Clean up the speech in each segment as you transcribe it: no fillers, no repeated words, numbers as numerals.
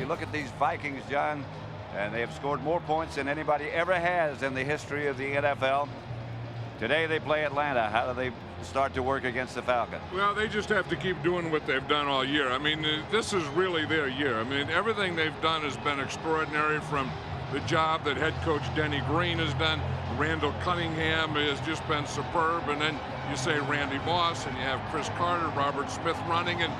you look at these Vikings, John, and they have scored more points than anybody ever has in the history of the NFL. Today they play Atlanta. How do they start to work against the Falcons? Well, they just have to keep doing what they've done all year. I mean, this is really their year. I mean, everything they've done has been extraordinary, from the job that head coach Denny Green has done. Randall Cunningham has just been superb. And then you say Randy Moss, and you have Chris Carter, Robert Smith running. And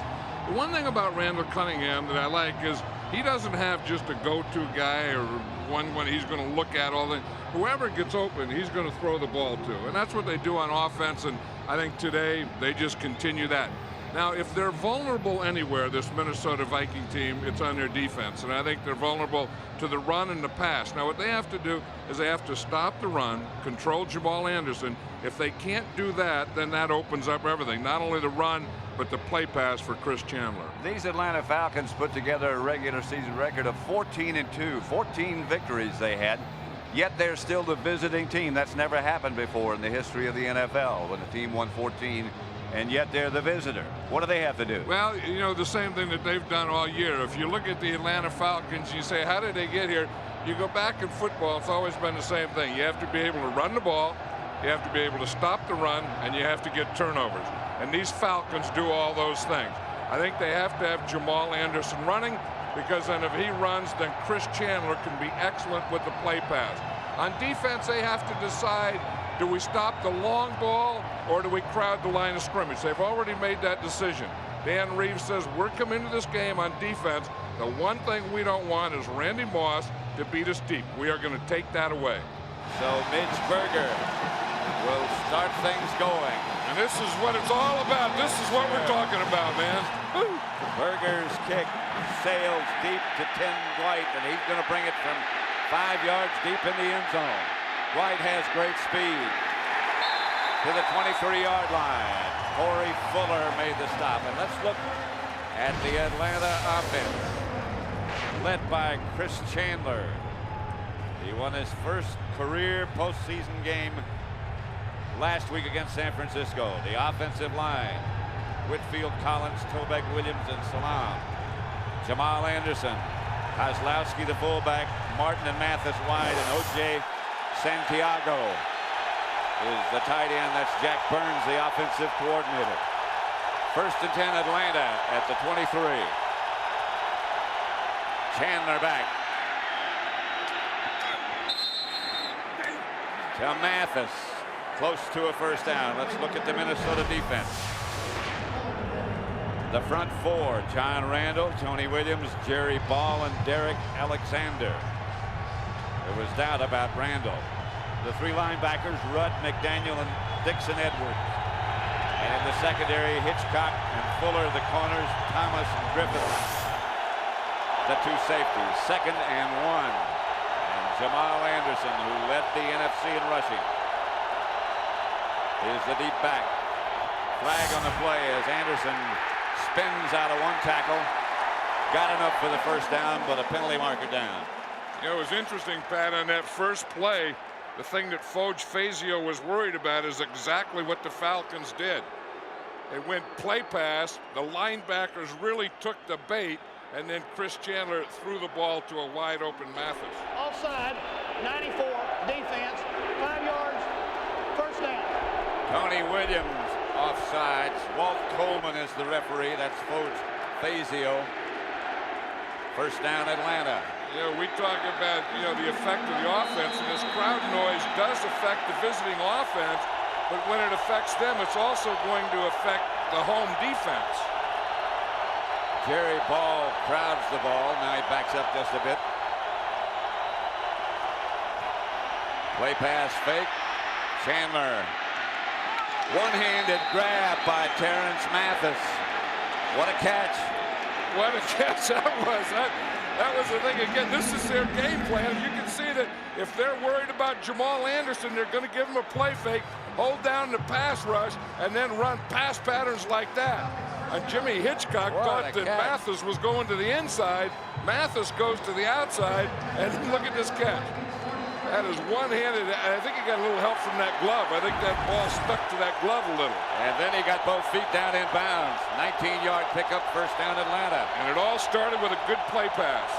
the one thing about Randall Cunningham that I like is he doesn't have just a go-to guy or one when he's going to look at all the. Whoever gets open, he's going to throw the ball to. And that's what they do on offense. And I think today they just continue that. Now, if they're vulnerable anywhere, this Minnesota Viking team, it's on their defense. And I think they're vulnerable to the run and the pass. Now, what they have to do is they have to stop the run, control Jamal Anderson. If they can't do that, then that opens up everything. Not only the run, but the play pass for Chris Chandler. These Atlanta Falcons put together a regular season record of 14-2, 14 victories they had. Yet they're still the visiting team. That's never happened before in the history of the NFL, when a team won 14, and yet they're the visitor. What do they have to do? Well, you know, the same thing that they've done all year. If you look at the Atlanta Falcons, you say, how did they get here? You go back in football, it's always been the same thing. You have to be able to run the ball, you have to be able to stop the run, and you have to get turnovers. And these Falcons do all those things. I think they have to have Jamal Anderson running, because then if he runs, then Chris Chandler can be excellent with the play pass. On defense, they have to decide, do we stop the long ball or do we crowd the line of scrimmage? They've already made that decision. Dan Reeves says, we're coming into this game on defense. The one thing we don't want is Randy Moss to beat us deep. We are going to take that away. So Mitch Berger will start things going. And this is what it's all about. This is what we're talking about, man. Woo. Berger's kick sails deep to Tim Dwight, and he's going to bring it from 5 yards deep in the end zone. Dwight has great speed to the 23-yard line. Corey Fuller made the stop. And let's look at the Atlanta offense, led by Chris Chandler. He won his first career postseason game last week against San Francisco. The offensive line: Whitfield, Collins, Tobek, Williams, and Salam. Jamal Anderson, Kozlowski the fullback, Martin and Mathis wide, and O.J. Santiago is the tight end. That's Jack Burns, the offensive coordinator. 1st and 10 Atlanta at the 23. Chandler back to Mathis, close to a first down. Let's look at the Minnesota defense. The front four: John Randall, Tony Williams, Jerry Ball, and Derek Alexander. There was doubt about Randall. The three linebackers: Rudd, McDaniel, and Dixon Edwards. And in the secondary, Hitchcock and Fuller. The corners: Thomas and Griffith. The two safeties. 2nd and 1. And Jamal Anderson, who led the NFC in rushing, is the deep back. Flag on the play as Anderson spins out of one tackle. Got enough for the first down, but a penalty marker down. You know, it was interesting, Pat, on that first play. The thing that Foge Fazio was worried about is exactly what the Falcons did. They went play pass. The linebackers really took the bait, and then Chris Chandler threw the ball to a wide open Mathis. Offside, 94, defense, 5 yards, first down. Tony Williams offsides. Walt Coleman is the referee. That's Foge Fazio. First down Atlanta. You know, we talk about, you know, the effect of the offense, and this crowd noise does affect the visiting offense, but when it affects them, it's also going to affect the home defense. Jerry Ball crowds the ball. Now he backs up just a bit. Play pass fake. Chandler. One-handed grab by Terrence Mathis. What a catch. What a catch that was. That was the thing. Again, this is their game plan. You can see that if they're worried about Jamal Anderson, they're going to give him a play fake, hold down the pass rush, and then run pass patterns like that. And Jimmy Hitchcock thought that Mathis was going to the inside. Mathis goes to the outside, and look at this catch. That is one-handed, and I think he got a little help from that glove. I think that ball stuck to that glove a little. And then he got both feet down in bounds. 19-yard pickup, first down Atlanta. And it all started with a good play pass.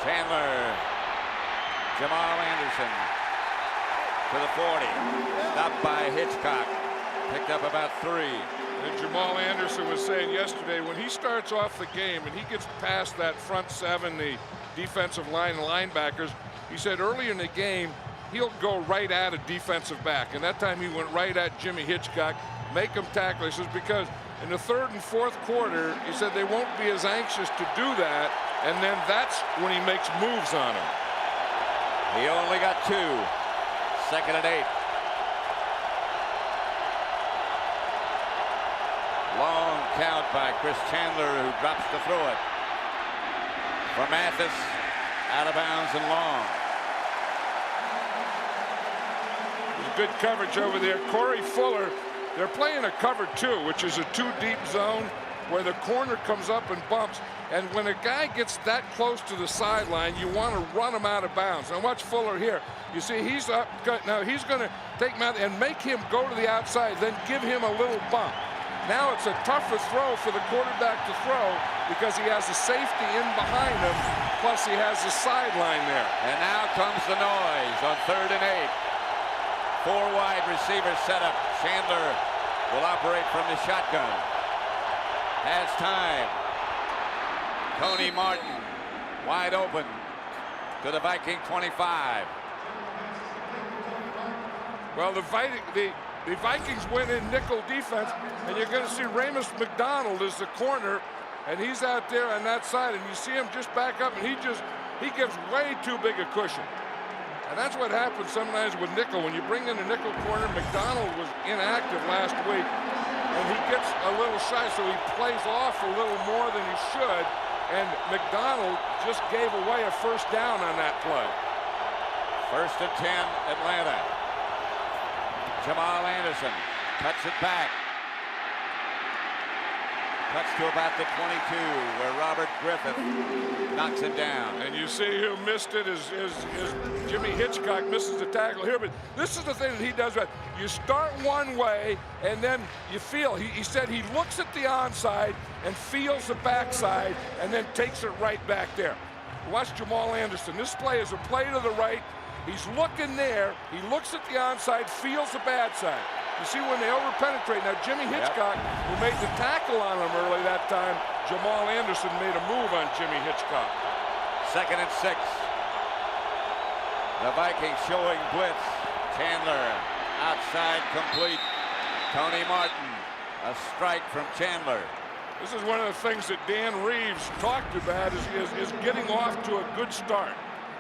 Chandler, Jamal Anderson to the 40. Stopped by Hitchcock. Picked up about 3. And Jamal Anderson was saying yesterday, when he starts off the game and he gets past that front 7, the defensive line linebackers, he said earlier in the game, he'll go right at a defensive back. And that time he went right at Jimmy Hitchcock, make him tackle. He says because in the 3rd and 4th quarter, he said they won't be as anxious to do that. And then that's when he makes moves on him. He only got 2. 2nd and 8. Long count by Chris Chandler, who drops to throw it. For Mathis, out of bounds and long. Good coverage over there. Corey Fuller, they're playing a cover 2, which is a 2-deep zone where the corner comes up and bumps. And when a guy gets that close to the sideline, you want to run him out of bounds. Now watch Fuller here. You see he's up. Now he's going to take him out and make him go to the outside, then give him a little bump. Now it's a tougher throw for the quarterback to throw because he has a safety in behind him, plus he has the sideline there. And now comes the noise on 3rd and 8. 4 wide receiver setup. Chandler will operate from the shotgun. Has time. Tony Martin wide open to the Viking 25. Well, the Vikings went in nickel defense, and you're going to see Ramus McDonald is the corner, and he's out there on that side, and you see him just back up, and he gives way too big a cushion. And that's what happens sometimes with nickel. When you bring in a nickel corner, McDonald was inactive last week, and he gets a little shy, so he plays off a little more than he should, and McDonald just gave away a first down on that play. 1st and 10, Atlanta. Jamal Anderson cuts it back. Cuts to about the 22, where Robert Griffith knocks it down. And you see who missed it is Jimmy Hitchcock misses the tackle here. But this is the thing that he does right. You start one way, and then you feel. He said he looks at the onside and feels the backside, and then takes it right back there. Watch Jamal Anderson. This play is a play to the right. He's looking there. He looks at the onside, feels the bad side. You see when they over-penetrate. Now, Jimmy Hitchcock, who made the tackle on him early that time, Jamal Anderson made a move on Jimmy Hitchcock. 2nd and 6. The Vikings showing blitz. Chandler outside complete. Tony Martin, a strike from Chandler. This is one of the things that Dan Reeves talked about is getting off to a good start.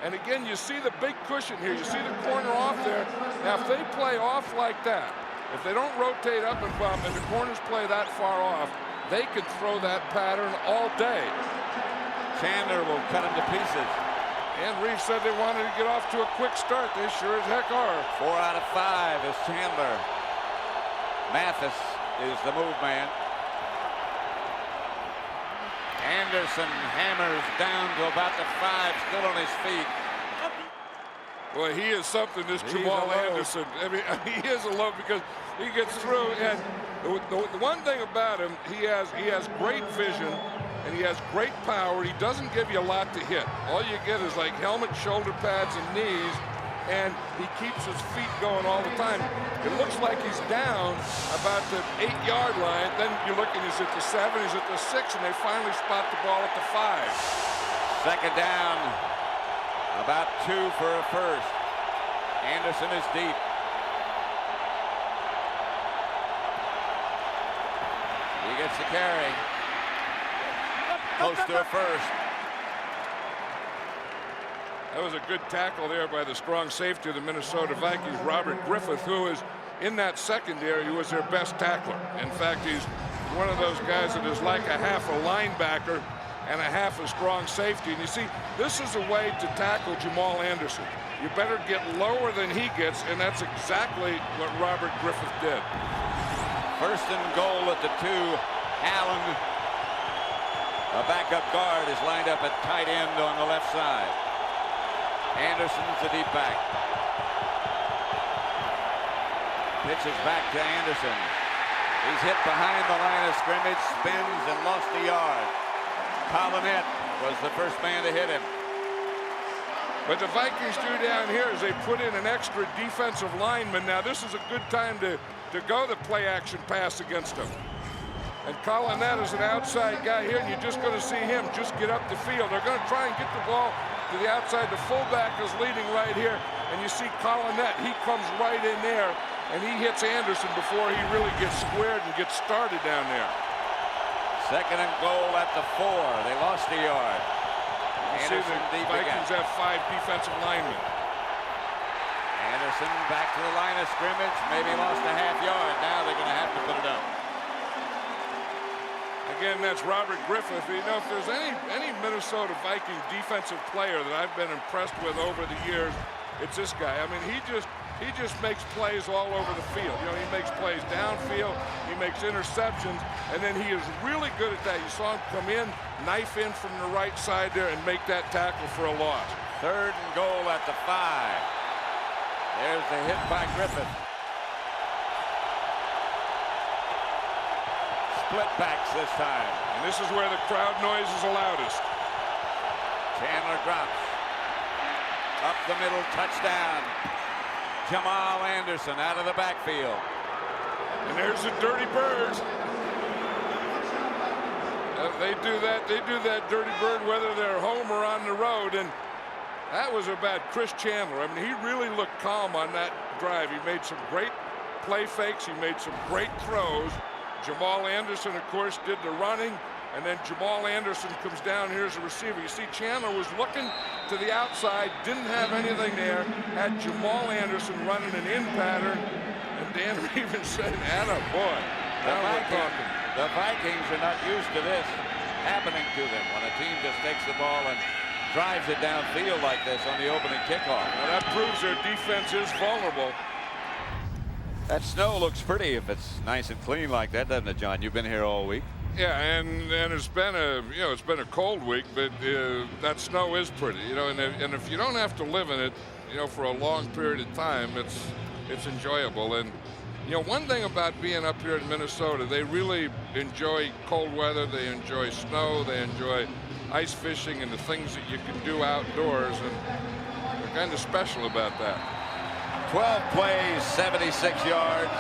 And again, you see the big cushion here. You see the corner off there. Now, if they play off like that, if they don't rotate up and bump and the corners play that far off, they could throw that pattern all day. Chandler will cut him to pieces. And Reeves said they wanted to get off to a quick start. They sure as heck are. 4 out of 5 is Chandler. Mathis is the move man. Anderson hammers down to about the 5, still on his feet. Well, he is something, this Jamal Anderson. I mean, he is a load because he gets through. And the one thing about him, he has great vision, and he has great power. He doesn't give you a lot to hit. All you get is like helmet, shoulder pads, and knees, and he keeps his feet going all the time. It looks like he's down about the 8-yard line. Then you look and he's at the 7, he's at the 6, and they finally spot the ball at the 5. 2nd down, about 2 for a first. Anderson is deep. He gets the carry. Close to a first. That was a good tackle there by the strong safety of the Minnesota Vikings, Robert Griffith, who is in that secondary, who was their best tackler. In fact, he's one of those guys that is like a half a linebacker and a half a strong safety. And you see, this is a way to tackle Jamal Anderson. You better get lower than he gets, and that's exactly what Robert Griffith did. 1st and goal at the 2. Allen, a backup guard, is lined up at tight end on the left side. Anderson's the deep back. Pitches back to Anderson. He's hit behind the line of scrimmage, spins and lost a yard. Collinette was the first man to hit him. But the Vikings do down here is they put in an extra defensive lineman. Now this is a good time to go the play action pass against him. And Collinette is an outside guy here, and you're just going to see him just get up the field. They're going to try and get the ball to the outside. The fullback is leading right here, and you see Collinette. He comes right in there, and he hits Anderson before he really gets squared and gets started down there. Second and goal at the 4. They lost a yard. You see the Vikings have 5 defensive linemen. Anderson back to the line of scrimmage. Maybe lost a half yard. Now they're going to have to put it up. Again, that's Robert Griffith. You know, if there's any Minnesota Viking defensive player that I've been impressed with over the years, it's this guy. I mean, he just makes plays all over the field. You know, he makes plays downfield, he makes interceptions, and then he is really good at that. You saw him come in, knife in from the right side there, and make that tackle for a loss. Third and goal at the 5. There's the hit by Griffith. Split backs this time. And this is where the crowd noise is the loudest. Chandler drops. Up the middle, touchdown. Jamal Anderson out of the backfield. And there's the Dirty Birds. They do that Dirty Bird whether they're home or on the road. And that was about Chris Chandler. I mean, he really looked calm on that drive. He made some great play fakes. He made some great throws. Jamal Anderson, of course, did the running, and then Jamal Anderson comes down here as a receiver. You see Chandler was looking to the outside, didn't have anything there, had Jamal Anderson running an in pattern, and Dan Reeves said, "Atta boy." The Vikings are not used to this happening to them when a team just takes the ball and drives it downfield like this on the opening kickoff. Now that proves their defense is vulnerable. That snow looks pretty if it's nice and clean like that, doesn't it, John? You've been here all week. Yeah, and it's been a cold week, but that snow is pretty, you know. And if you don't have to live in it, you know, for a long period of time, it's enjoyable. And you know, one thing about being up here in Minnesota, they really enjoy cold weather. They enjoy snow. They enjoy ice fishing and the things that you can do outdoors, and they're kind of special about that. 12 plays, 76 yards.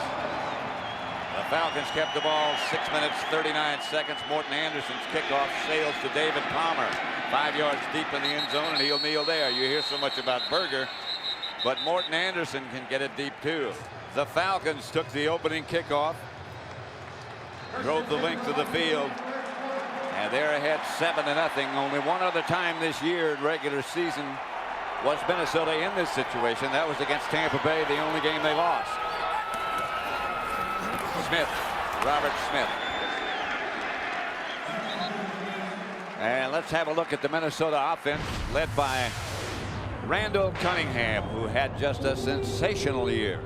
The Falcons kept the ball 6 minutes, 39 seconds. Morton Anderson's kickoff sails to David Palmer. 5 yards deep in the end zone, and he'll kneel there. You hear so much about Berger, but Morton Anderson can get it deep too. The Falcons took the opening kickoff, drove the length of the field, and they're ahead 7-0. Only one other time this year in regular season was Minnesota in this situation. That was against Tampa Bay, the only game they lost. Smith, Robert Smith. And let's have a look at the Minnesota offense led by Randall Cunningham, who had just a sensational year.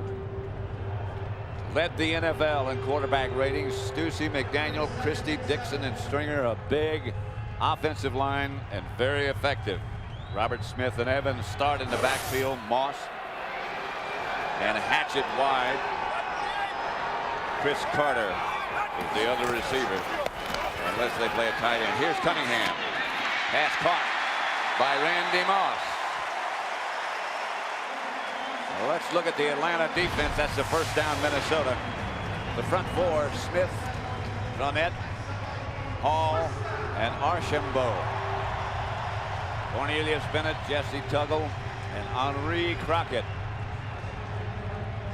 Led the NFL in quarterback ratings. Stussy, McDaniel, Christie, Dixon, and Stringer, a big offensive line and very effective. Robert Smith and Evans start in the backfield. Moss and Hatchett wide. Chris Carter is the other receiver, unless they play a tight end. Here's Cunningham. Pass caught by Randy Moss. Well, let's look at the Atlanta defense. That's the first down, Minnesota. The front four: Smith, Jonette, Hall, and Archambault. Cornelius Bennett, Jesse Tuggle, and Henri Crockett.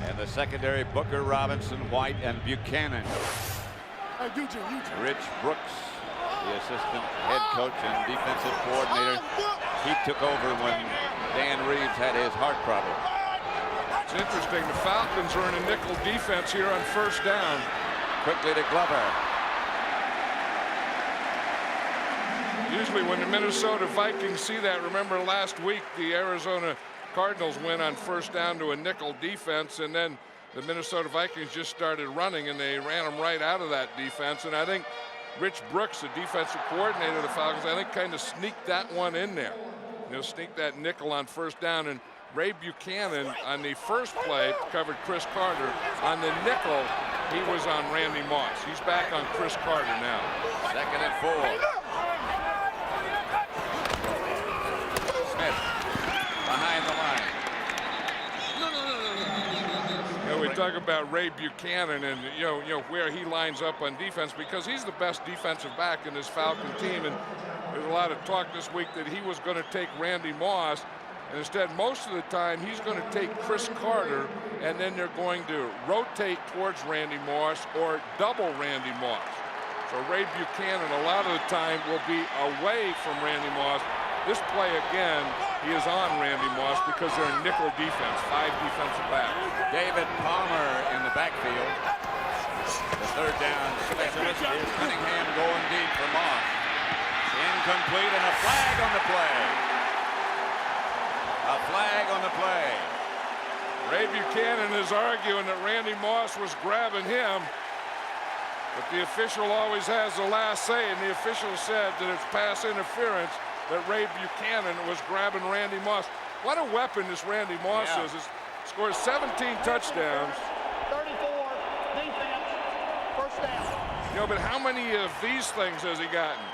And the secondary: Booker, Robinson, White, and Buchanan. Rich Brooks, the assistant head coach and defensive coordinator. He took over when Dan Reeves had his heart problem. It's interesting. The Falcons are in a nickel defense here on first down. Quickly to Glover. Usually when the Minnesota Vikings see that, remember last week the Arizona Cardinals went on first down to a nickel defense, and then the Minnesota Vikings just started running and they ran them right out of that defense. And I think Rich Brooks, the defensive coordinator of the Falcons, I think kind of sneaked that one in there. He'll sneak that nickel on first down, and Ray Buchanan on the first play covered Chris Carter. On the nickel, he was on Randy Moss. He's back on Chris Carter now. 2nd and 4. Smith behind the line. We talk about Ray Buchanan and you know where he lines up on defense, because he's the best defensive back in this Falcon team, and there's a lot of talk this week that he was going to take Randy Moss, and instead most of the time he's going to take Chris Carter, and then they're going to rotate towards Randy Moss or double Randy Moss. So Ray Buchanan a lot of the time will be away from Randy Moss. This play again, he is on Randy Moss because they're in nickel defense, 5 defensive backs. David Palmer in the backfield. The 3rd down specialist. Here's Cunningham going deep for Moss. Incomplete, and a flag on the play. A flag on the play. Ray Buchanan is arguing that Randy Moss was grabbing him, but the official always has the last say, and the official said that it's pass interference, that Ray Buchanan was grabbing Randy Moss. What a weapon this Randy Moss is. He scores 17 touchdowns. 34, defense, first down. You know, but how many of these things has he gotten?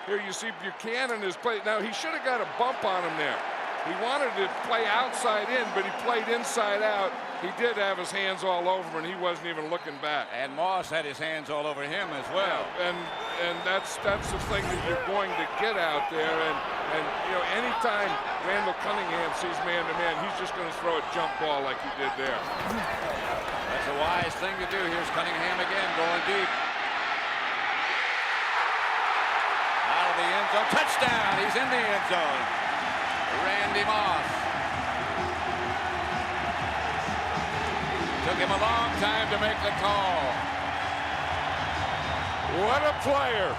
Here you see Buchanan is played. Now, he should have got a bump on him there. He wanted to play outside in, but he played inside out. He did have his hands all over him, and he wasn't even looking back. And Moss had his hands all over him as well. And that's the thing that you're going to get out there. And you know, anytime Randall Cunningham sees man-to-man, he's just going to throw a jump ball like he did there. That's a wise thing to do. Here's Cunningham again going deep. Out of the end zone. Touchdown. He's in the end zone. Randy Moss. Took him a long time to make the call. What a player.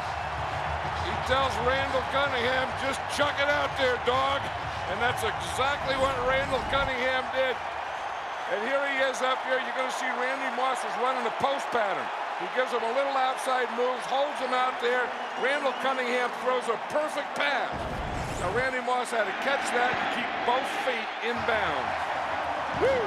He tells Randall Cunningham, just chuck it out there, dog. And that's exactly what Randall Cunningham did. And here he is up here. You're going to see Randy Moss is running a post pattern. He gives him a little outside moves, holds him out there. Randall Cunningham throws a perfect pass. Now Randy Moss had to catch that and keep both feet inbounds. Woo!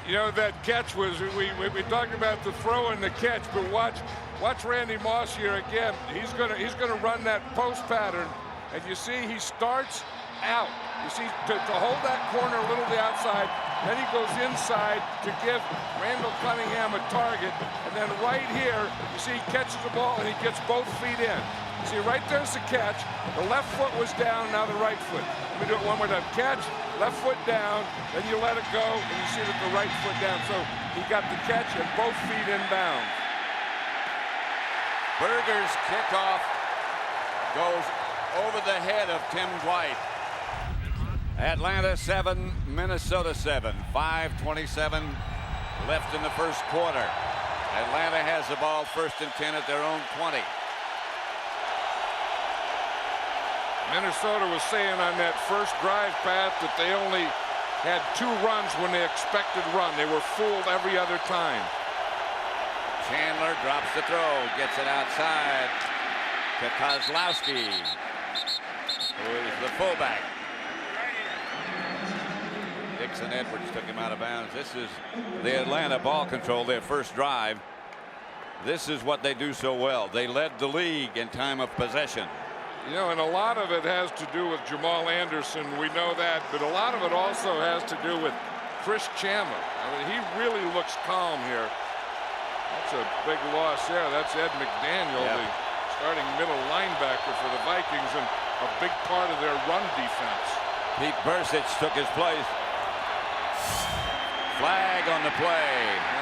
You know, that catch was, we talked about the throw and the catch, but watch Randy Moss here again. He's gonna run that post pattern, and you see he starts out. You see, to hold that corner a little to the outside, then he goes inside to give Randall Cunningham a target, and then right here, you see he catches the ball and he gets both feet in. See, right there's the catch. The left foot was down, now the right foot. Let me do it one more time. Catch, left foot down, then you let it go, and you see that the right foot down. So he got the catch and both feet inbound. Berger's kickoff goes over the head of Tim Dwight. Atlanta 7, Minnesota 7. 5:27 left in the first quarter. Atlanta has the ball 1st and 10 at their own 20. Minnesota was saying on that first drive, Pat, that they only had 2 runs when they expected run. They were fooled every other time. Chandler drops the throw, gets it outside to Kozlowski, who is the fullback. Dixon Edwards took him out of bounds. This is the Atlanta ball control, their first drive. This is what they do so well. They led the league in time of possession. You know, and a lot of it has to do with Jamal Anderson. We know that, but a lot of it also has to do with Chris Chandler. I mean, he really looks calm here. That's a big loss there. That's Ed McDaniel, the starting middle linebacker for the Vikings, and a big part of their run defense. Pete Bercich took his place. Flag on the play.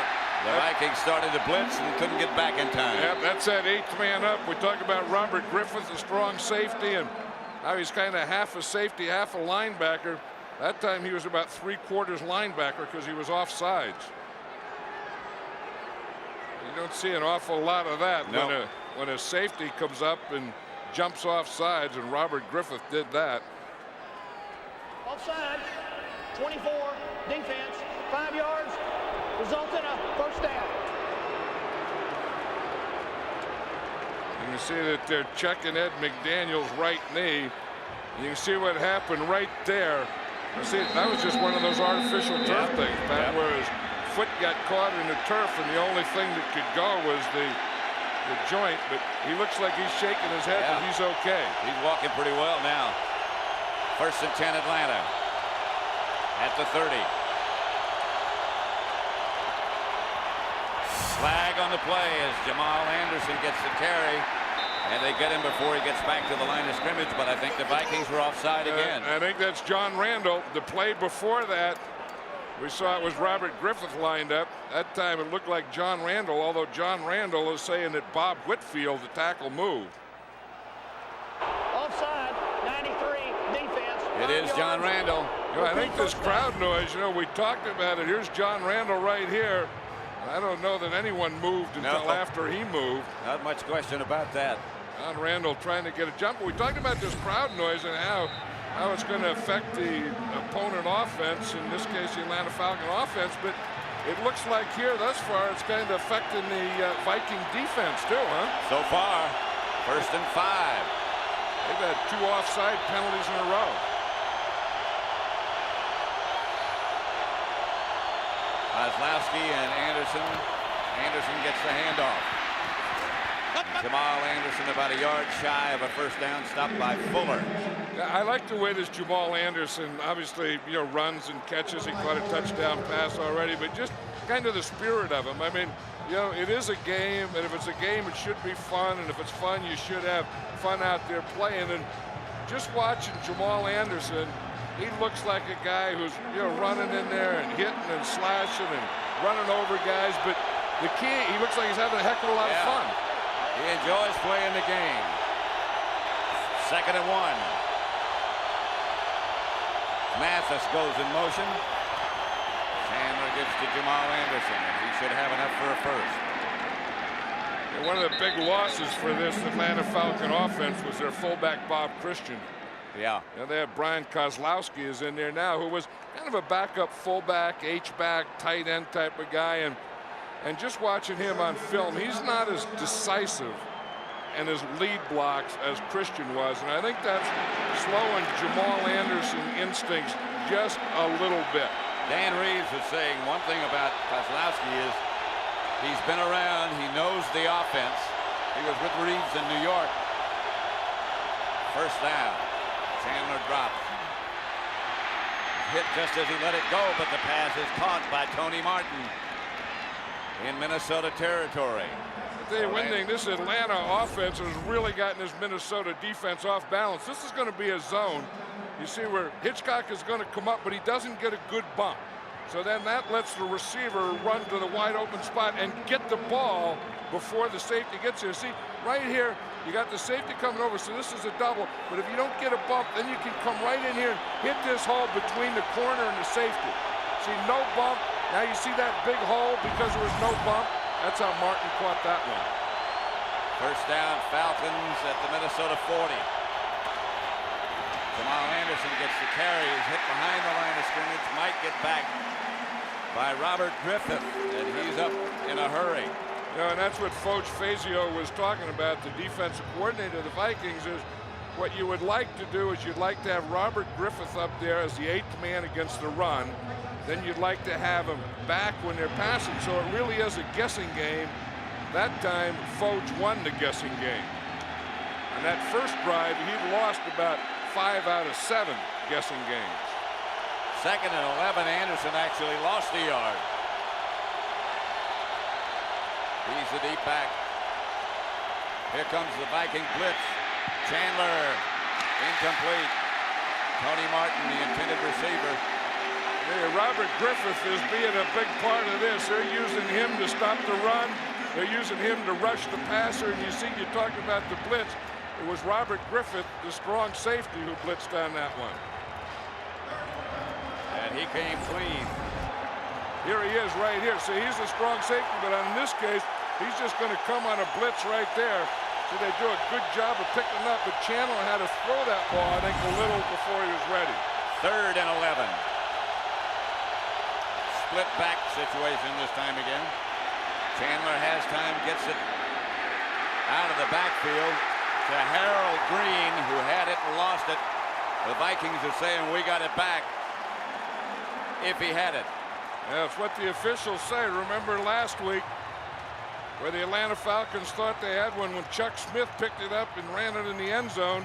The Vikings started to blitz and couldn't get back in time. Yep, that's that 8th man up. We talk about Robert Griffith, a strong safety, and now he's kind of half a safety, half a linebacker. That time he was about 3/4 linebacker because he was off sides. You don't see an awful lot of that when a safety comes up and jumps off sides, and Robert Griffith did that. Offside, 24, defense, 5 yards, results in a first down. And you see that they're checking Ed McDaniel's right knee. You can see what happened right there. See, that was just one of those artificial turf things, Pat, where his foot got caught in the turf, and the only thing that could go was the joint. But he looks like he's shaking his head, but he's okay. He's walking pretty well now. 1st and 10 Atlanta at the 30. Flag on the play as Jamal Anderson gets the carry. And they get him before he gets back to the line of scrimmage, but I think the Vikings were offside again. I think that's John Randall. The play before that, we saw it was Robert Griffith lined up. That time it looked like John Randall, although John Randall is saying that Bob Whitfield, the tackle, moved. Offside, 93, defense. It is John Randall. You know, I think this crowd noise, you know, we talked about it. Here's John Randall right here. I don't know that anyone moved until after he moved. Not much question about that. John Randall trying to get a jump. We talked about this crowd noise and how it's going to affect the opponent offense, in this case the Atlanta Falcon offense, but it looks like here thus far it's kind of affecting the Viking defense too, huh? So far, 1st and 5. They've had 2 offside penalties in a row. Kozlowski and Anderson. Anderson gets the handoff. Jamal Anderson about a yard shy of a 1st down, stopped by Fuller. I like the way this Jamal Anderson obviously, you know, runs and catches. He caught a touchdown pass already, but just kind of the spirit of him. I mean, you know, it is a game, and if it's a game, it should be fun, and if it's fun, you should have fun out there playing. And just watching Jamal Anderson, he looks like a guy who's, you know, running in there and hitting and slashing and running over guys, but the key, he looks like he's having a heck of a lot of fun. He enjoys playing the game. 2nd and 1. Mathis goes in motion. Chandler gives to Jamal Anderson, and he should have enough for a 1st. And one of the big losses for this Atlanta Falcon offense was their fullback Bob Christian. Yeah. And they have Brian Kozlowski is in there now, who was kind of a backup fullback, H-back, tight end type of guy. And just watching him on film, he's not as decisive and his lead blocks as Christian was. And I think that's slowing Jamal Anderson instincts just a little bit. Dan Reeves is saying one thing about Kozlowski is he's been around, he knows the offense. He was with Reeves in New York. 1st down. Chandler drops. Hit just as he let it go, but the pass is caught by Tony Martin in Minnesota territory. I'll tell you one thing, this Atlanta offense has really gotten this Minnesota defense off balance. This is going to be a zone. You see where Hitchcock is going to come up, but he doesn't get a good bump. So then that lets the receiver run to the wide open spot and get the ball before the safety gets here. See, right here, you got the safety coming over, so this is a double. But if you don't get a bump, then you can come right in here and hit this hole between the corner and the safety. See, no bump. Now you see that big hole because there was no bump. That's how Martin caught that one. 1st down, Falcons at the Minnesota 40. Jamal Anderson gets the carry. He's hit behind the line of scrimmage. Might get back by Robert Griffith, and he's up in a hurry. You know, and that's what Foch Fazio was talking about, the defensive coordinator of the Vikings, is what you would like to do is you'd like to have Robert Griffith up there as the 8th man against the run. Then you'd like to have him back when they're passing. So it really is a guessing game. That time, Foch won the guessing game. And that first drive, he'd lost about 5 out of 7 guessing games. 2nd and 11, Anderson actually lost a yard. He's the deep back. Here comes the Viking blitz. Chandler, incomplete. Tony Martin, the intended receiver. Hey, Robert Griffith is being a big part of this. They're using him to stop the run. They're using him to rush the passer. And you see, you talked about the blitz. It was Robert Griffith, the strong safety, who blitzed on that one. And he came clean. Here he is right here. So he's a strong safety, but in this case, he's just going to come on a blitz right there. So they do a good job of picking up, but Chandler had to throw that ball, I think, a little before he was ready. 3rd and 11. Split back situation this time again. Chandler has time, gets it out of the backfield to Harold Green, who had it and lost it The Vikings are saying we got it back if he had it. That's what the officials say. Remember last week where the Atlanta Falcons thought they had one when Chuck Smith picked it up and ran it in the end zone.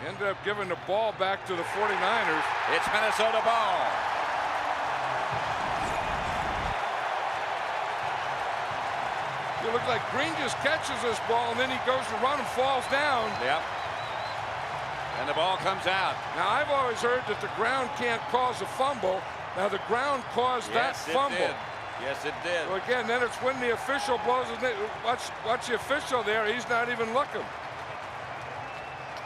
Ended up giving the ball back to the 49ers. It's Minnesota ball. It looks like Green just catches this ball and then he goes to run and falls down. Yep. And the ball comes out. Now, I've always heard that the ground can't cause a fumble. Now, the ground caused that fumble. It did. Yes, it did. So again, then it's when the official blows his name. Watch the official there. He's not even looking.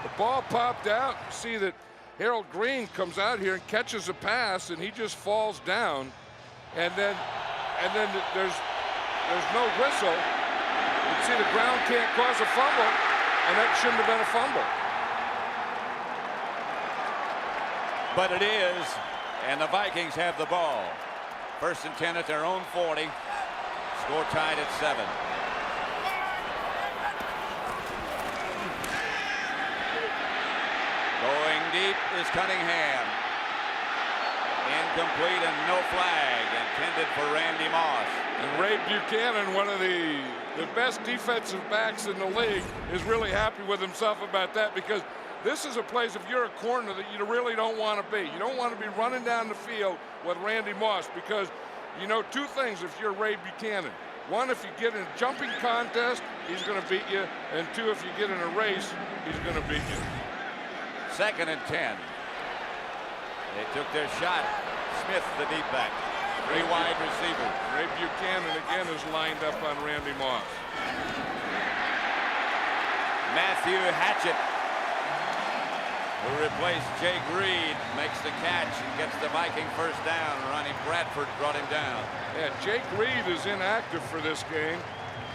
The ball popped out. See that Harold Green comes out here and catches a pass, and he just falls down. And then there's no whistle. You see the ground can't cause a fumble, and that shouldn't have been a fumble. But it is, and the Vikings have the ball. 1st and 10 at their own 40. Score tied at 7. Going deep is Cunningham. Incomplete and no flag intended for Randy Moss. And Ray Buchanan, one of the best defensive backs in the league, is really happy with himself about that, because this is a place, if you're a corner, that you really don't want to be. You don't want to be running down the field with Randy Moss, because you know two things if you're Ray Buchanan. One, if you get in a jumping contest, he's going to beat you. And two, if you get in a race, he's going to beat you. 2nd and 10. They took their shot. Smith, the deep back. 3 wide receivers. Ray Buchanan again is lined up on Randy Moss. Matthew Hatchett, who replaced Jake Reed, makes the catch and gets the Viking first down. Ronnie Bradford brought him down. Yeah, Jake Reed is inactive for this game.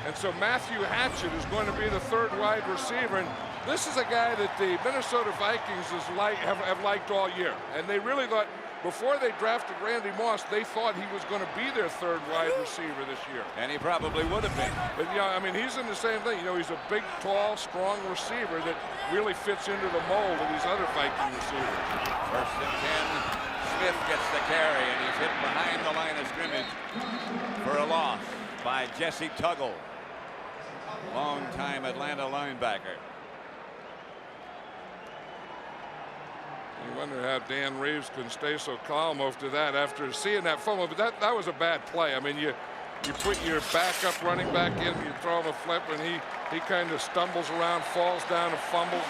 And so Matthew Hatchett is going to be the 3rd wide receiver. And this is a guy that the Minnesota Vikings have liked all year. And they really thought, before they drafted Randy Moss, they thought he was going to be their 3rd wide receiver this year. And he probably would have been. But, you know, I mean, he's in the same thing. You know, he's a big, tall, strong receiver that really fits into the mold of these other Viking receivers. 1st and 10. Smith gets the carry, and he's hit behind the line of scrimmage for a loss by Jesse Tuggle, longtime Atlanta linebacker. You wonder how Dan Reeves can stay so calm after that, after seeing that fumble. But that was a bad play. I mean, you put your backup running back in, you throw him a flip, and he kind of stumbles around, falls down, and fumbles.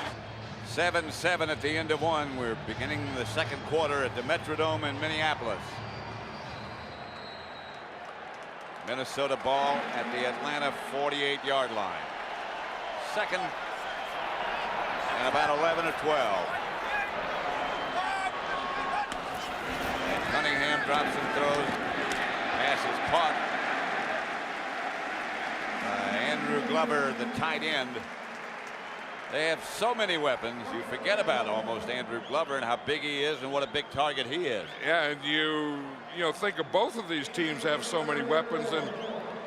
7-7 at the end of 1. We're beginning the 2nd quarter at the Metrodome in Minneapolis. Minnesota ball at the Atlanta 48-yard line. 2nd and about 11 or 12. And Cunningham drops and throws. Pass is caught by Andrew Glover, the tight end. They have so many weapons, you forget about almost Andrew Glover and how big he is and what a big target he is. Yeah, and you think of both of these teams have so many weapons. And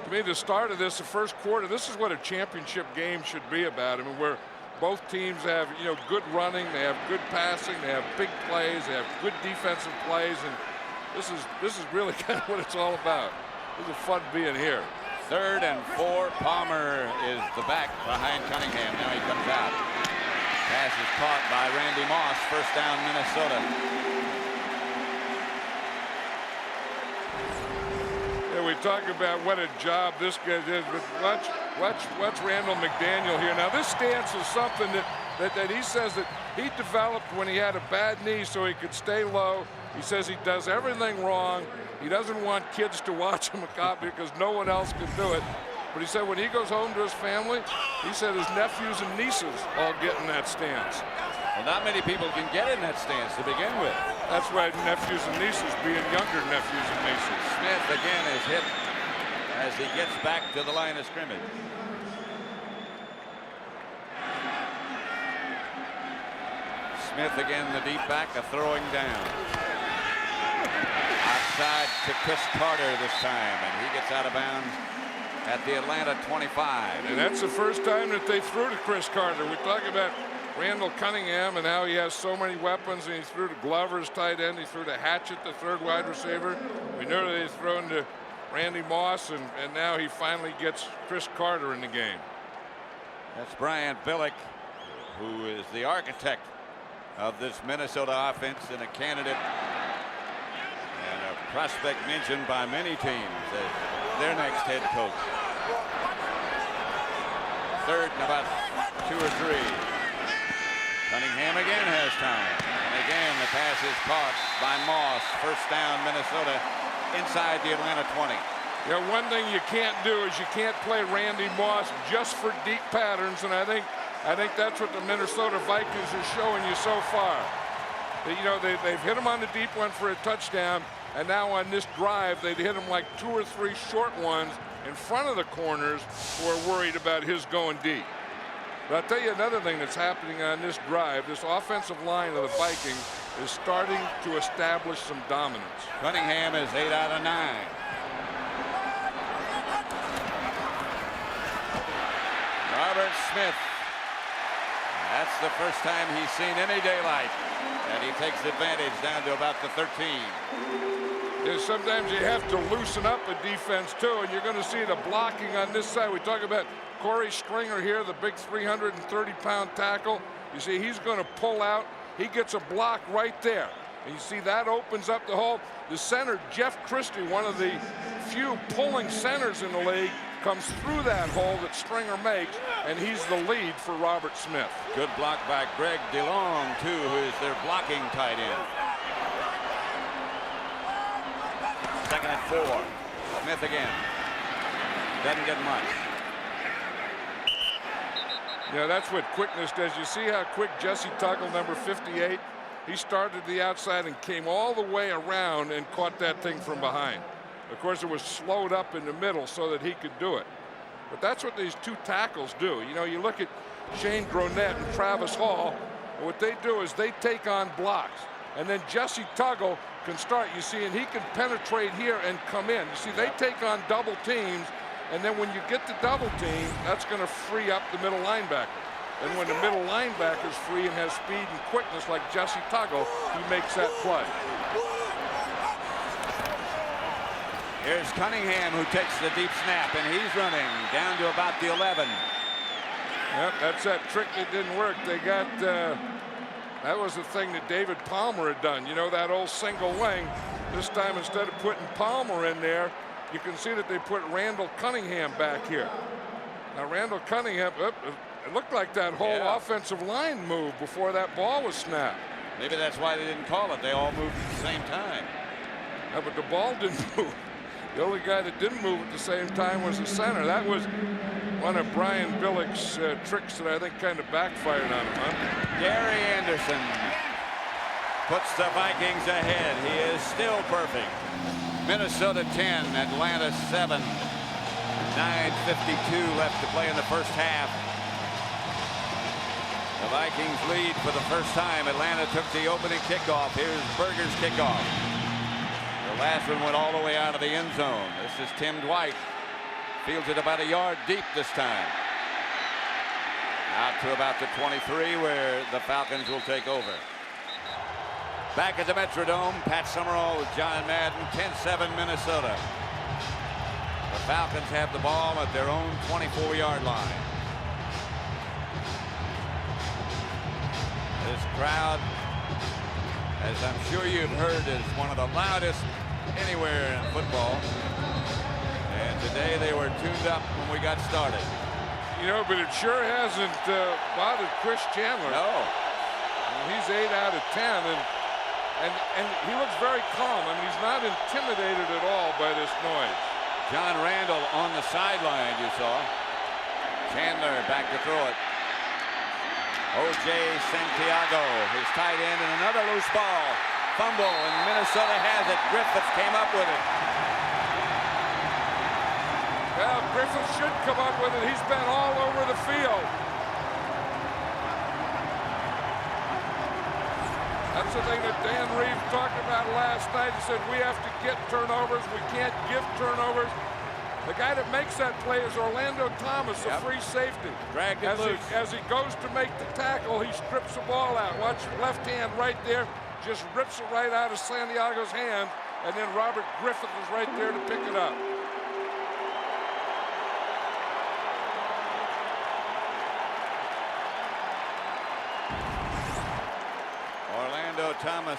to me, the start of this, the 1st quarter, this is what a championship game should be about. I mean, where both teams have, good running, they have good passing, they have big plays, they have good defensive plays, and this is really kind of what it's all about. This is fun being here. 3rd and 4. Palmer is the back behind Cunningham. Now he comes out. Pass is caught by Randy Moss. 1st down, Minnesota. Yeah, we talk about what a job this guy did, but watch Randall McDaniel here. Now this stance is something that he says that he developed when he had a bad knee so he could stay low. He says he does everything wrong. He doesn't want kids to watch him copy because no one else can do it. But he said when he goes home to his family, he said his nephews and nieces all get in that stance. Well, not many people can get in that stance to begin with. That's right, nephews and nieces being younger nephews and nieces. Smith again is hit as he gets back to the line of scrimmage. Smith again, the deep back, a throwing down. Outside to Chris Carter this time, and he gets out of bounds at the Atlanta 25. And that's the first time that they threw to Chris Carter. We talk about Randall Cunningham, and now he has so many weapons, and he threw to Glover's tight end. He threw to Hatchett, the third wide receiver. We knew that he's thrown to Randy Moss, and now he finally gets Chris Carter in the game. That's Brian Billick, who is the architect of this Minnesota offense and a candidate and a prospect mentioned by many teams as their next head coach. Third and about 2 or 3. Cunningham again has time. And again, the pass is caught by Moss. First down, Minnesota inside the Atlanta 20. Yeah, one thing you can't do is you can't play Randy Moss just for deep patterns, and I think that's what the Minnesota Vikings are showing you so far. You know, they've hit him on the deep one for a touchdown, and now on this drive, they'd hit him like 2 or 3 short ones in front of the corners who are worried about his going deep. But I'll tell you another thing that's happening on this drive. This offensive line of the Vikings is starting to establish some dominance. Cunningham is 8 out of 9. Robert Smith. That's the first time he's seen any daylight. And he takes advantage down to about the 13. And sometimes you have to loosen up a defense too, and you're going to see the blocking on this side. We talk about Corey Stringer here, the big 330-pound tackle. You see he's going to pull out. He gets a block right there. And you see that opens up the hole. The center, Jeff Christie, one of the few pulling centers in the league, comes through that hole that Stringer makes, and he's the lead for Robert Smith. Good block by Greg DeLong, too, who is their blocking tight end. Second and 4. Smith again. Doesn't get much. Yeah, that's what quickness does. You see how quick Jesse Tuggle, number 58, he started the outside and came all the way around and caught that thing from behind. Of course, it was slowed up in the middle so that he could do it. But that's what these two tackles do. You know, you look at Shane Gronett and Travis Hall, and what they do is they take on blocks. And then Jesse Tuggle can start, you see, and he can penetrate here and come in. You see, they take on double teams, and then when you get the double team, that's going to free up the middle linebacker. And when the middle linebacker is free and has speed and quickness like Jesse Tuggle, he makes that play. Here's Cunningham, who takes the deep snap, and he's running down to about the 11. Yep, that's that trick that didn't work. They got, that was the thing that David Palmer had done. You know, that old single wing. This time, instead of putting Palmer in there, you can see that they put Randall Cunningham back here. Now, Randall Cunningham, it looked like that whole offensive line moved before that ball was snapped. Maybe that's why they didn't call it. They all moved at the same time. Yeah, but the ball didn't move. The only guy that didn't move at the same time was the center. That was one of Brian Billick's tricks that I think kind of backfired on him, huh? Gary Anderson puts the Vikings ahead. He is still perfect. Minnesota 10, Atlanta 7. 9:52 left to play in the first half. The Vikings lead for the first time. Atlanta took the opening kickoff. Here's Berger's kickoff. The last one went all the way out of the end zone. This is Tim Dwight. Fields it about a yard deep this time. Out to about the 23, where the Falcons will take over. Back at the Metrodome, Pat Summerall with John Madden. 10-7 Minnesota. The Falcons have the ball at their own 24-yard line. This crowd, as I'm sure you've heard, is one of the loudest anywhere in football. And today they were tuned up when we got started. You know, but it sure hasn't bothered Chris Chandler. No. He's 8 out of 10, and he looks very calm. I mean, he's not intimidated at all by this noise. John Randall on the sideline, you saw. Chandler back to throw it. O.J. Santiago, his tight end, and another loose ball. Fumble, and Minnesota has it. Griffiths came up with it. Well, Griffiths should come up with it. He's been all over the field. That's the thing that Dan Reeves talked about last night. He said we have to get turnovers. We can't give turnovers. The guy that makes that play is Orlando Thomas, the free safety. Dragged it loose. As he goes to make the tackle, he strips the ball out. Watch your left hand right there, just rips it right out of Santiago's hand, and then Robert Griffith is right there to pick it up. Orlando Thomas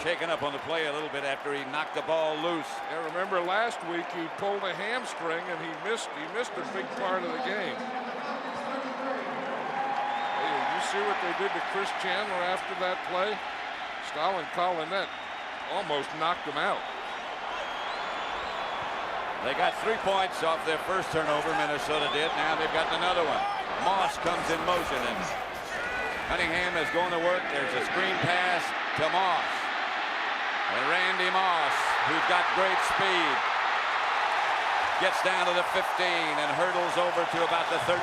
shaken up on the play a little bit after he knocked the ball loose. Yeah, remember last week he pulled a hamstring and he missed a big part of the game. Hey, you see what they did to Chris Chandler after that play? Stalin Collinet almost knocked him out. They got 3 points off their first turnover, Minnesota did. Now they've got another one. Moss comes in motion and Cunningham is going to work. There's a screen pass to Moss. And Randy Moss, who's got great speed, gets down to the 15 and hurdles over to about the 13.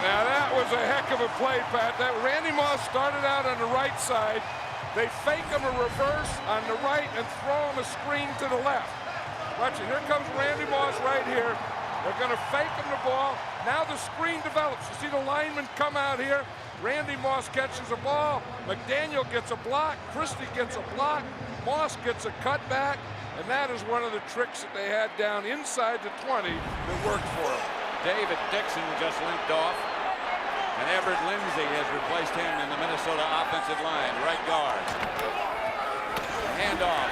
Now that was a heck of a play, Pat. That Randy Moss started out on the right side. They fake him a reverse on the right and throw him a screen to the left. Watch it. Here comes Randy Moss right here. They're going to fake him the ball. Now the screen develops. You see the lineman come out here. Randy Moss catches a ball. McDaniel gets a block. Christie gets a block. Moss gets a cutback. And that is one of the tricks that they had down inside the 20 that worked for them. David Dixon just limped off. And Everett Lindsay has replaced him in the Minnesota offensive line, right guard. Handoff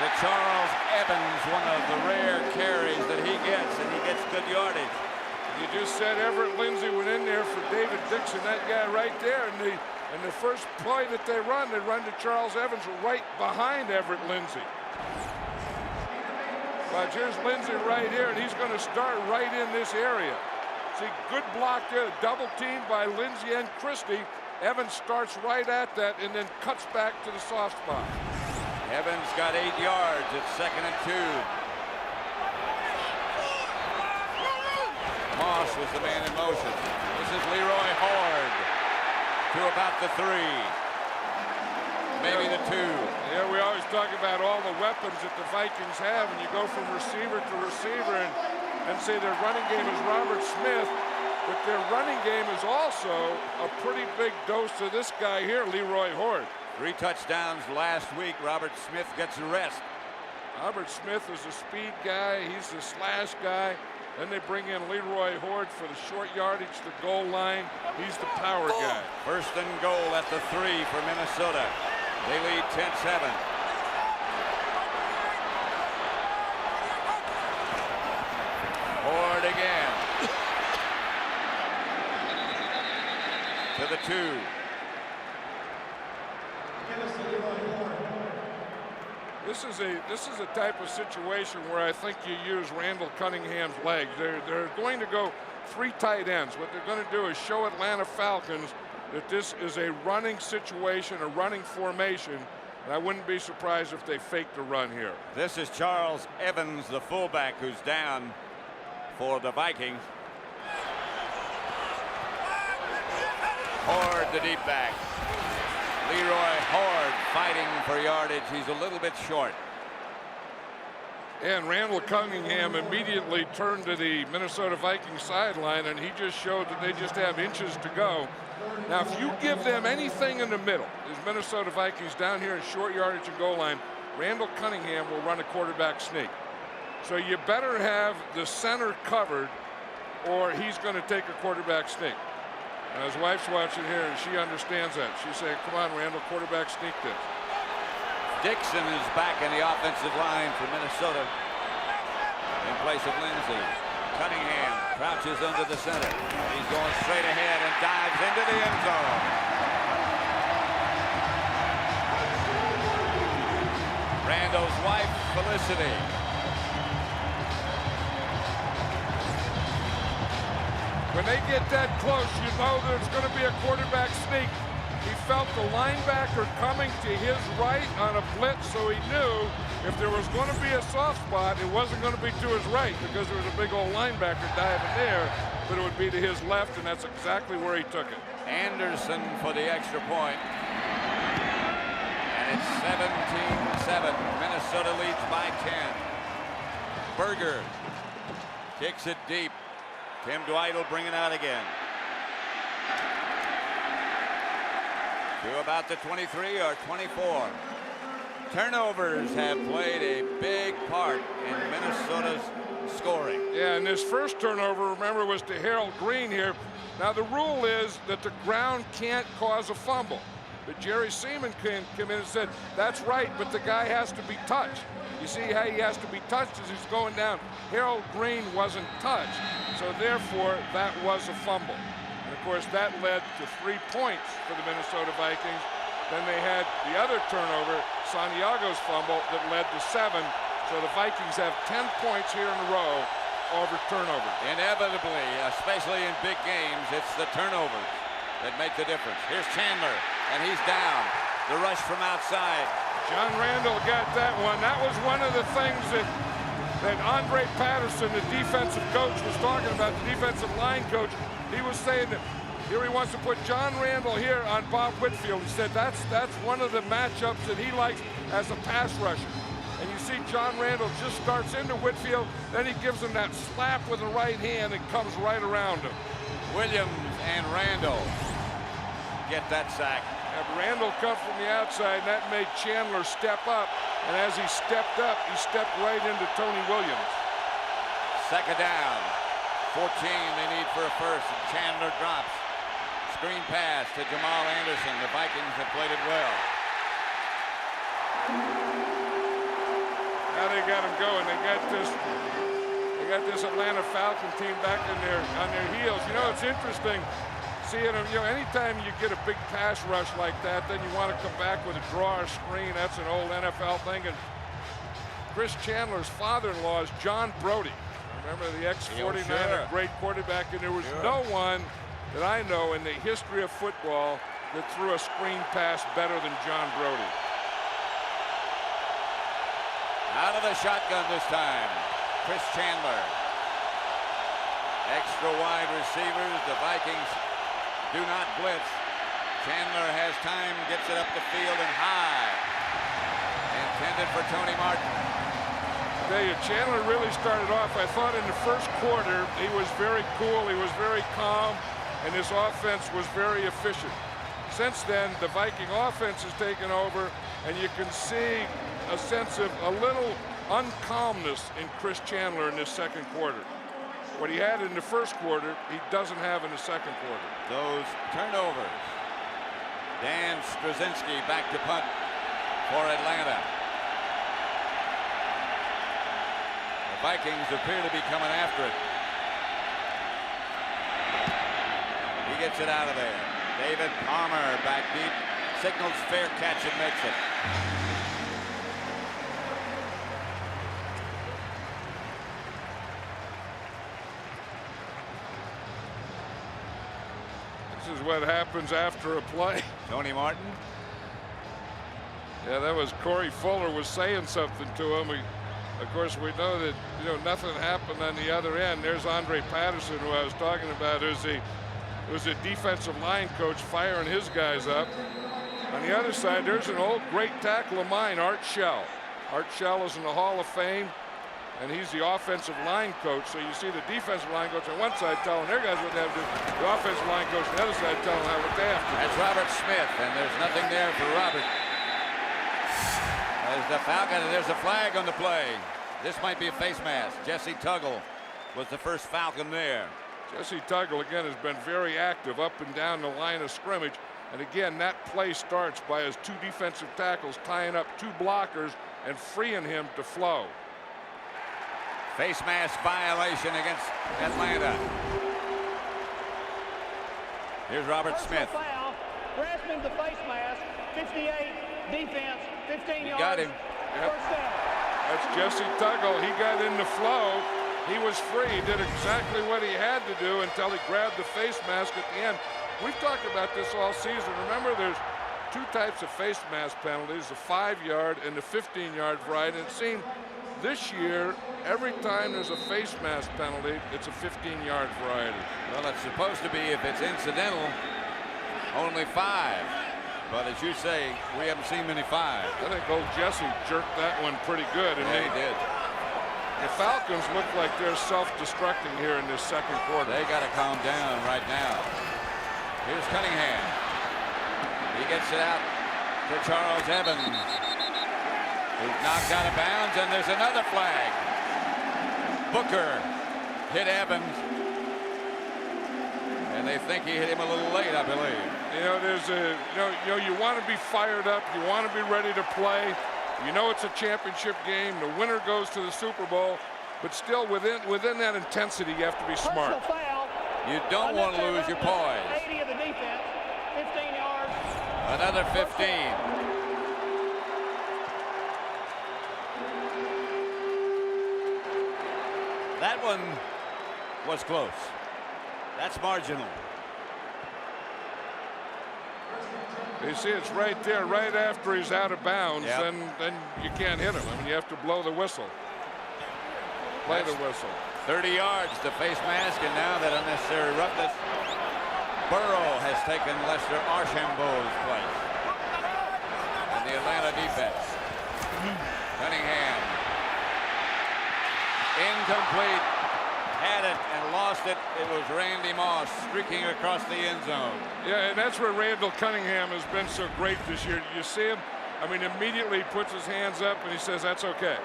to Charles Evans, one of the rare carries that he gets, and he gets good yardage. You just said Everett Lindsay went in there for David Dixon, that guy right there. And the first play that they run to Charles Evans right behind Everett Lindsay. But here's Lindsay right here, and he's going to start right in this area. See, good block there, double teamed by Lindsay and Christie. Evans starts right at that and then cuts back to the soft spot. Evans got 8 yards at 2nd and 2. Moss was the man in motion. This is Leroy Horde to about the 3. Maybe the 2. Yeah, we always talk about all the weapons that the Vikings have, and you go from receiver to receiver and say their running game is Robert Smith, but their running game is also a pretty big dose of this guy here, Leroy Horde. 3 touchdowns last week. Robert Smith gets a rest. Robert Smith is a speed guy. He's the slash guy. Then they bring in Leroy Horde for the short yardage, the goal line. He's the power guy. 1st and goal at the 3 for Minnesota. They lead 10-7. Horde again. To the 2. This is a type of situation where I think you use Randall Cunningham's legs. They're going to go 3 tight ends. What they're going to do is show Atlanta Falcons that this is a running situation, a running formation. And I wouldn't be surprised if they faked a run here. This is Charles Evans, the fullback, who's down for the Vikings. Horde, the deep back. Leroy Horde fighting for yardage. He's a little bit short. And Randall Cunningham immediately turned to the Minnesota Vikings sideline, and he just showed that they just have inches to go. Now, if you give them anything in the middle, these Minnesota Vikings down here in short yardage and goal line, Randall Cunningham will run a quarterback sneak. So you better have the center covered, or he's going to take a quarterback sneak. Now, his wife's watching here, and she understands that. She's saying, come on, Randall, quarterback sneak this. Dixon is back in the offensive line for Minnesota in place of Lindsay. Cunningham crouches under the center. He's going straight ahead and dives into the end zone. Randall's wife, Felicity. When they get that close, you know there's going to be a quarterback sneak. He felt the linebacker coming to his right on a blitz, so he knew if there was going to be a soft spot, it wasn't going to be to his right because there was a big old linebacker diving there, but it would be to his left, and that's exactly where he took it. Anderson for the extra point. And it's 17-7. Minnesota leads by 10. Berger kicks it deep. Tim Dwight will bring it out again. To about the 23 or 24. Turnovers have played a big part in Minnesota's scoring. Yeah, and this first turnover, remember, was to Harold Green here. Now, the rule is that the ground can't cause a fumble. But Jerry Seaman came in and said, that's right, but the guy has to be touched. You see how he has to be touched as he's going down. Harold Green wasn't touched, so therefore that was a fumble. And of course, that led to 3 points for the Minnesota Vikings. Then they had the other turnover, Santiago's fumble, that led to 7. So the Vikings have 10 points here in a row over turnovers. Inevitably, especially in big games, it's the turnovers that make the difference. Here's Chandler, and he's down. The rush from outside. John Randall got that one. That was one of the things that Andre Patterson, the defensive coach, was talking about, the defensive line coach. He was saying that here he wants to put John Randall here on Bob Whitfield. He said that's one of the matchups that he likes as a pass rusher. And you see John Randall just starts into Whitfield, then he gives him that slap with the right hand and comes right around him. Williams and Randall get that sack. And Randall come from the outside, and that made Chandler step up. And as he stepped up, he stepped right into Tony Williams. Second down. 14 they need for a first, and Chandler drops. Screen pass to Jamal Anderson. The Vikings have played it well. Now they got him going. They got this Atlanta Falcon team back on their heels. You know, it's interesting seeing them. You know, anytime you get a big pass rush like that, then you want to come back with a draw or screen. That's an old NFL thing. And Chris Chandler's father-in-law is John Brody. Remember the ex-49er, sure. Great quarterback, and there was no one that I know in the history of football that threw a screen pass better than John Brody. Out of the shotgun this time. Chris Chandler. Extra wide receivers. The Vikings do not blitz. Chandler has time, gets it up the field and high. Intended for Tony Martin. I tell you, Chandler really started off, I thought in the first quarter, he was very cool, he was very calm, and his offense was very efficient. Since then, the Viking offense has taken over, and you can see a sense of a little uncalmness in Chris Chandler in this second quarter. What he had in the first quarter, he doesn't have in the second quarter. Those turnovers. Dan Straczynski back to punt for Atlanta. The Vikings appear to be coming after it. He gets it out of there. David Palmer back deep. Signals fair catch and makes it. This is what happens after a play. Tony Martin. Yeah, that was Corey Fuller was saying something to him. Of course, we know that nothing happened on the other end. There's Andre Patterson, who I was talking about, who's a defensive line coach firing his guys up. On the other side, there's an old great tackle of mine, Art Shell. Art Shell is in the Hall of Fame, and he's the offensive line coach. So you see the defensive line coach on one side telling their guys what they have to do. The offensive line coach on the other side telling them what they have to do. That's Robert Smith, and there's nothing there for Robert. There's the Falcon, and there's a flag on the play. This might be a face mask. Jesse Tuggle was the first Falcon there. Jesse Tuggle, again, has been very active up and down the line of scrimmage. And again, that play starts by his two defensive tackles tying up two blockers and freeing him to flow. Face mask violation against Atlanta. Here's Robert Smith. Foul, grasping the face mask, 58, defense, 15 yards. Got him. Yep. First down. That's Jesse Tuggle. He got in the flow. He was free. He did exactly what he had to do until he grabbed the face mask at the end. We've talked about this all season. Remember, there's two types of face mask penalties, the 5-yard and the 15-yard variety. And it seemed this year, every time there's a face mask penalty, it's a 15-yard variety. Well, it's supposed to be, if it's incidental, only 5. But as you say, we haven't seen many 5. I think old Jesse jerked that one pretty good. And Yeah, he did. The Falcons look like they're self-destructing here in this second quarter. They got to calm down right now. Here's Cunningham. He gets it out to Charles Evans, who's knocked out of bounds, and there's another flag. Booker hit Evans, and they think he hit him a little late, I believe. You know, there's a you want to be fired up, you want to be ready to play. You know it's a championship game. The winner goes to the Super Bowl, but still within that intensity, you have to be smart. Personal foul. You don't want to lose your poise. 80 of the defense, 15 yards. Another 15. That one was close. That's marginal. You see, it's right there, right after he's out of bounds, Yep. then you can't hit him. I mean, you have to blow the whistle. Play the whistle. 30 yards to face mask, and now that unnecessary roughness. Burrow has taken Lester Archambault's place in the Atlanta defense. Cunningham. Incomplete. Had it and lost it. It was Randy Moss streaking across the end zone. Yeah, and that's where Randall Cunningham has been so great this year. You see him, I mean, immediately he puts his hands up and he says, that's okay.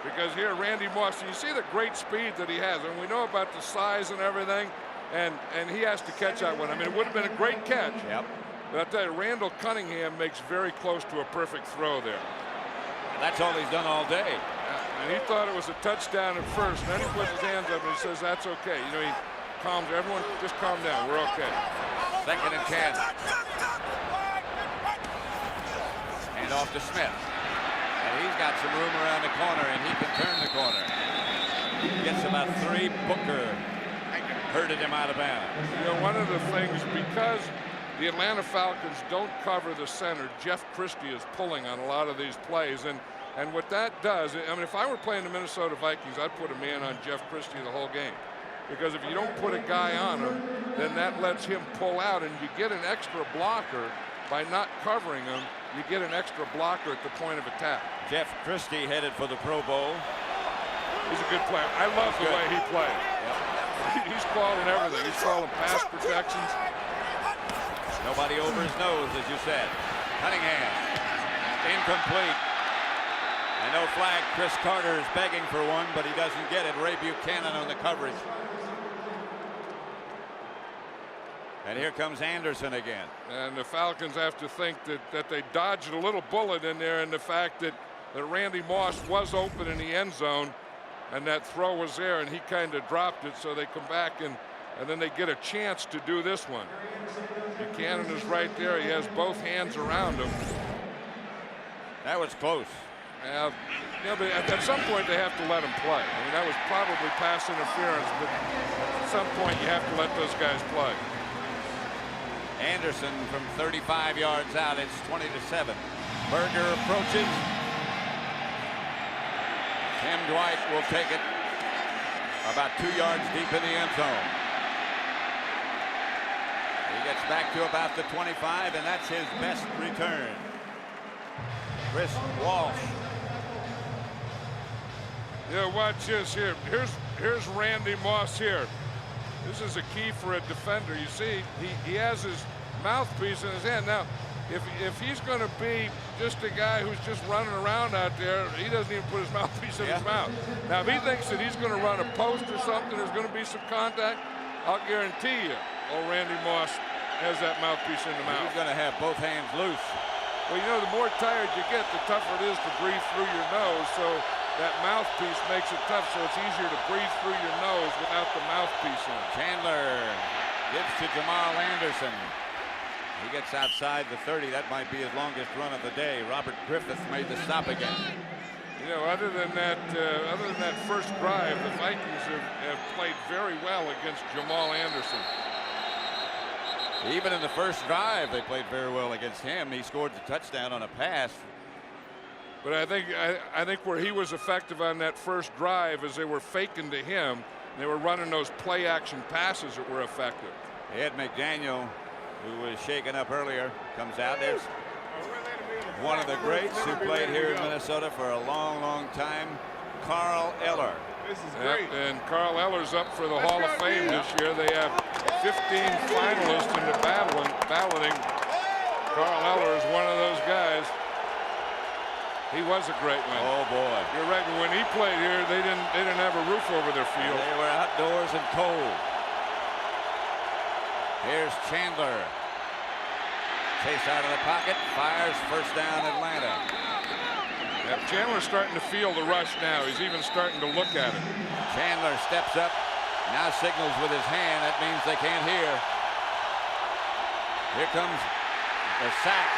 Because here, Randy Moss, you see the great speed that he has. And we know about the size and everything, and he has to catch that one. I mean, it would have been a great catch. Yep. But I'll tell you, Randall Cunningham makes very close to a perfect throw there. And that's all he's done all day. And he thought it was a touchdown at first. And then he puts his hands up and he says, that's okay. You know, he calms everyone, just calm down. We're okay. 2nd and 10. Hand off to Smith. And he's got some room around the corner, and he can turn the corner. Gets about 3. Booker herded him out of bounds. You know, one of the things, because the Atlanta Falcons don't cover the center, Jeff Christie is pulling on a lot of these plays. And what that does, I mean, if I were playing the Minnesota Vikings, I'd put a man on Jeff Christie the whole game. Because if you don't put a guy on him, then that lets him pull out, and you get an extra blocker by not covering him. You get an extra blocker at the point of attack. Jeff Christie headed for the Pro Bowl. He's a good player. I love the way he plays. Yep. He's calling everything. He's calling pass protections. Nobody over his nose, as you said. Cunningham. Incomplete. And no flag. Chris Carter is begging for one, but he doesn't get it. Ray Buchanan on the coverage. And here comes Anderson again. And the Falcons have to think that they dodged a little bullet in there, and the fact that Randy Moss was open in the end zone and that throw was there and he kind of dropped it, so they come back and then they get a chance to do this one. Buchanan is right there. He has both hands around him. That was close. You know, but at some point they have to let him play. I mean, that was probably pass interference, but at some point you have to let those guys play. Anderson from 35 yards out. It's 20-7. Berger approaches. Tim Dwight will take it about 2 yards deep in the end zone. He gets back to about the 25, and that's his best return. Chris Walsh. Yeah, watch this here. Here's Randy Moss here. This is a key for a defender. You see, he has his mouthpiece in his hand. Now, if he's going to be just a guy who's just running around out there, he doesn't even put his mouthpiece in his mouth. Now, if he thinks that he's going to run a post or something, there's going to be some contact, I'll guarantee you, old Randy Moss has that mouthpiece in the mouth. He's going to have both hands loose. Well, you know, the more tired you get, the tougher it is to breathe through your nose. So that mouthpiece makes it tough, so it's easier to breathe through your nose without the mouthpiece in. Chandler gives to Jamal Anderson. He gets outside the 30. That might be his longest run of the day. Robert Griffith made the stop again. You know, other than that first drive, the Vikings have played very well against Jamal Anderson. Even in the first drive, they played very well against him. He scored the touchdown on a pass. But I think where he was effective on that first drive is they were faking to him. They were running those play action passes that were effective. Ed McDaniel, who was shaken up earlier, comes out. There's one of the greats who played here in Minnesota for a long, long time, Carl Eller. This is Yep, great. and Carl Eller's up for the Let's Hall go, of Fame Dean. this year. They have 15 finalists in the balloting. Carl Eller is one of those guys. He was a great one. Oh boy. You're right. When he played here, they didn't have a roof over their field. They were outdoors and cold. Here's Chandler. Chase out of the pocket, fires, first down Atlanta. Yeah, Chandler's starting to feel the rush now. He's even starting to look at it. Chandler steps up, now signals with his hand. That means they can't hear. Here comes the sack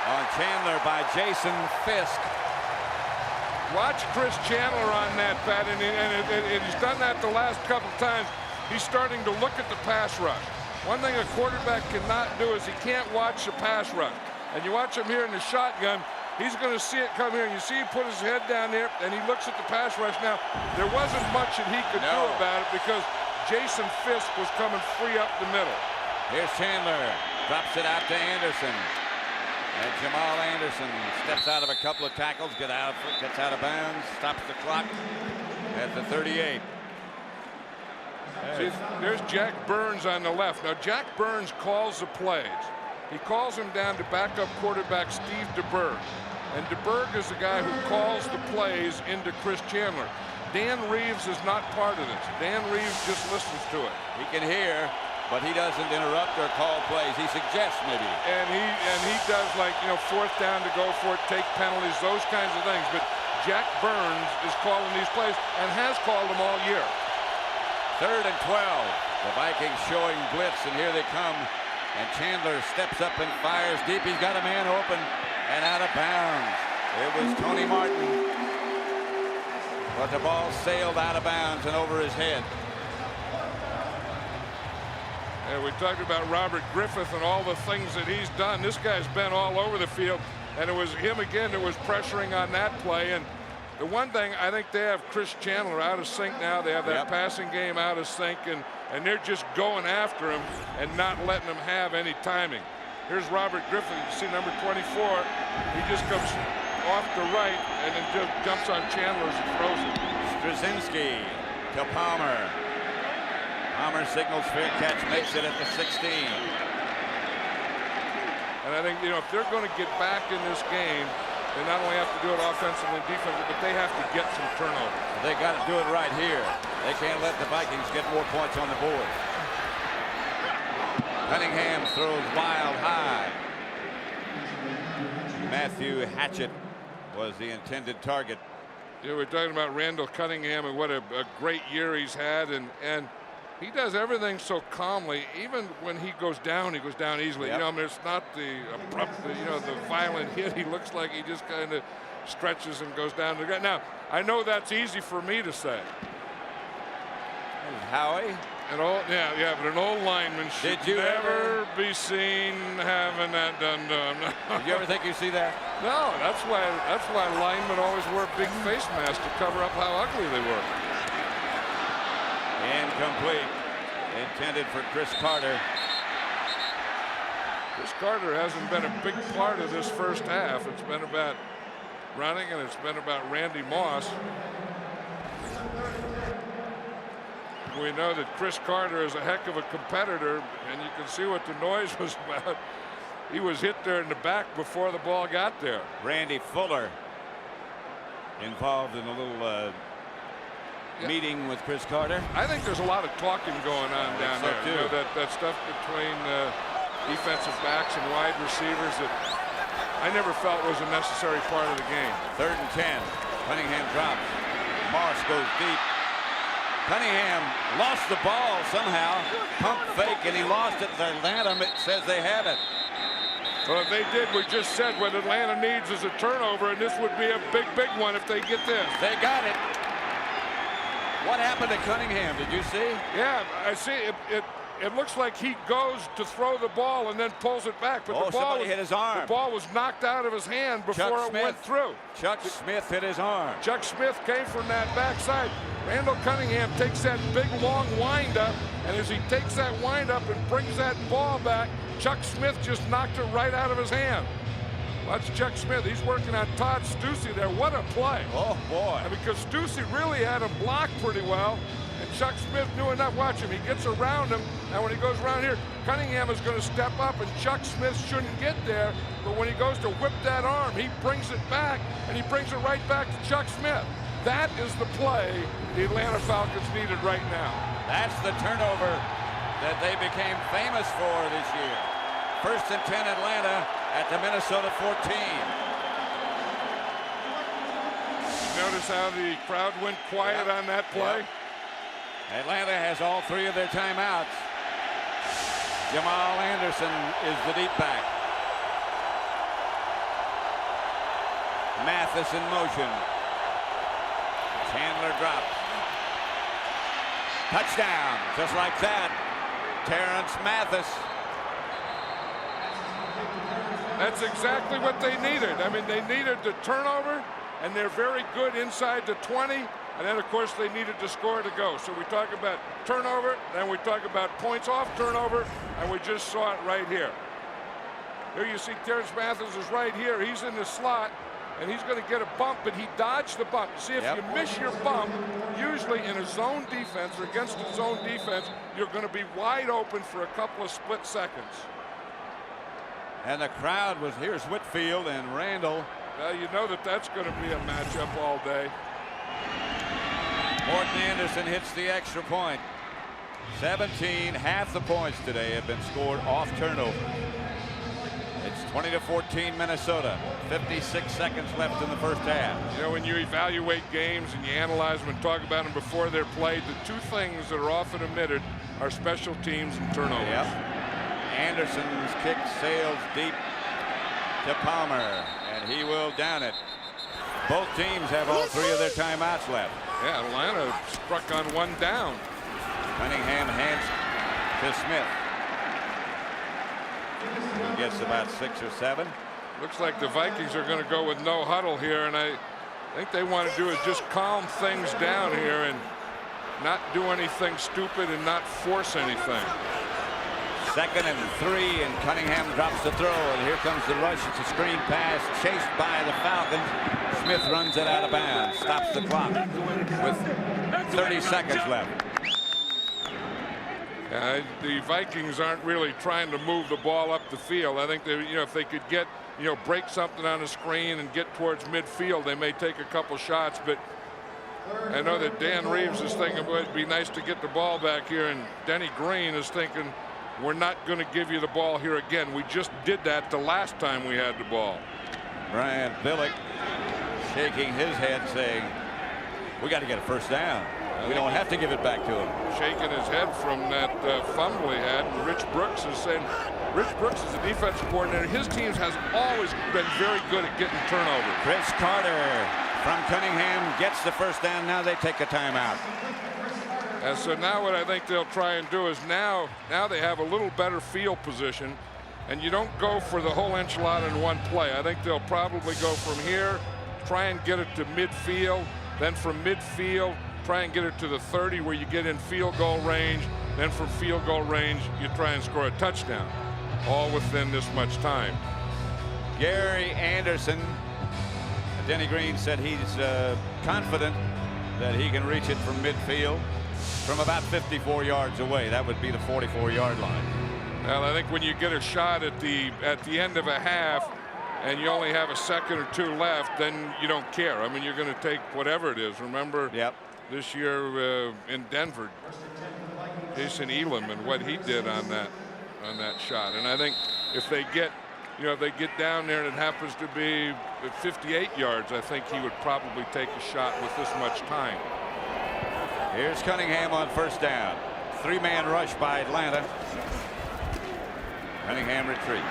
on Chandler by Jason Fisk. Watch Chris Chandler on that, Pat, and he's done that the last couple times. He's starting to look at the pass rush. One thing a quarterback cannot do is he can't watch the pass rush. And you watch him here in the shotgun, he's going to see it come here. And you see him put his head down there, and he looks at the pass rush. Now, there wasn't much that he could do about it because Jason Fisk was coming free up the middle. Here's Chandler, drops it out to Anderson. And Jamal Anderson steps out of a couple of tackles, gets out of bounds, stops the clock at the 38. See, there's Jack Burns on the left. Now, Jack Burns calls the plays. He calls him down to backup quarterback Steve DeBerg. And DeBerg is the guy who calls the plays into Chris Chandler. Dan Reeves is not part of this. Dan Reeves just listens to it. He can hear, but he doesn't interrupt or call plays. He suggests maybe. And he does, like, you know, fourth down to go for it, take penalties, those kinds of things. But Jack Burns is calling these plays and has called them all year. 3rd and 12. The Vikings showing blitz, and here they come. And Chandler steps up and fires deep. He's got a man open and out of bounds. It was Tony Martin. But the ball sailed out of bounds and over his head. And we talked about Robert Griffith and all the things that he's done. This guy's been all over the field. And it was him again that was pressuring on that play. And the one thing, I think they have Chris Chandler out of sync now. They have that passing game out of sync, and they're just going after him and not letting him have any timing. Here's Robert Griffin. You see number 24. He just comes off the right and then just jumps on Chandler as he throws it. Straczynski to Palmer. Palmer signals fair catch, makes it at the 16. And I think, you know, if they're going to get back in this game, they not only have to do it offensively and defensively, but they have to get some turnovers. They got to do it right here. They can't let the Vikings get more points on the board. Cunningham throws wild high. Matthew Hatchett was the intended target. Yeah, we're talking about Randall Cunningham and what a great year he's had, and he does everything so calmly. Even when he goes down easily. You know, I mean, it's not the abrupt, you know, the violent hit. He looks like he just kind of stretches and goes down to the ground. Now, I know that's easy for me to say. Howie. But an old lineman should never be seen having that done to him. Did you ever think you see that? No, that's why linemen always wear big face masks to cover up how ugly they were. Incomplete. Intended for Chris Carter. Chris Carter hasn't been a big part of this first half. It's been about running, and it's been about Randy Moss. We know that Chris Carter is a heck of a competitor, and you can see what the noise was about. He was hit there in the back before the ball got there. Randy Fuller involved in a little meeting with Chris Carter. I think there's a lot of talking going on down there. Too. You know, that stuff between defensive backs and wide receivers that I never felt was a necessary part of the game. 3rd and 10. Cunningham drops. Moss goes deep. Cunningham lost the ball somehow. Pump fake, and he lost it. Atlanta says they have it. Well, if they did, we just said what Atlanta needs is a turnover, and this would be a big, big one if they get this. They got it. What happened to Cunningham? Did you see? Yeah, I see. It looks like he goes to throw the ball and then pulls it back. But somebody hit his arm. The ball was knocked out of his hand before it went through. Chuck Smith hit his arm. Chuck Smith came from that backside. Randall Cunningham takes that big, long windup, and as he takes that windup and brings that ball back, Chuck Smith just knocked it right out of his hand. Watch Chuck Smith. He's working on Todd Stussy there. What a play. Oh, boy. Because Stussy really had him blocked pretty well. And Chuck Smith knew enough. Watch him. He gets around him. And when he goes around here, Cunningham is going to step up. And Chuck Smith shouldn't get there. But when he goes to whip that arm, he brings it back. And he brings it right back to Chuck Smith. That is the play the Atlanta Falcons needed right now. That's the turnover that they became famous for this year. 1st and 10 Atlanta at the Minnesota 14. Notice how the crowd went quiet on that play? Yep. Atlanta has all 3 of their timeouts. Jamal Anderson is the deep back. Mathis in motion. Chandler drops. Touchdown, just like that. Terrence Mathis. That's exactly what they needed. I mean, they needed the turnover, and they're very good inside the 20. And then, of course, they needed to score to go. So we talk about turnover, then we talk about points off turnover, and we just saw it right here. Here you see Terrence Mathis is right here. He's in the slot, and he's going to get a bump, but he dodged the bump. See, if you miss your bump, usually in a zone defense or against a zone defense, you're going to be wide open for a couple of split seconds. And the crowd was, here's Whitfield and Randall. Well, you know that's going to be a matchup all day. Morton Anderson hits the extra point. 17, half the points today have been scored off turnover. It's 20-14 Minnesota. 56 seconds left in the first half. You know, when you evaluate games and you analyze them and talk about them before they're played, the 2 things that are often omitted are special teams and turnovers. Yep. Anderson's kick sails deep to Palmer, and he will down it. Both teams have all 3 of their timeouts left. Yeah, Atlanta struck on 1 down. Cunningham hands to Smith. He gets about 6 or 7. Looks like the Vikings are going to go with no huddle here, and I think they want to do is just calm things down here and not do anything stupid and not force anything. 2nd and 3, and Cunningham drops the throw, and here comes the rush. It's a screen pass chased by the Falcons. Smith runs it out of bounds, stops the clock with 30 seconds left. The Vikings aren't really trying to move the ball up the field. I think they, if they could get, break something on the screen and get towards midfield, they may take a couple shots. But I know that Dan Reeves is thinking, well, it'd be nice to get the ball back here, and Denny Green is thinking, we're not going to give you the ball here again. We just did that the last time we had the ball. Brian Billick shaking his head saying, we got to get a first down. We don't have to give it back to him. Shaking his head from that fumble he had. And Rich Brooks is saying, Rich Brooks is the defensive coordinator. His teams has always been very good at getting turnovers. Chris Carter from Cunningham gets the first down. Now they take a timeout. And so now what I think they'll try and do is now they have a little better field position, and you don't go for the whole enchilada in one play. I think they'll probably go from here, try and get it to midfield, then from midfield, try and get it to the 30 where you get in field goal range, then from field goal range, you try and score a touchdown, all within this much time. Gary Anderson, Denny Green said he's confident that he can reach it from midfield. From about 54 yards away. That would be the 44-yard line. Well, I think when you get a shot at the end of a half and you only have a second or 2 left, then you don't care. I mean, you're going to take whatever it is. Remember this year in Denver, Jason Elam and what he did on that shot. And I think if they get down there and it happens to be at 58 yards, I think he would probably take a shot with this much time. Here's Cunningham on first down. 3-man rush by Atlanta. Cunningham retreats.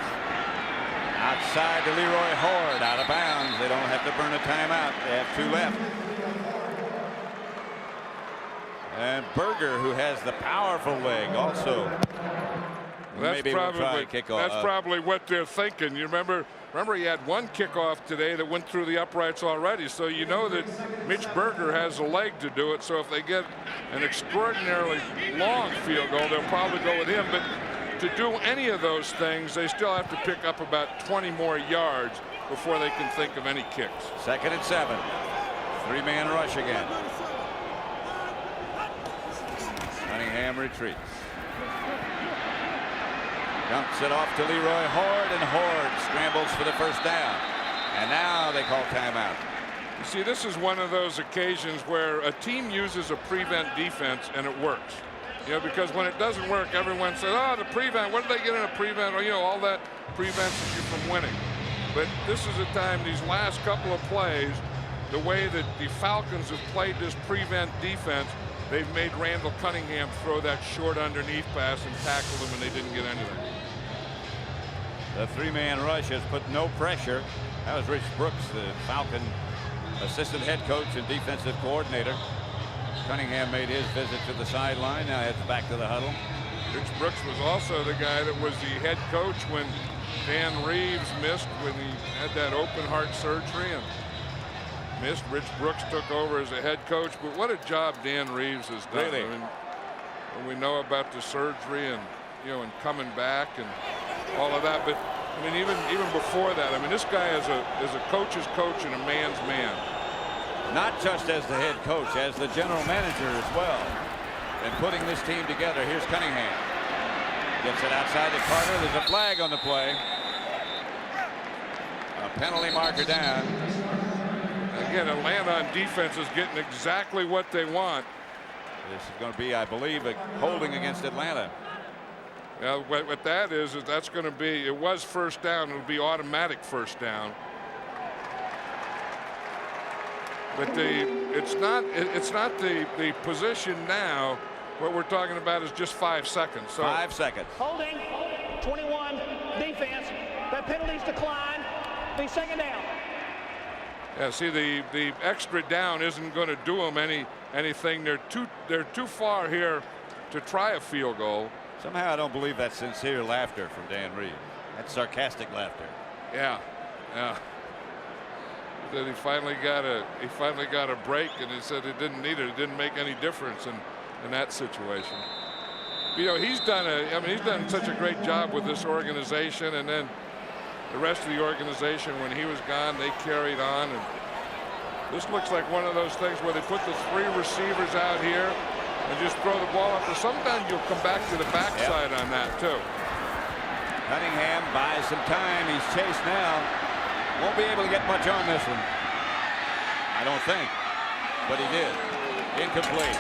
Outside to Leroy Horde, out of bounds. They don't have to burn a timeout. They have 2 left. And Berger, who has the powerful leg, also. That's probably what they're thinking. You remember he had 1 kickoff today that went through the uprights already. So you know that Mitch Berger has a leg to do it. So if they get an extraordinarily long field goal, they'll probably go with him. But to do any of those things, they still have to pick up about 20 more yards before they can think of any kicks. 2nd and 7. 3-man rush again. Cunningham retreats. Dumps it off to Leroy Horde, and Horde scrambles for the first down. And now they call timeout. You see, this is one of those occasions where a team uses a prevent defense and it works. You know, because when it doesn't work, everyone says, oh, the prevent, what did they get in a prevent? Or, you know, all that prevents you from winning. But this is a time, these last couple of plays, the way that the Falcons have played this prevent defense, they've made Randall Cunningham throw that short underneath pass and tackle them, and they didn't get anything. The 3-man rush has put no pressure. That was Rich Brooks, the Falcon assistant head coach and defensive coordinator. Cunningham made his visit to the sideline. Now heads back to the huddle. Rich Brooks was also the guy that was the head coach when Dan Reeves missed when he had that open heart surgery and missed. Rich Brooks took over as a head coach, but what a job Dan Reeves has done. Really? I mean, when we know about the surgery and, you know, and coming back and all of that, but I mean, even before that, I mean, this guy is a coach's coach and a man's man. Not just as the head coach, as the general manager as well. And putting this team together. Here's Cunningham. Gets it outside to Carter. There's a flag on the play. A penalty marker down. Again, Atlanta on defense is getting exactly what they want. This is going to be, I believe, a holding against Atlanta. Now, what that is that's going to be, it was first down. It'll be automatic first down. But it's not the position now. What we're talking about is just 5 seconds. So 5 seconds. Holding, 21, defense. That penalty's declined. The 2nd down. Yeah, see, the extra down isn't going to do them anything. They're too far here to try a field goal. Somehow I don't believe that sincere laughter from Dan Reeves. That's sarcastic laughter. Yeah. Then he finally got a break, and he said it didn't need it. It didn't make any difference in that situation. You know, he's done such a great job with this organization, and then the rest of the organization, when he was gone, they carried on. And this looks like one of those things where they put the 3 receivers out here and just throw the ball up. But sometimes you'll come back to the backside on that too. Cunningham buys some time. He's chased now. Won't be able to get much on this one. I don't think. But he did. Incomplete.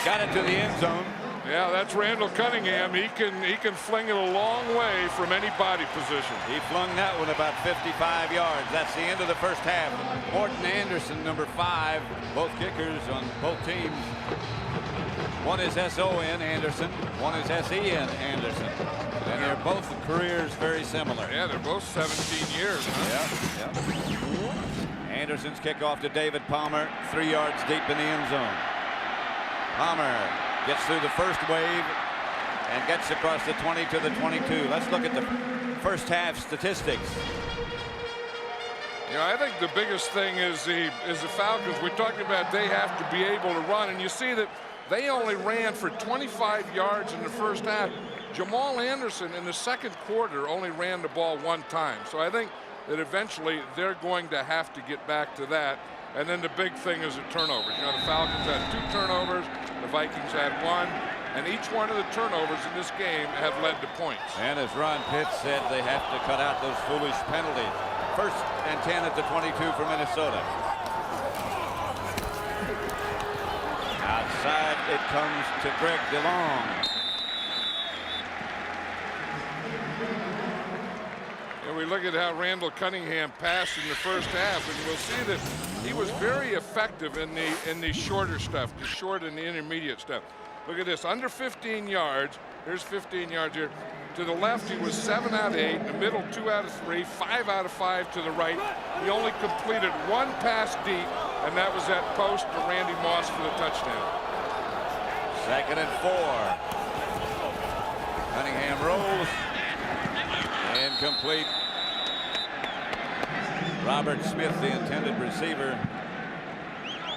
Got it to the end zone. Yeah, that's Randall Cunningham. He can fling it a long way from any body position. He flung that one about 55 yards. That's the end of the first half. Morton Anderson, number 5. Both kickers on both teams. One is S-O-N Anderson. One is S-E-N Anderson. And they're both careers very similar. Yeah, they're both 17 years. Huh? Yeah. Anderson's kickoff to David Palmer, 3 yards deep in the end zone. Palmer gets through the first wave and gets across the 20 to the 22. Let's look at the first half statistics. You know, I think the biggest thing is the Falcons. We talked about they have to be able to run, and you see that they only ran for 25 yards in the first half. Jamal Anderson in the second quarter only ran the ball 1 time. So I think that eventually they're going to have to get back to that. And then the big thing is the turnovers. You know, the Falcons had 2 turnovers, the Vikings had 1, and each one of the turnovers in this game have led to points. And as Ron Pitts said, they have to cut out those foolish penalties. 1st and 10 at the 22 for Minnesota. Outside it comes to Greg DeLong. And we look at how Randall Cunningham passed in the first half, and we'll see that he was very effective in the shorter stuff, the short and the intermediate stuff. Look at this, under 15 yards. There's 15 yards here. To the left, he was 7 out of 8. In the middle, 2 out of 3. 5 out of 5 to the right. He only completed 1 pass deep, and that was that post to Randy Moss for the touchdown. 2nd and 4. Cunningham rolls. Incomplete. Robert Smith, the intended receiver.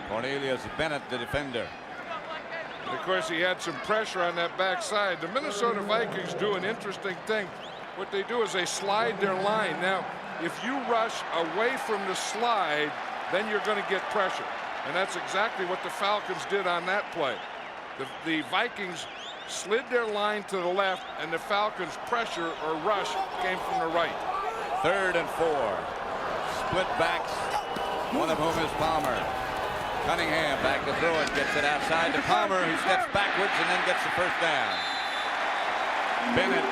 Cornelius Bennett, the defender. And of course, he had some pressure on that backside. The Minnesota Vikings do an interesting thing. What they do is they slide their line. Now, if you rush away from the slide, then you're going to get pressure. And that's exactly what the Falcons did on that play. The Vikings slid their line to the left, and the Falcons' pressure or rush came from the right. 3rd and 4. Split backs, one of whom is Palmer. Cunningham back to throw it, gets it outside to Palmer, who steps backwards and then gets the first down. Bennett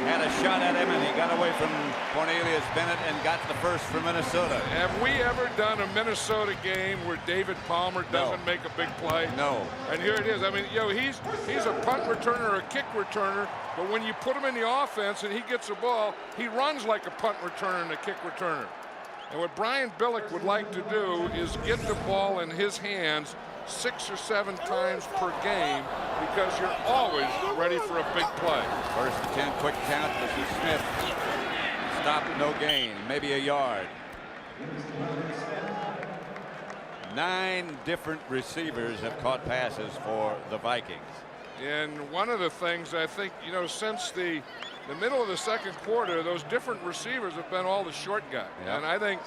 had a shot at him, and he got away from Cornelius Bennett and got the first for Minnesota. Have we ever done a Minnesota game where David Palmer doesn't make a big play? No. And here it is. I mean, he's a punt returner or a kick returner, but when you put him in the offense and he gets the ball, he runs like a punt returner and a kick returner. And what Brian Billick would like to do is get the ball in his hands 6 or 7 times per game, because you're always ready for a big play. 1st and 10, quick count. This is Smith. Stop, no gain, maybe a yard. 9 different receivers have caught passes for the Vikings. And one of the things I think, since the middle of the second quarter, those different receivers have been all the short guy. Yep. And I think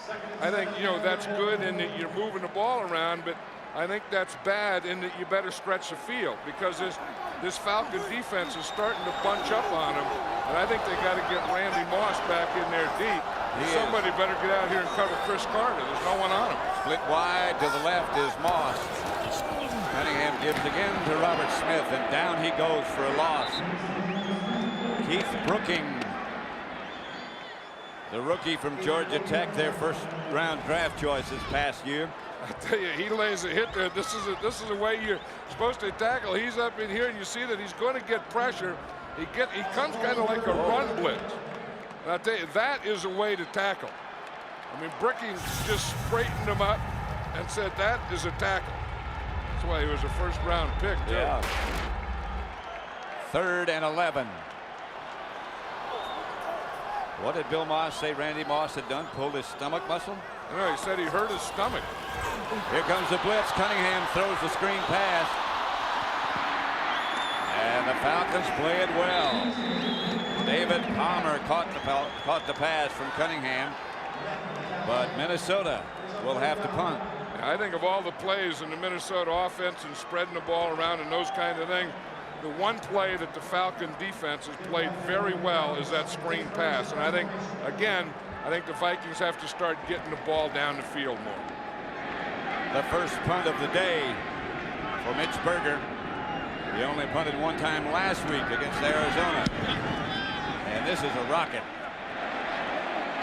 that's good in that you're moving the ball around, but I think that's bad in that you better stretch the field, because this Falcon defense is starting to bunch up on them, and I think they got to get Randy Moss back in there deep. Somebody better get out here and cover Chris Carter. There's no one on him. Split wide to the left is Moss. Cunningham gives again to Robert Smith, and down he goes for a loss. Keith Brooking, the rookie from Georgia Tech, their first-round draft choice this past year. I tell you, he lays a hit there. This is a way you're supposed to tackle. He's up in here, and you see that he's going to get pressure. He comes kind of like a run blitz. And I tell you, that is a way to tackle. I mean, Brooking just straightened him up and said that is a tackle. That's why he was a first-round pick, too. Yeah. 3rd and 11. What did Bill Moss say Randy Moss had done? Pulled his stomach muscle? No, he said he hurt his stomach. Here comes the blitz. Cunningham throws the screen pass. And the Falcons play it well. David Palmer caught the pass from Cunningham. But Minnesota will have to punt. I think of all the plays in the Minnesota offense and spreading the ball around and those kind of things, the one play that the Falcon defense has played very well is that screen pass. And I think, again, the Vikings have to start getting the ball down the field more. The first punt of the day for Mitch Berger. He only punted one time last week against Arizona. And this is a rocket.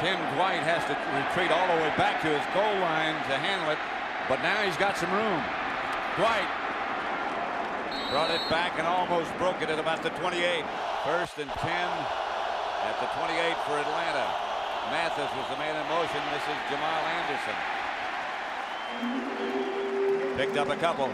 Tim Dwight has to retreat all the way back to his goal line to handle it, but now he's got some room. Dwight brought it back and almost broke it at about the 28. 1st and 10 at the 28 for Atlanta. Mathis was the man in motion. This is Jamal Anderson. Picked up a couple.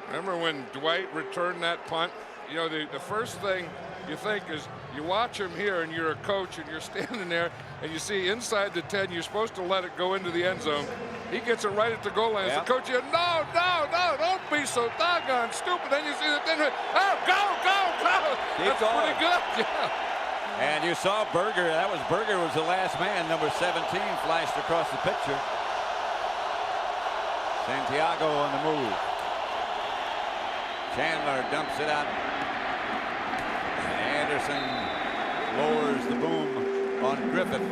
Remember when Dwight returned that punt? The first thing you think is, you watch him here and you're a coach and you're standing there and you see inside the 10, you're supposed to let it go into the end zone. He gets it right at the goal line. Yep. The coach here, no, don't be so doggone stupid. Then you see the thing, oh, go. That's pretty good. Yeah. And you saw Berger, Berger was the last man, number 17, flashed across the picture. Santiago on the move. Chandler dumps it out. Anderson lowers the boom on Griffith.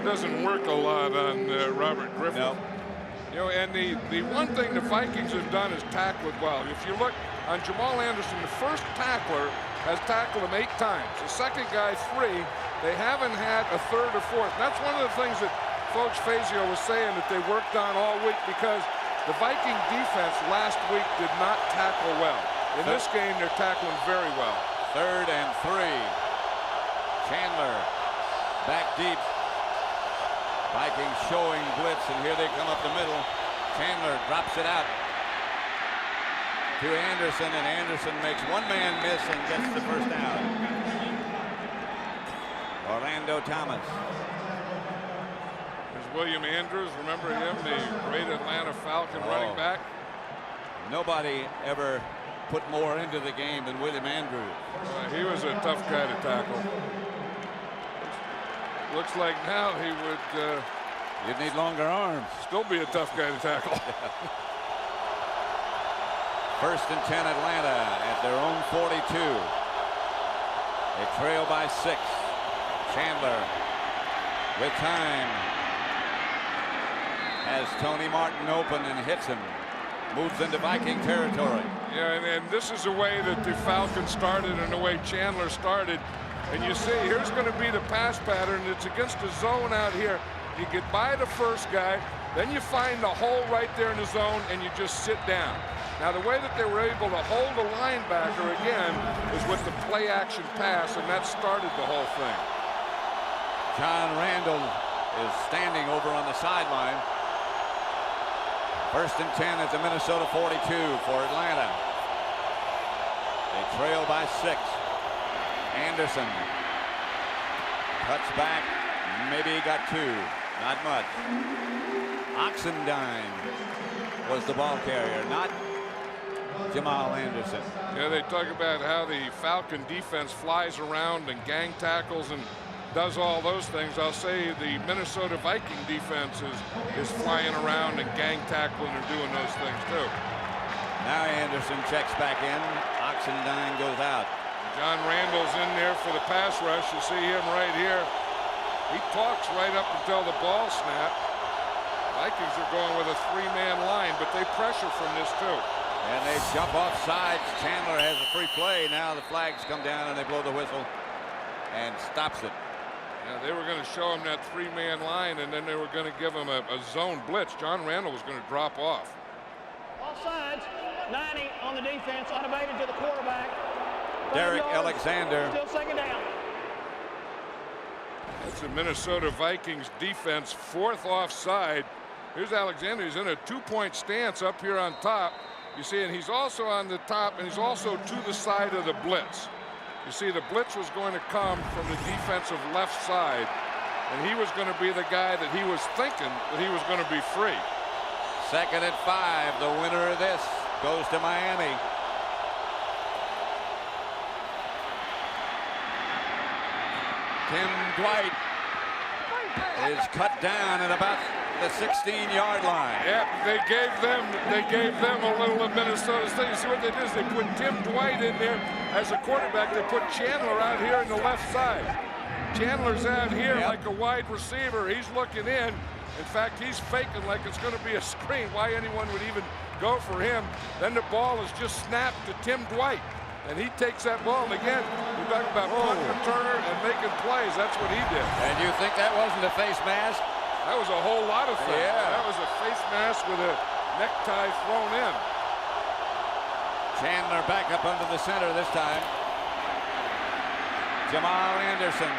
Doesn't work a lot on Robert Griffith. Nope. And the one thing the Vikings have done is tackle it well. If you look on Jamal Anderson, the first tackler has tackled him 8 times. The second guy 3. They haven't had a third or fourth. And that's one of the things that Coach Fazio was saying that they worked on all week, because the Viking defense last week did not tackle well. In this game, they're tackling very well. 3rd and 3. Chandler back deep. Vikings showing blitz, and here they come up the middle. Chandler drops it out to Anderson, and Anderson makes one man miss and gets the first down. Orlando Thomas. There's William Andrews. Remember him, the great Atlanta Falcon running back? Nobody ever put more into the game than William Andrews. He was a tough guy to tackle. Looks like now he would You'd need longer arms. still be a tough guy to tackle. First and 10 Atlanta at their own 42. They trail by 6. Chandler with time has Tony Martin open and hits him. Moves into Viking territory. Yeah, and this is the way that the Falcons started and the way Chandler started. And you see, here's going to be the pass pattern. It's against the zone out here. You get by the first guy, then you find the hole right there in the zone, and you just sit down. Now, the way that they were able to hold the linebacker again is with the play-action pass, and that started the whole thing. John Randall is standing over on the sideline. First and 10 at the Minnesota 42 for Atlanta. They trail by 6. Anderson cuts back. Maybe he got 2. Not much. Oxendine was the ball carrier, not Jamal Anderson. Yeah, they talk about how the Falcon defense flies around and gang tackles and does all those things. I'll say the Minnesota Viking defense is flying around and gang tackling and doing those things too. Now Anderson checks back in. Oxendine goes out. John Randall's in there for the pass rush. You see him right here. He talks right up until the ball snap. Vikings are going with a 3-man line, but they pressure from this too. And they jump off sides. Chandler has a free play. Now the flags come down and they blow the whistle and stops it. Yeah, they were going to show him that 3-man line, and then they were going to give him a zone blitz. John Randall was going to drop off. Offsides, 90 on the defense, unabated to the quarterback. 5 Derek yards, Alexander. Still second down. That's the Minnesota Vikings defense, 4th offside. Here's Alexander. He's in a 2-point stance up here on top. You see, and he's also on the top, and he's also to the side of the blitz. You see, the blitz was going to come from the defensive left side, and he was going to be the guy that he was thinking that he was going to be free. Second and 5. The winner of this goes to Miami. Tim Dwight is cut down at about the 16-yard line. Yeah, they gave them a little of Minnesota's thing. You see what they did is they put Tim Dwight in there as a quarterback. They put Chandler out here on the left side. Chandler's out here like a wide receiver. He's looking in. In fact, he's faking like it's going to be a screen. Why anyone would even go for him? Then the ball is just snapped to Tim Dwight. And he takes that ball. And again, we're talking about punt returner and making plays. That's what he did. And you think that wasn't a face mask? That was a whole lot of things. Yeah. That was a face mask with a necktie thrown in. Chandler back up under the center this time. Jamal Anderson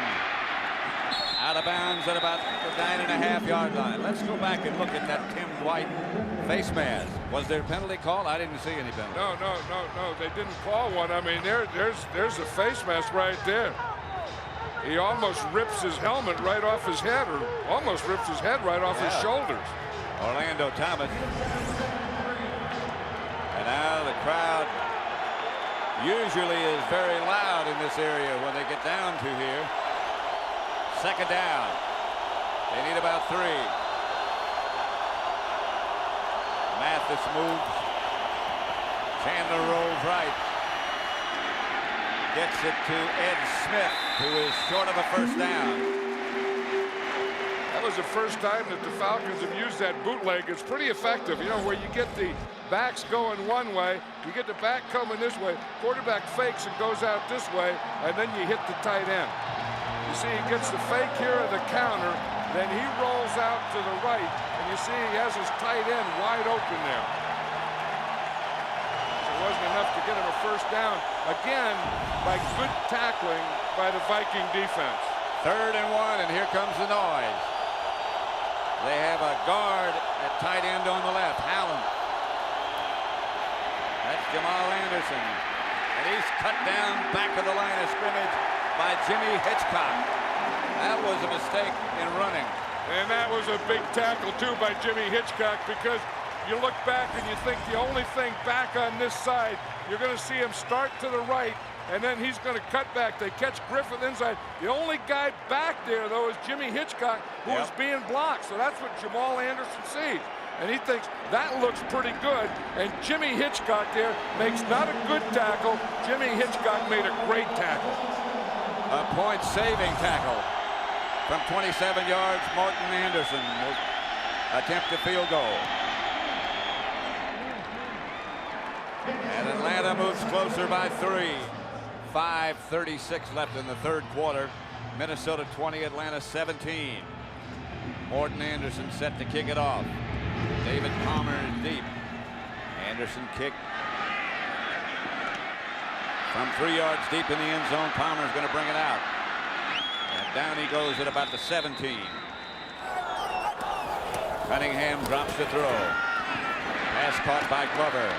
out of bounds at about the 9.5-yard line. Let's go back and look at that Tim Dwight face mask. Was there a penalty call? I didn't see any penalty. No. They didn't call one. I mean, there's the face mask right there. He almost rips his helmet right off his head, or almost rips his head right off his shoulders. Orlando Thomas. And now the crowd usually is very loud in this area when they get down to here. Second down. They need about 3. Mathis moves. Chandler rolls right. Gets it to Ed Smith, who is short of a first down. That was the first time that the Falcons have used that bootleg. It's pretty effective, you know, where you get the backs going one way, you get the back coming this way, quarterback fakes and goes out this way, and then you hit the tight end. You see, he gets the fake here of the counter, then he rolls out to the right, and you see he has his tight end wide open there. It wasn't enough to get him a first down, again, by good tackling by the Viking defense. 3rd and 1, and here comes the noise. They have a guard at tight end on the left, Hallam. That's Jamal Anderson. And he's cut down back of the line of scrimmage by Jimmy Hitchcock. That was a mistake in running. And that was a big tackle, too, by Jimmy Hitchcock, because you look back and you think the only thing back on this side, you're going to see him start to the right, and then he's going to cut back. They catch Griffith inside. The only guy back there, though, is Jimmy Hitchcock, who is being blocked. So that's what Jamal Anderson sees. And he thinks that looks pretty good. And Jimmy Hitchcock there makes not a good tackle. Jimmy Hitchcock made a great tackle. A point-saving tackle. From 27 yards, Morton Anderson will attempt a field goal. And Atlanta moves closer by 3. 5:36 left in the third quarter. Minnesota 20, Atlanta 17. Morton Anderson set to kick it off. David Palmer is deep. Anderson kick from 3 yards deep in the end zone. Palmer's going to bring it out. And down he goes at about the 17. Cunningham drops the throw. Pass caught by Glover.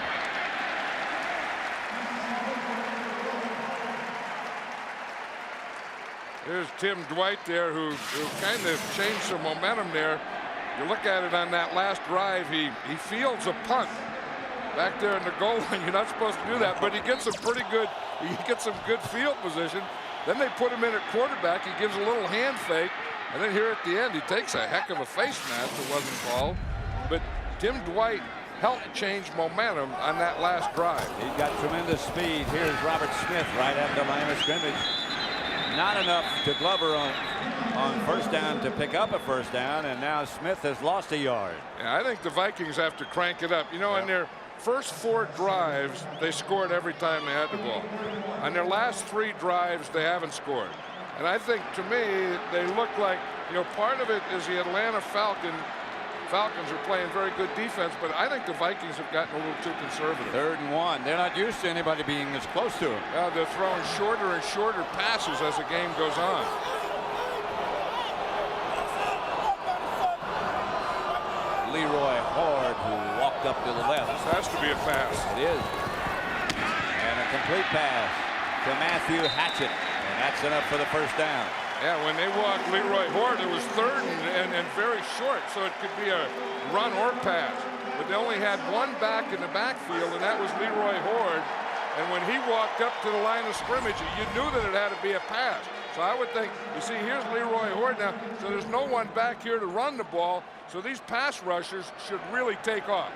There's Tim Dwight there who kind of changed some momentum there. You look at it on that last drive, he fields a punt back there in the goal line. You're not supposed to do that, but he gets some good field position. Then they put him in at quarterback. He gives a little hand fake, and then here at the end, he takes a heck of a face mask that wasn't called. But Tim Dwight helped change momentum on that last drive. He's got tremendous speed. Here's Robert Smith right at the line of scrimmage. Not enough to Glover on first down to pick up a first down, and now Smith has lost a yard. Yeah, I think the Vikings have to crank it up. You know, in their first 4 drives, they scored every time they had the ball. On their last 3 drives, they haven't scored. And I think, to me, they look like, you know, part of it is the Atlanta Falcons are playing very good defense, but I think the Vikings have gotten a little too conservative. 3rd and 1. They're not used to anybody being this close to them. They're throwing shorter and shorter passes as the game goes on. Leroy Horde, who walked up to the left. This has to be a pass. It is. And a complete pass to Matthew Hatchett. And that's enough for the first down. Yeah, when they walked Leroy Horde, it was 3rd and very short, so it could be a run or pass. But they only had one back in the backfield, and that was Leroy Horde. And when he walked up to the line of scrimmage, you knew that it had to be a pass. So I would think, you see, here's Leroy Horde now, so there's no one back here to run the ball, so these pass rushers should really take off.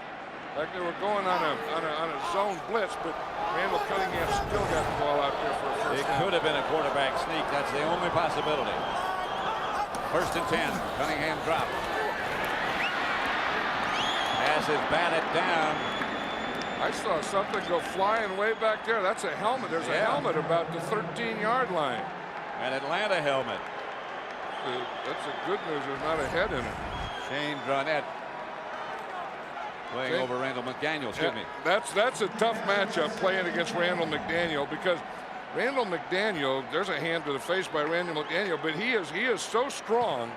Like they were going on a zone blitz, but Randall Cunningham still got the ball out there for a first down. It could have been a quarterback sneak. That's the only possibility. 1st and 10. Cunningham dropped. Pass is batted down. I saw something go flying way back there. That's a helmet. There's a helmet about the 13-yard line. An Atlanta helmet. That's the good news. There's not a head in it. Shane Dronette playing over Randall McDaniel. Excuse me. That's a tough matchup playing against Randall McDaniel, because Randall McDaniel, there's a hand to the face by Randall McDaniel, but he is so strong.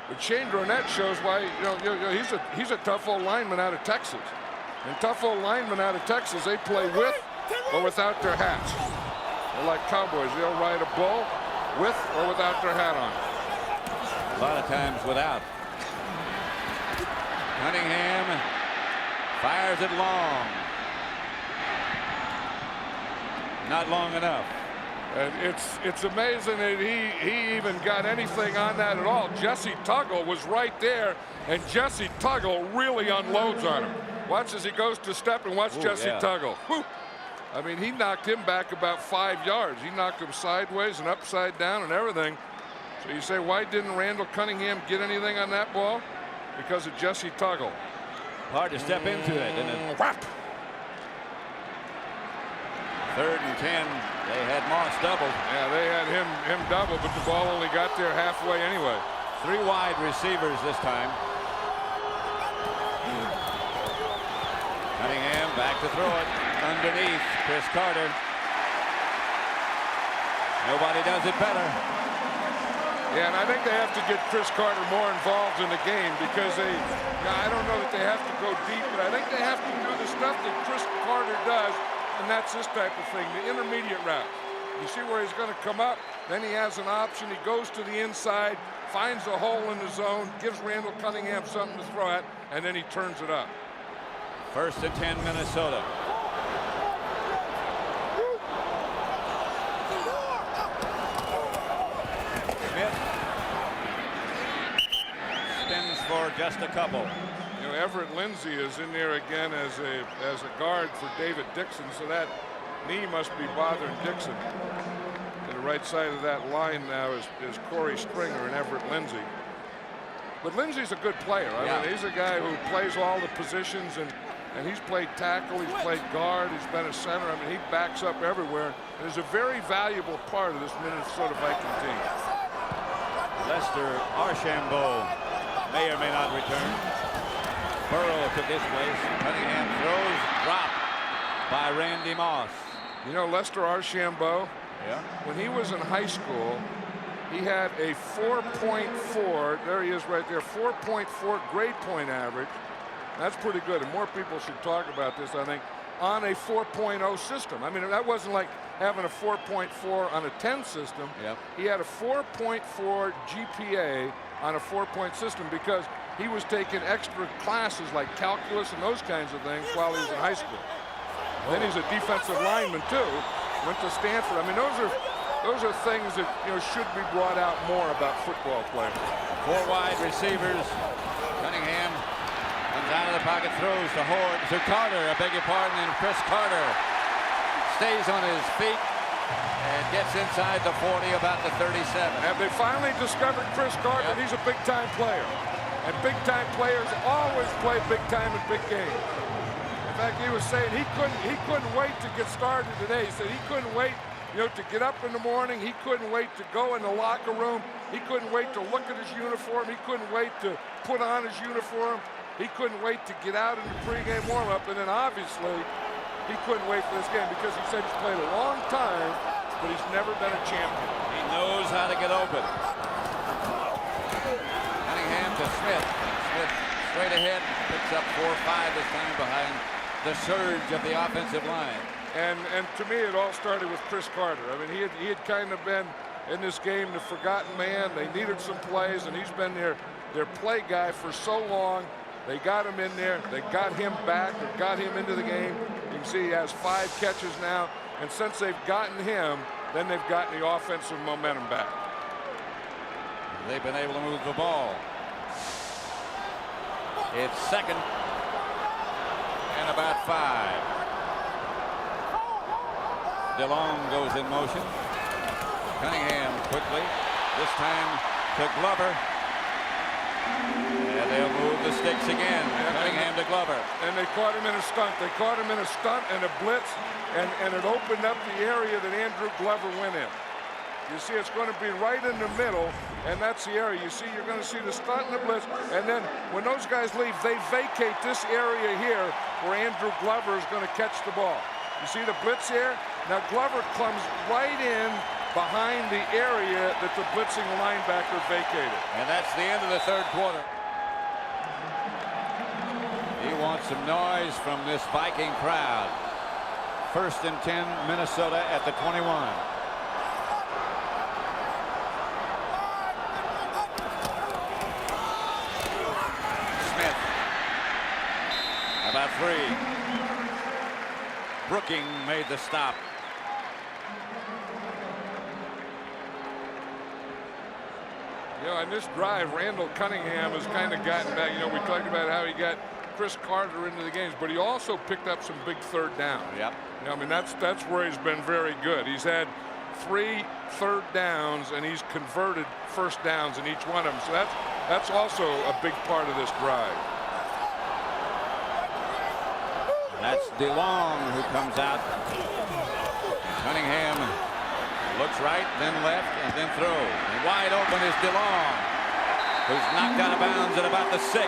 But Shane Dronette shows why, he's a tough old lineman out of Texas. And tough old linemen out of Texas, they play with or without their hats. They're like cowboys. They'll ride a bull with or without their hat on. A lot of times without. Cunningham fires it long. Not long enough. And it's amazing that he even got anything on that at all. Jesse Tuggle was right there, and Jesse Tuggle really unloads on him. Watch as he goes to step, and watch Jesse Tuggle. Whew. I mean, he knocked him back about 5 yards. He knocked him sideways and upside down and everything. So you say, why didn't Randall Cunningham get anything on that ball? Because of Jesse Tuggle. Hard to step into it, isn't it? Whap! 3rd and 10. They had Moss doubled. Yeah, they had him double, but the ball only got there halfway anyway. 3 wide receivers this time. Cunningham back to throw it. Underneath, Chris Carter. Nobody does it better. Yeah, and I think they have to get Chris Carter more involved in the game, because I don't know that they have to go deep, but I think they have to do the stuff that Chris Carter does, and that's this type of thing, the intermediate route. You see where he's going to come up, then he has an option, he goes to the inside, finds a hole in the zone, gives Randall Cunningham something to throw at, and then he turns it up. 1st and 10, Minnesota. for just a couple. You know, Everett Lindsay is in there again as a guard for David Dixon, so that knee must be bothering Dixon. To the right side of that line now is Corey Stringer and Everett Lindsay. But Lindsay's a good player. I mean, he's a guy who plays all the positions, and he's played tackle, he's played guard, he's been a center. I mean, he backs up everywhere, and is a very valuable part of this Minnesota Viking team. Lester Archambault may or may not return. Burrow took his place. Cunningham throws, dropped by Randy Moss. You know, Lester Archambault, Yeah. when he was in high school, he had a 4.4, there he is right there, 4.4 grade point average. That's pretty good, and more people should talk about this, I think, on a 4.0 system. I mean, that wasn't like having a 4.4 on a 10 system. Yep. He had a 4.4 GPA on a 4-point system because he was taking extra classes like calculus and those kinds of things while he was in high school. Then he's a defensive lineman too. Went to Stanford. I mean, those are things that, you know, should be brought out more about football players. 4 wide receivers. Cunningham comes out of the pocket, throws to Carter, I beg your pardon, and Chris Carter stays on his feet and gets inside the 40, about the 37. Have they finally discovered Chris Carter? Yep. He's a big-time player. And big-time players always play big time in big games. In fact, he was saying he couldn't wait to get started today. He said he couldn't wait, you know, to get up in the morning. He couldn't wait to go in the locker room. He couldn't wait to look at his uniform. He couldn't wait to put on his uniform. He couldn't wait to get out in the pregame warm-up. And then obviously, he couldn't wait for this game because he said he's played a long time, but he's never been a champion. He knows how to get open. Cunningham to Smith. Smith straight ahead, picks up 4-5 this time behind the surge of the offensive line. And to me, it all started with Chris Carter. I mean, he had kind of been in this game the forgotten man. They needed some plays, and he's been their play guy for so long. They got him in there. They got him back. They got him into the game. You can see he has 5 catches now. And since they've gotten him, then they've gotten the offensive momentum back. They've been able to move the ball. It's second and about 5. DeLong goes in motion. Cunningham quickly. This time to Glover. And they'll move the sticks again. Cunningham to Glover. And they caught him in a stunt. They caught him in a stunt and a blitz, and it opened up the area that Andrew Glover went in. You see, it's going to be right in the middle, and that's the area. You see, you're going to see the stunt and the blitz, and then when those guys leave, they vacate this area here where Andrew Glover is going to catch the ball. You see the blitz here? Now Glover comes right in behind the area that the blitzing linebacker vacated. And that's the end of the third quarter. He wants some noise from this Viking crowd. 1st and 10, Minnesota at the 21. Smith. About 3. Brooking made the stop. You know, on this drive, Randall Cunningham has kind of gotten back. You know, we talked about how he got Chris Carter into the games, but he also picked up some big third downs. Yep. You know, I mean, that's where he's been very good. He's had 3 third downs, and he's converted first downs in each one of them. So that's also a big part of this drive. That's DeLong who comes out. Cunningham looks right, then left, and then throws. And wide open is DeLong, who's knocked out of bounds at about the 6.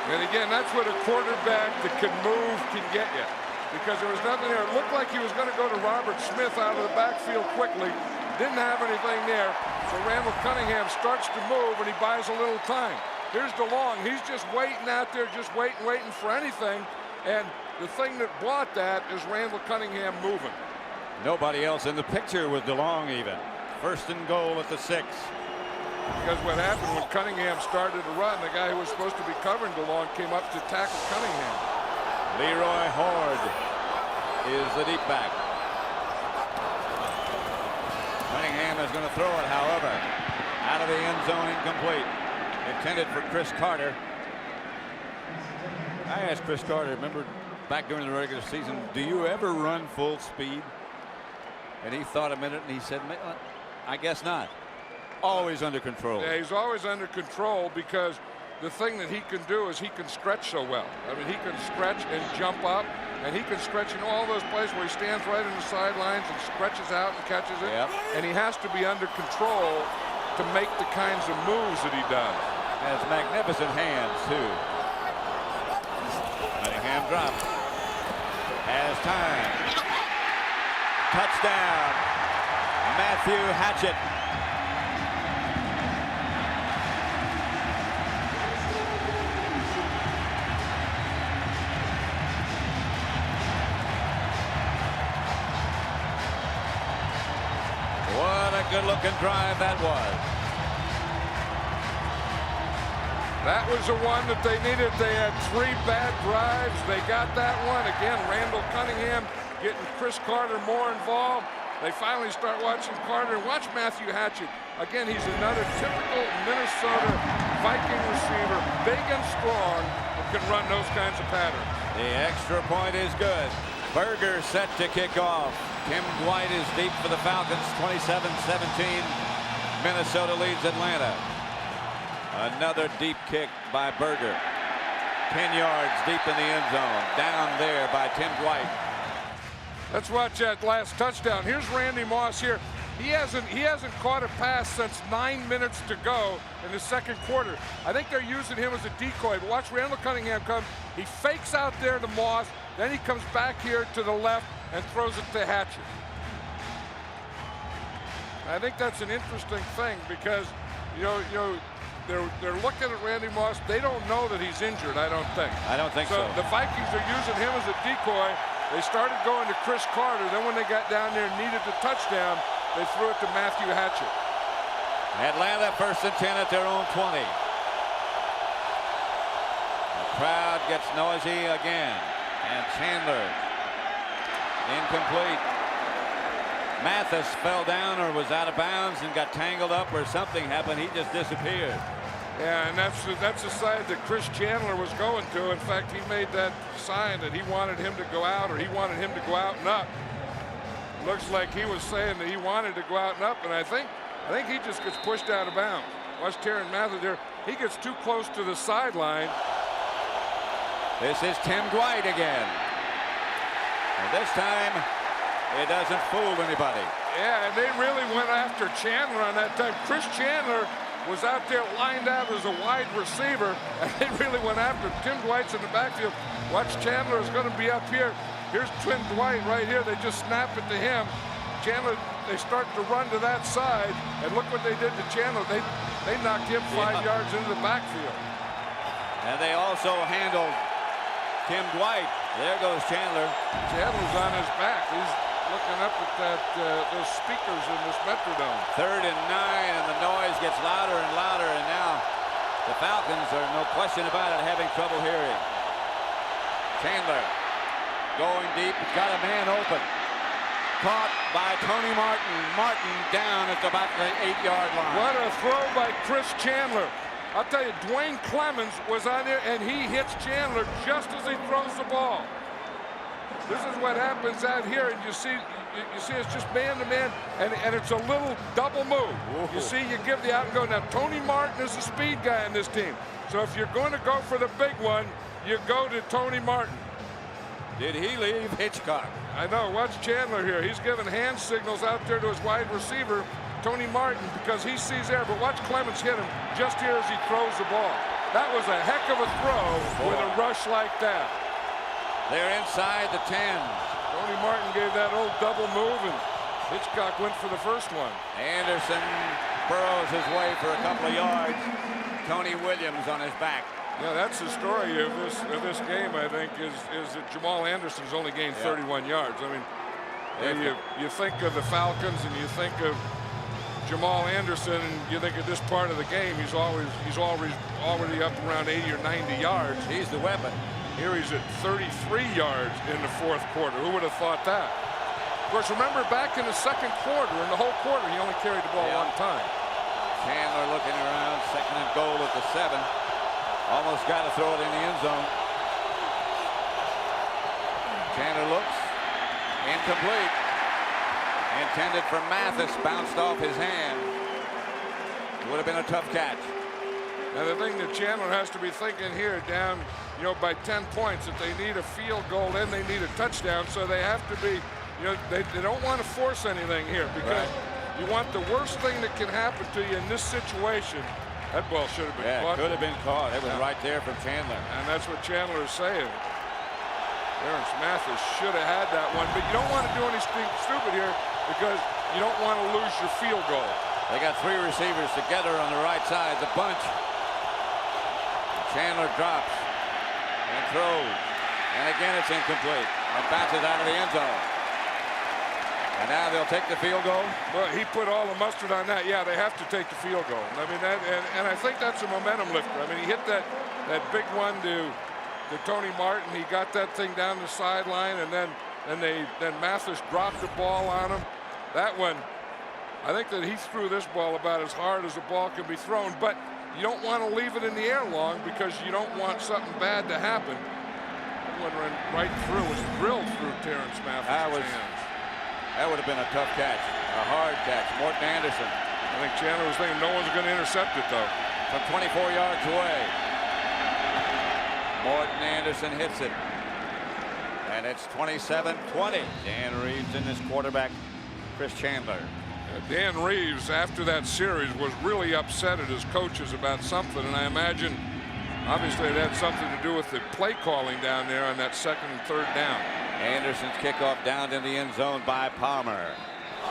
And again, that's what a quarterback that can move can get you. Because there was nothing there. It looked like he was going to go to Robert Smith out of the backfield quickly. Didn't have anything there. So Randall Cunningham starts to move, and he buys a little time. Here's DeLong. He's just waiting out there, just waiting for anything. And the thing that brought that is Randall Cunningham moving. Nobody else in the picture with DeLong even. 1st and goal at the 6. Because what happened when Cunningham started to run, the guy who was supposed to be covering DeLong came up to tackle Cunningham. Leroy Horde is the deep back. Cunningham is going to throw it, however, out of the end zone, incomplete. intended for Chris Carter. I asked Chris Carter, remember back during the regular season, do you ever run full speed? And he thought a minute and he said, I guess not. Always under control. Yeah, he's always under control because the thing that he can do is he can stretch so well. I mean, he can stretch and jump up, and he can stretch in all those places where he stands right in the sidelines and stretches out and catches it. Yep. And he has to be under control to make the kinds of moves that he does. Has magnificent hands, too. Cunningham drop. Has time. Touchdown. Matthew Hatchett. What a good-looking drive that was. That was the one that they needed. They had 3 bad drives. They got that one. Again, Randall Cunningham getting Chris Carter more involved. They finally start watching Carter. Watch Matthew Hatchett. Again, he's another typical Minnesota Viking receiver, big and strong, and can run those kinds of patterns. The extra point is good. Berger set to kick off. Tim Dwight is deep for the Falcons, 27-17. Minnesota leads Atlanta. Another deep kick by Berger. 10 yards deep in the end zone. Down there by Tim Dwight. Let's watch that last touchdown. Here's Randy Moss here. He hasn't caught a pass since 9 minutes to go in the second quarter. I think they're using him as a decoy. But watch Randall Cunningham come. He fakes out there to Moss. Then he comes back here to the left and throws it to Hatchett. I think that's an interesting thing because they're looking at Randy Moss. They don't know that he's injured, I don't think. I don't think so. The Vikings are using him as a decoy. They started going to Chris Carter. Then when they got down there and needed the touchdown, they threw it to Matthew Hatchett. Atlanta 1st and 10 at their own 20. The crowd gets noisy again. And Chandler incomplete. Mathis fell down or was out of bounds and got tangled up or something happened. He just disappeared. Yeah, and that's the side that Chris Chandler was going to. In fact, he made that sign that he wanted him to go out or he wanted him to go out and up. Looks like he was saying that he wanted to go out and up, and I think he just gets pushed out of bounds. Watch Tyrann Mathieu there. He gets too close to the sideline. This is Tim Dwight again. And this time, it doesn't fool anybody. Yeah, and they really went after Chandler on that time. Chris Chandler was out there lined out as a wide receiver, and they really went after him. Tim Dwight's in the backfield. Watch Chandler is going to be up here. Here's Tim Dwight right here. They just snap it to him. Chandler, they start to run to that side, and look what they did to Chandler. They knocked him 5 yards into the backfield. And they also handled Tim Dwight. There goes Chandler. Chandler's on his back. He's looking up at those speakers in this Metrodome. 3rd and 9, and the noise gets louder and louder, and now the Falcons are, no question about it, having trouble hearing. Chandler going deep, got a man open. Caught by Tony Martin. Martin down at about the 8-yard line. What a throw by Chris Chandler. I'll tell you, Dwayne Clemens was on there, and he hits Chandler just as he throws the ball. This is what happens out here, and you see it's just man-to-man, and it's a little double move. Whoa. You see, you give the out and go. Now, Tony Martin is the speed guy on this team. So if you're going to go for the big one, you go to Tony Martin. Did he leave Hitchcock? I know. Watch Chandler here. He's giving hand signals out there to his wide receiver, Tony Martin, because he sees there. But watch Clemens hit him just here as he throws the ball. That was a heck of a throw with a rush like that. They're inside the 10. Tony Martin gave that old double move, and Hitchcock went for the first one. Anderson burrows his way for a couple of yards. Tony Williams on his back. Yeah, that's the story of this game, I think, is that Jamal Anderson's only gained 31 yards. I mean, you think of the Falcons and you think of Jamal Anderson, and you think of this part of the game, he's already up around 80 or 90 yards. He's the weapon. Here he's at 33 yards in the fourth quarter. Who would have thought that? Of course, remember back in the second quarter, in the whole quarter, he only carried the ball one time. Chandler looking around, 2nd and goal at the 7. Almost got to throw it in the end zone. Chandler looks, incomplete. Intended for Mathis, bounced off his hand. Would have been a tough catch. Now the thing that Chandler has to be thinking here, down, by 10 points, if they need a field goal, then they need a touchdown. So they have to be, they don't want to force anything here, because you want the worst thing that can happen to you in this situation. That ball should have been caught. Could have been caught. It was right there from Chandler. And that's what Chandler is saying. Terrence Mathis should have had that one, but you don't want to do anything stupid here, because you don't want to lose your field goal. They got 3 receivers together on the right side, the bunch. Chandler drops and throws, and again it's incomplete. And bounces out of the end zone. And now they'll take the field goal. Well, he put all the mustard on that. Yeah, they have to take the field goal. I mean, and I think that's a momentum lifter. I mean, he hit that big one to Tony Martin. He got that thing down the sideline, and then Mathis dropped the ball on him. That one, I think that he threw this ball about as hard as the ball can be thrown, but you don't want to leave it in the air long, because you don't want something bad to happen. That one ran right through, was drilled through Terrence Mathis' hands. That would have been a tough catch, a hard catch. Morton Anderson. I think Chandler was thinking no one's going to intercept it, though. From 24 yards away. Morton Anderson hits it. And it's 27-20. Dan Reeves in this quarterback, Chris Chandler. Dan Reeves, after that series, was really upset at his coaches about something, and I imagine obviously it had something to do with the play calling down there on that 2nd and 3rd down. Anderson's kickoff down in the end zone by Palmer.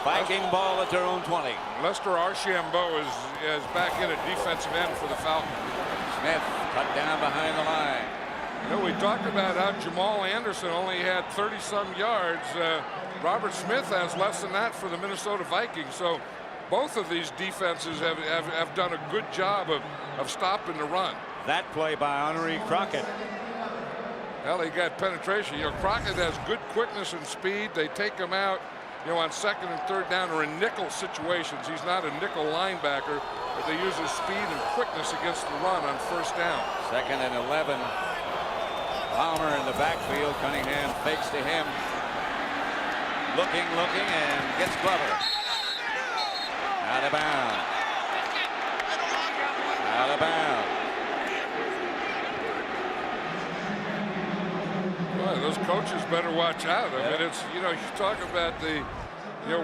Viking ball at their own 20. Lester Archambault is back in at defensive end for the Falcons. Smith cut down behind the line. We talked about how Jamal Anderson only had 30-some yards. Robert Smith has less than that for the Minnesota Vikings. So both of these defenses have done a good job of stopping the run. That play by Henri Crockett. Well, they got penetration. Crockett has good quickness and speed. They take him out, on 2nd and 3rd down or in nickel situations. He's not a nickel linebacker, but they use his speed and quickness against the run on 1st down. 2nd and 11. Palmer in the backfield. Cunningham fakes to him. Looking, and gets Glover. Out of bounds. Out of bounds. Boy, those coaches better watch out. I mean, it's, you talk about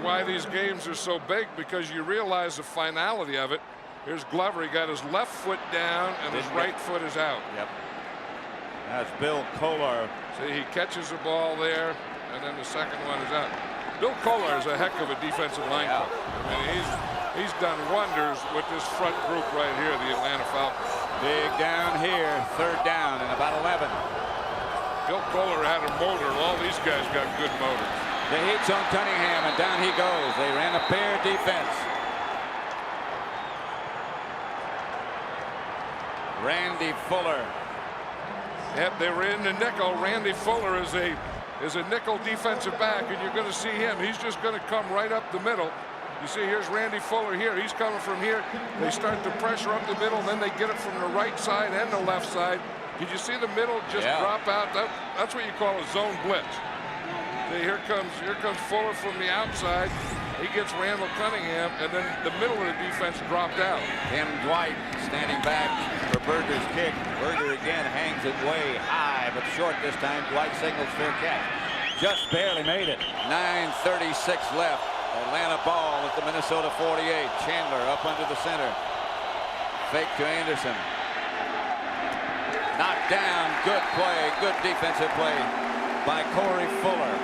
why these games are so big, because you realize the finality of it. Here's Glover. He got his left foot down, and his right foot is out. Yep. That's Bill Kolar. See, he catches the ball there, and then the second one is out. Bill Kolar is a heck of a defensive line coach. I mean, he's done wonders with this front group right here, the Atlanta Falcons. Big down here, 3rd down and about 11. Bill Kolar had a motor, and all these guys got good motors. The heat's on Cunningham, and down he goes. They ran a pair defense. Randy Fuller. Yep, they were in the nickel. Randy Fuller is a nickel defensive back, and you're going to see him. He's just going to come right up the middle. You see, here's Randy Fuller here. He's coming from here. They start to pressure up the middle, then they get it from the right side and the left side. Did you see the middle just drop out? That's what you call a zone blitz. See, here comes Fuller from the outside. He gets Randall Cunningham, and then the middle of the defense dropped out. Tim Dwight standing back for Berger's kick. Berger again hangs it way high, but short this time. Dwight signals fair catch. Just barely made it. 9:36 left. Atlanta ball at the Minnesota 48. Chandler up under the center. Fake to Anderson. Knocked down. Good play. Good defensive play by Corey Fuller.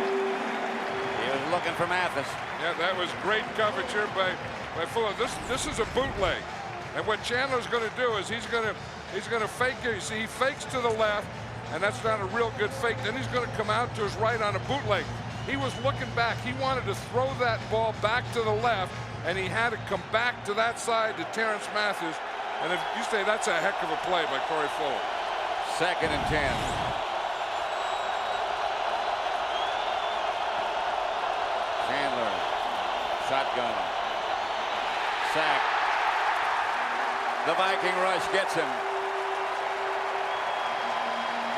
He was looking for Mathis. Yeah, that was great coverage here by Fuller. This is a bootleg, and what Chandler's going to do is he's going to fake it. You see, he fakes to the left, and that's not a real good fake. Then he's going to come out to his right on a bootleg. He was looking back. He wanted to throw that ball back to the left, and he had to come back to that side to Terrence Mathis. And if you say that's a heck of a play by Corey Fuller. 2nd and 10. Chandler, shotgun, sack, The Viking rush gets him.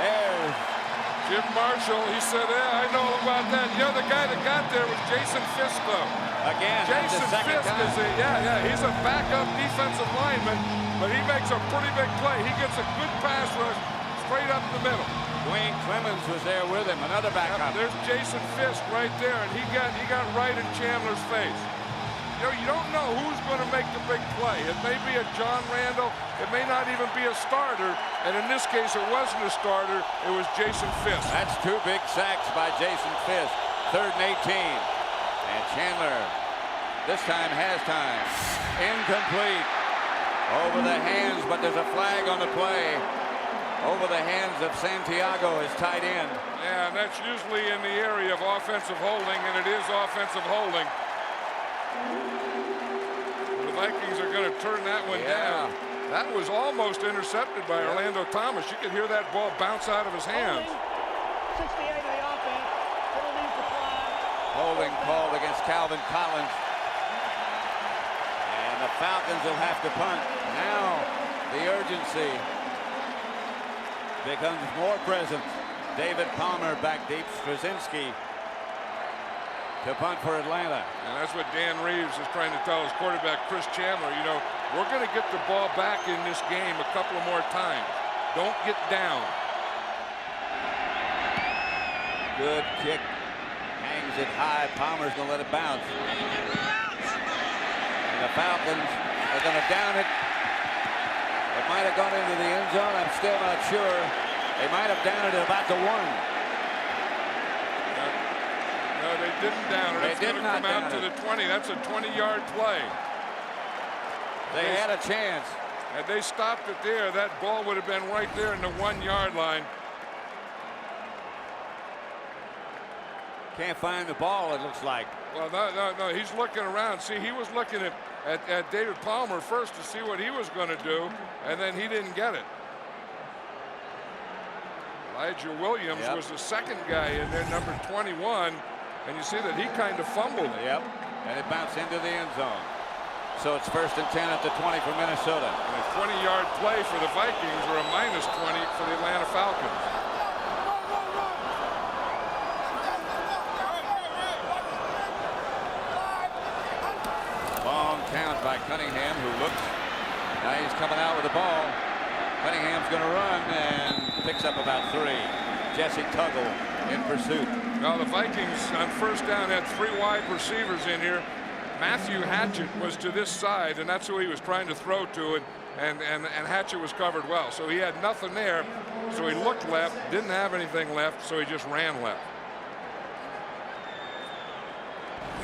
There's Jim Marshall, he said, yeah, I know about that. The other guy that got there was Jason Fisk, though. again. Jason the second Fisk time. is he's a backup defensive lineman, but he makes a pretty big play. He gets a good pass rush straight up the middle. Dwayne Clemens was there with him, another backup. There's Jason Fisk right there, and he got right in Chandler's face. You don't know who's going to make the big play. It may be a John Randall. It may not even be a starter. And in this case, it wasn't a starter. It was Jason Fisk. That's 2 big sacks by Jason Fisk. 3rd and 18. And Chandler this time has time. Incomplete. Over the hands, but there's a flag on the play. Over the hands of Santiago, his tight end. Yeah, and that's usually in the area of offensive holding, and it is offensive holding. The Vikings are going to turn that one down. That was almost intercepted by Orlando Thomas. You could hear that ball bounce out of his hands. 68 of the offense. Penalties to fly. Holding called against Calvin Collins. And the Falcons will have to punt. Now the urgency becomes more present. David Palmer back deep. Straczynski to punt for Atlanta. And that's what Dan Reeves is trying to tell his quarterback, Chris Chandler. We're going to get the ball back in this game a couple of more times. Don't get down. Good kick. Hangs it high. Palmer's going to let it bounce. And the Falcons are going to down it. It might have gone into the end zone. I'm still not sure. They might have downed it at about the 1. No, they didn't down it. It's going to come out to the 20. That's a 20-yard play. They had a chance. Had they stopped it there, that ball would have been right there in the 1-yard line. Can't find the ball, it looks like. Well, no. He's looking around. See, he was looking at David Palmer first to see what he was going to do, and then he didn't get it. Elijah Williams was the second guy in there, number 21, and you see that he kind of fumbled it. Yep, and it bounced into the end zone. So it's 1st and 10 at the 20 for Minnesota. And a 20-yard play for the Vikings, or a -20 for the Atlanta Falcons. Long count by Cunningham, who looks. Now he's coming out with the ball. Cunningham's going to run and picks up about 3. Jesse Tuggle in pursuit. Now the Vikings on 1st down had 3 wide receivers in here. Matthew Hatchett was to this side, and that's who he was trying to throw to, and Hatchett was covered well. So he had nothing there, so he looked left, didn't have anything left, so he just ran left.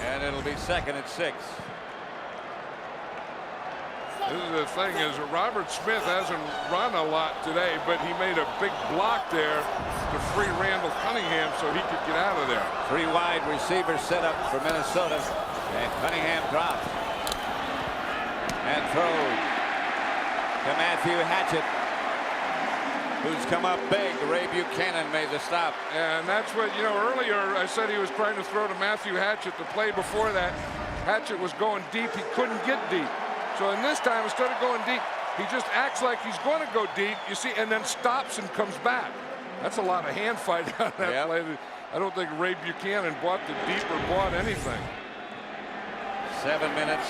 And it'll be 2nd and 6. This is the thing is Robert Smith hasn't run a lot today, but he made a big block there to free Randall Cunningham so he could get out of there. 3 wide receivers set up for Minnesota. And Cunningham drops. And throws to Matthew Hatchett, who's come up big. Ray Buchanan made the stop. And that's what, earlier I said he was trying to throw to Matthew Hatchett. The play before that, Hatchett was going deep. He couldn't get deep. So in this time, instead of going deep, he just acts like he's going to go deep, you see, and then stops and comes back. That's a lot of hand fight on that play. I don't think Ray Buchanan bought the deep or bought anything. 7 minutes,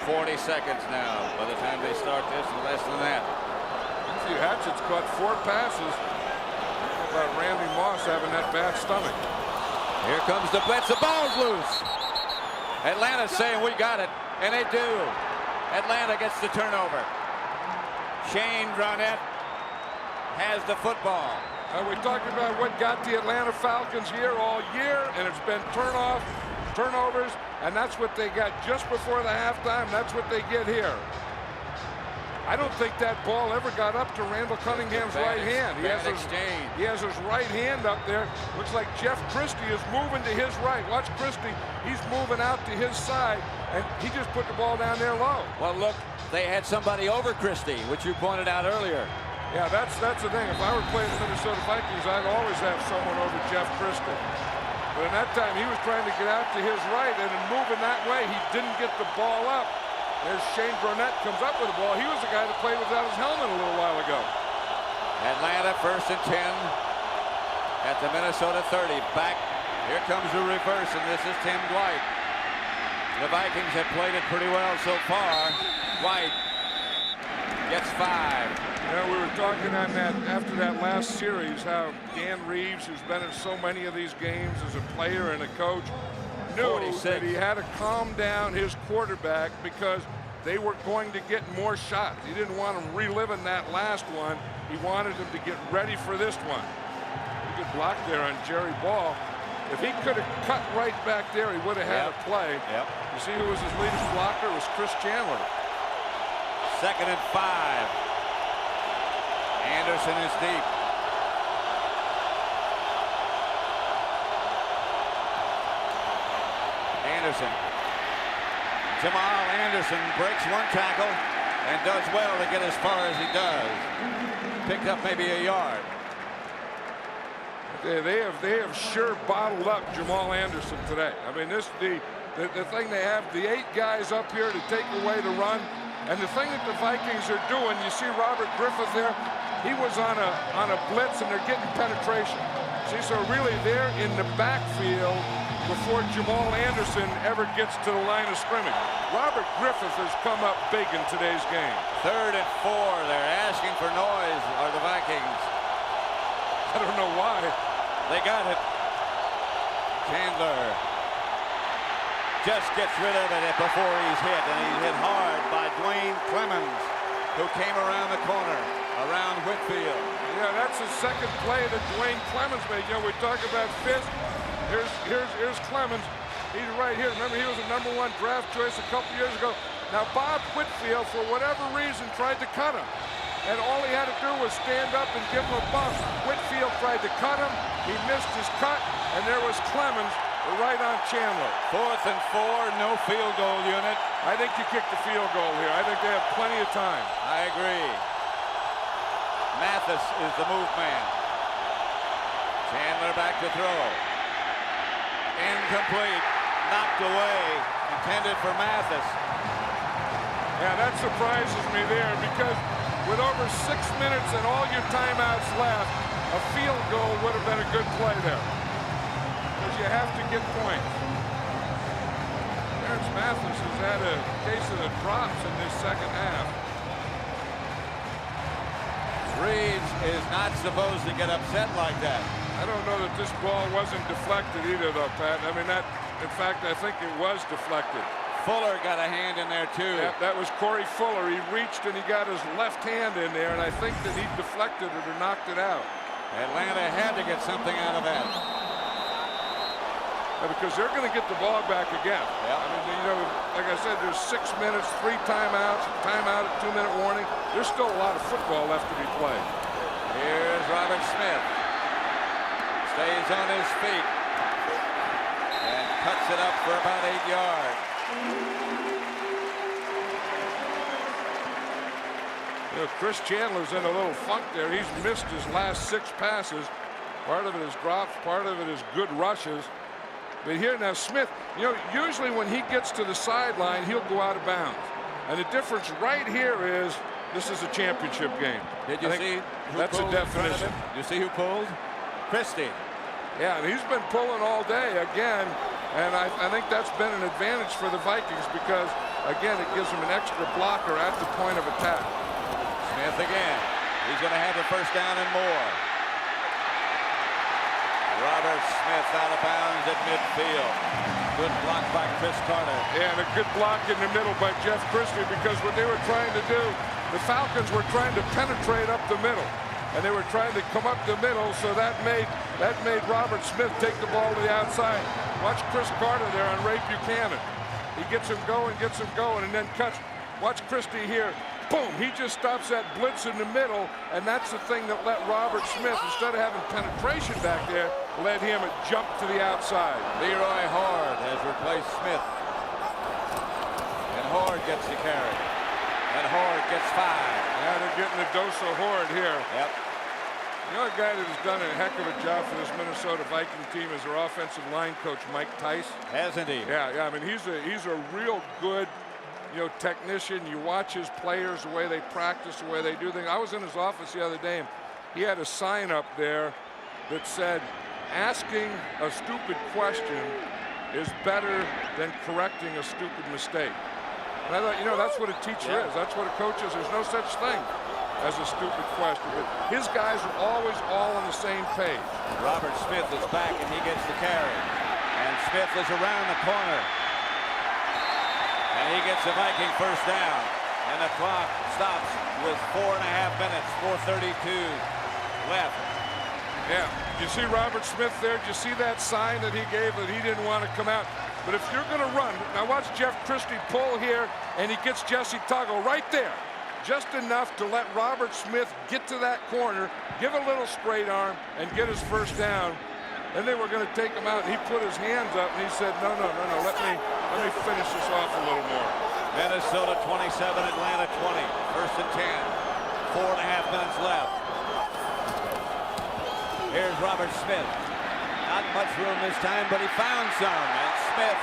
40 seconds now by the time they start this, and less than that. Matthew Hatchett's caught 4 passes. How about Randy Moss having that bad stomach? Here comes the blitz. The ball's loose. Atlanta's saying we got it, and they do. Atlanta gets the turnover. Shane Dronette has the football. We talked about what got the Atlanta Falcons here all year, and it's been turnovers, and that's what they got just before the halftime. That's what they get here. I don't think that ball ever got up to Randall Cunningham's right hand. He has his right hand up there. Looks like Jeff Christie is moving to his right. Watch Christie. He's moving out to his side, and he just put the ball down there low. Well, look, they had somebody over Christie, which you pointed out earlier. Yeah, that's the thing. If I were playing the Minnesota Vikings, I'd always have someone over Jeff Christie. But in that time, he was trying to get out to his right, and in moving that way, he didn't get the ball up. There's Shane Burnett comes up with the ball. He was the guy that played without his helmet a little while ago. Atlanta 1st and 10 at the Minnesota 30. Back. Here comes the reverse, and this is Tim Dwight. The Vikings have played it pretty well so far. Dwight gets 5. Yeah, we were talking on that after that last series how Dan Reeves, who's been in so many of these games as a player and a coach, knew 46. that he had to calm down his quarterback because they were going to get more shots. He didn't want him reliving that last one. He wanted him to get ready for this one. Good block there on Jerry Ball. If he could have cut right back there, he would have had a play. Yep. You see who was his leading blocker? It was Chris Chandler. 2nd and 5. Anderson is deep. Anderson. Jamal Anderson breaks one tackle and does well to get as far as he does. Picked up maybe a yard. They have sure bottled up Jamal Anderson today. I mean, the thing they have, the 8 guys up here to take away the run. And the thing that the Vikings are doing, you see Robert Griffith there, he was on a blitz and they're getting penetration. See, so really they're in the backfield before Jamal Anderson ever gets to the line of scrimmage. Robert Griffith has come up big in today's game. 3rd and 4. They're asking for noise, are the Vikings. I don't know why. They got it. Chandler just gets rid of it before he's hit, and he's hit hard by Dwayne Clemens, who came around the corner, around Whitfield. Yeah, that's the second play that Dwayne Clemens made. You know, we talk about Fisk. Here's Clemens. He's right here. Remember, he was a #1 draft choice a couple years ago. Now, Bob Whitfield, for whatever reason, tried to cut him. And all he had to do was stand up and give him a bump. Whitfield tried to cut him. He missed his cut, and there was Clemens right on Chandler. 4th and 4, no field goal unit. I think you kick the field goal here. I think they have plenty of time. I agree. Mathis is the move man. Chandler back to throw. Incomplete. Knocked away. Intended for Mathis. Yeah, that surprises me there because with over 6 minutes and all your timeouts left, a field goal would have been a good play there. Because you have to get points. Terrence Mathis has had a case of the drops in this second half. Reeves is not supposed to get upset like that. I don't know that this ball wasn't deflected either, though, Pat. I mean, in fact, I think it was deflected. Fuller got a hand in there, too. Yeah, that was Corey Fuller. He reached and he got his left hand in there, and I think that he deflected it or knocked it out. Atlanta had to get something out of that. Yeah, because they're going to get the ball back again. Yeah. I mean, you know, like I said, there's 6 minutes, 3 timeouts, timeout, a 2-minute warning. There's still a lot of football left to be played. Here's Robert Smith. Stays on his feet. And cuts it up for about 8 yards. You know, Chris Chandler's in a little funk there. He's missed his last 6 passes. Part of it is drops, part of it is good rushes. But here now Smith, you know, usually when he gets to the sideline, he'll go out of bounds. And the difference right here is this is a championship game. Did you see who that's a pulled in front of definition. him? You see who pulled? Christie. Yeah, and he's been pulling all day again. And I think that's been an advantage for the Vikings because, again, it gives them an extra blocker at the point of attack. Smith again. He's going to have the first down and more. Robert Smith out of bounds at midfield. Good block by Chris Carter. Yeah, and a good block in the middle by Jeff Christie because what they were trying to do, the Falcons were trying to penetrate up the middle. And they were trying to come up the middle, so that made Robert Smith take the ball to the outside. Watch Chris Carter there on Ray Buchanan. He gets him going, and then cuts. Watch Christie here. Boom, he just stops that blitz in the middle, and that's the thing that let Robert Smith, instead of having penetration back there, let him jump to the outside. Leroy Horde has replaced Smith. And Horde gets the carry. And Horde gets 5. Yeah, they're getting a dose of Horde here. Yep. You know, a guy that has done a heck of a job for this Minnesota Viking team is their offensive line coach, Mike Tice. Hasn't he? Yeah. I mean, he's a real good, technician. You watch his players, the way they practice, the way they do things. I was in his office the other day, and he had a sign up there that said, "Asking a stupid question is better than correcting a stupid mistake." And I thought, that's what a teacher is. That's what a coach is. There's no such thing as a stupid question. But his guys are always all on the same page. Robert Smith is back, and he gets the carry. And Smith is around the corner. And he gets the Viking first down. And the clock stops with 4.5 minutes, 4:32 left. Yeah, you see Robert Smith there? Did you see that sign that he gave that he didn't want to come out? But if you're going to run, now watch Jeff Christie pull here, and he gets Jesse Tuggle right there. Just enough to let Robert Smith get to that corner, give a little straight arm, and get his first down. Then they were going to take him out, and he put his hands up, and he said, no, let me finish this off a little more. Minnesota 27, Atlanta 20. First and 10. 4.5 minutes left. Here's Robert Smith. Not much room this time, but he found some. And Smith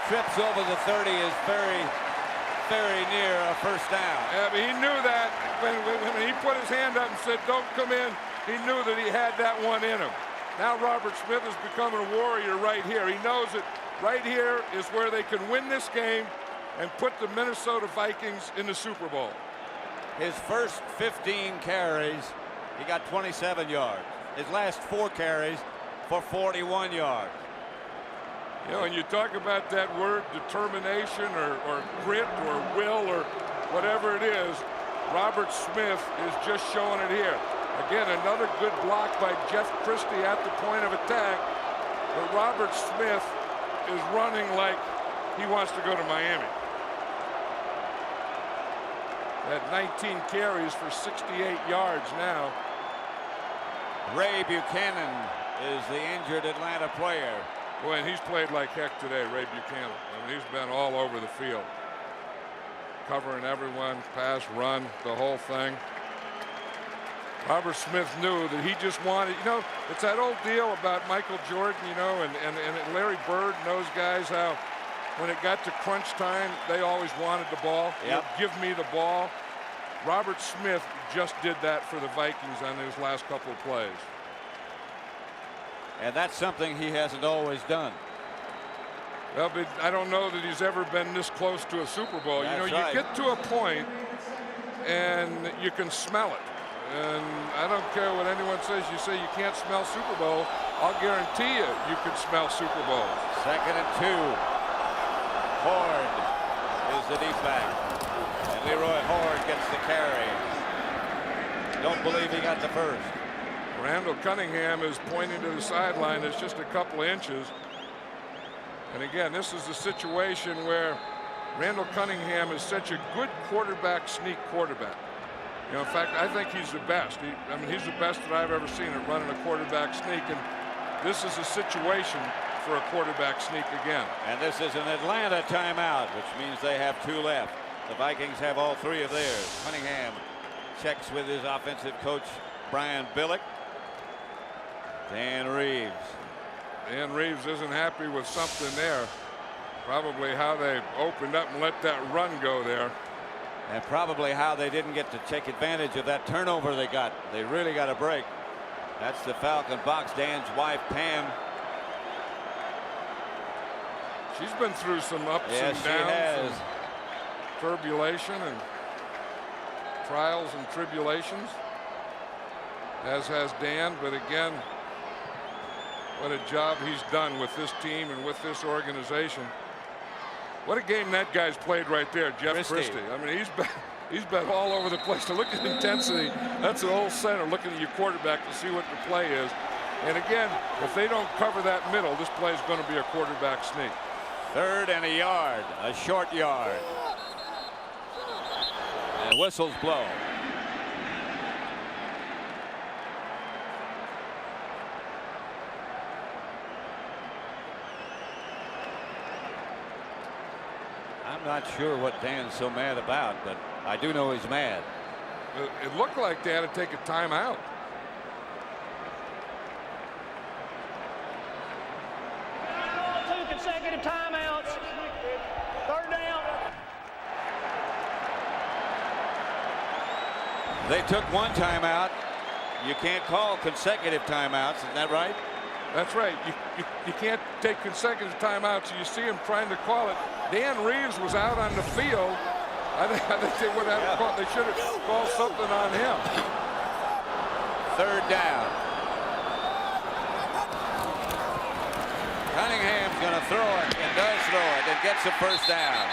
trips over the 30, is very, very near a first down. Yeah, but he knew that when he put his hand up and said, "Don't come in," he knew that he had that one in him. Now Robert Smith is becoming a warrior right here. He knows that right here is where they can win this game and put the Minnesota Vikings in the Super Bowl. His first 15 carries, he got 27 yards. His last 4 carries for 41 yards. And you talk about that word determination or grit or will or whatever it is, Robert Smith is just showing it here. Again, another good block by Jeff Christie at the point of attack. But Robert Smith is running like he wants to go to Miami. At 19 carries for 68 yards now. Ray Buchanan is the injured Atlanta player. Boy, and he's played like heck today, Ray Buchanan. I mean, he's been all over the field. Covering everyone, pass, run, the whole thing. Robert Smith knew that he just wanted, it's that old deal about Michael Jordan, and Larry Bird and those guys, how when it got to crunch time, they always wanted the ball. Yep. Give me the ball. Robert Smith just did that for the Vikings on his last couple of plays. And that's something he hasn't always done. Well, but I don't know that he's ever been this close to a Super Bowl. That's you right. get to a point and you can smell it. And I don't care what anyone says. You say you can't smell Super Bowl. I'll guarantee you can smell Super Bowl. 2nd and 2. Horde is the deep back. And Leroy Horde gets the carry. Don't believe he got the first. Randall Cunningham is pointing to the sideline. It's just a couple of inches. And again, this is a situation where Randall Cunningham is such a good quarterback, sneak quarterback. In fact, I think he's the best. He's the best that I've ever seen at running a quarterback sneak. And this is a situation for a quarterback sneak again. And this is an Atlanta timeout, which means they have 2 left. The Vikings have all 3 of theirs. Cunningham checks with his offensive coach, Brian Billick. Dan Reeves. Dan Reeves isn't happy with something there. Probably how they opened up and let that run go there. And probably how they didn't get to take advantage of that turnover they got. They really got a break. That's the Falcon box. Dan's wife, Pam. She's been through some ups and downs. Yes, she has. Turbulation and trials and tribulations, as has Dan. But again, what a job he's done with this team and with this organization. What a game that guy's played right there, Jeff Christie. He's been all over the place. To look at intensity, that's an old center looking at your quarterback to see what the play is. And again, if they don't cover that middle, this play is going to be a quarterback sneak. 3rd and a yard, a short yard. And whistles blow. I'm not sure what Dan's so mad about, but I do know he's mad. It looked like they had to take a timeout. Two consecutive timeouts. 3rd down. They took one timeout. You can't call consecutive timeouts. Isn't that right? That's right. You can't take consecutive timeouts. You see him trying to call it. Dan Reeves was out on the field. I think they would have called. They should have called something on him. Third down. Cunningham's going to throw it and does throw it and gets a first down.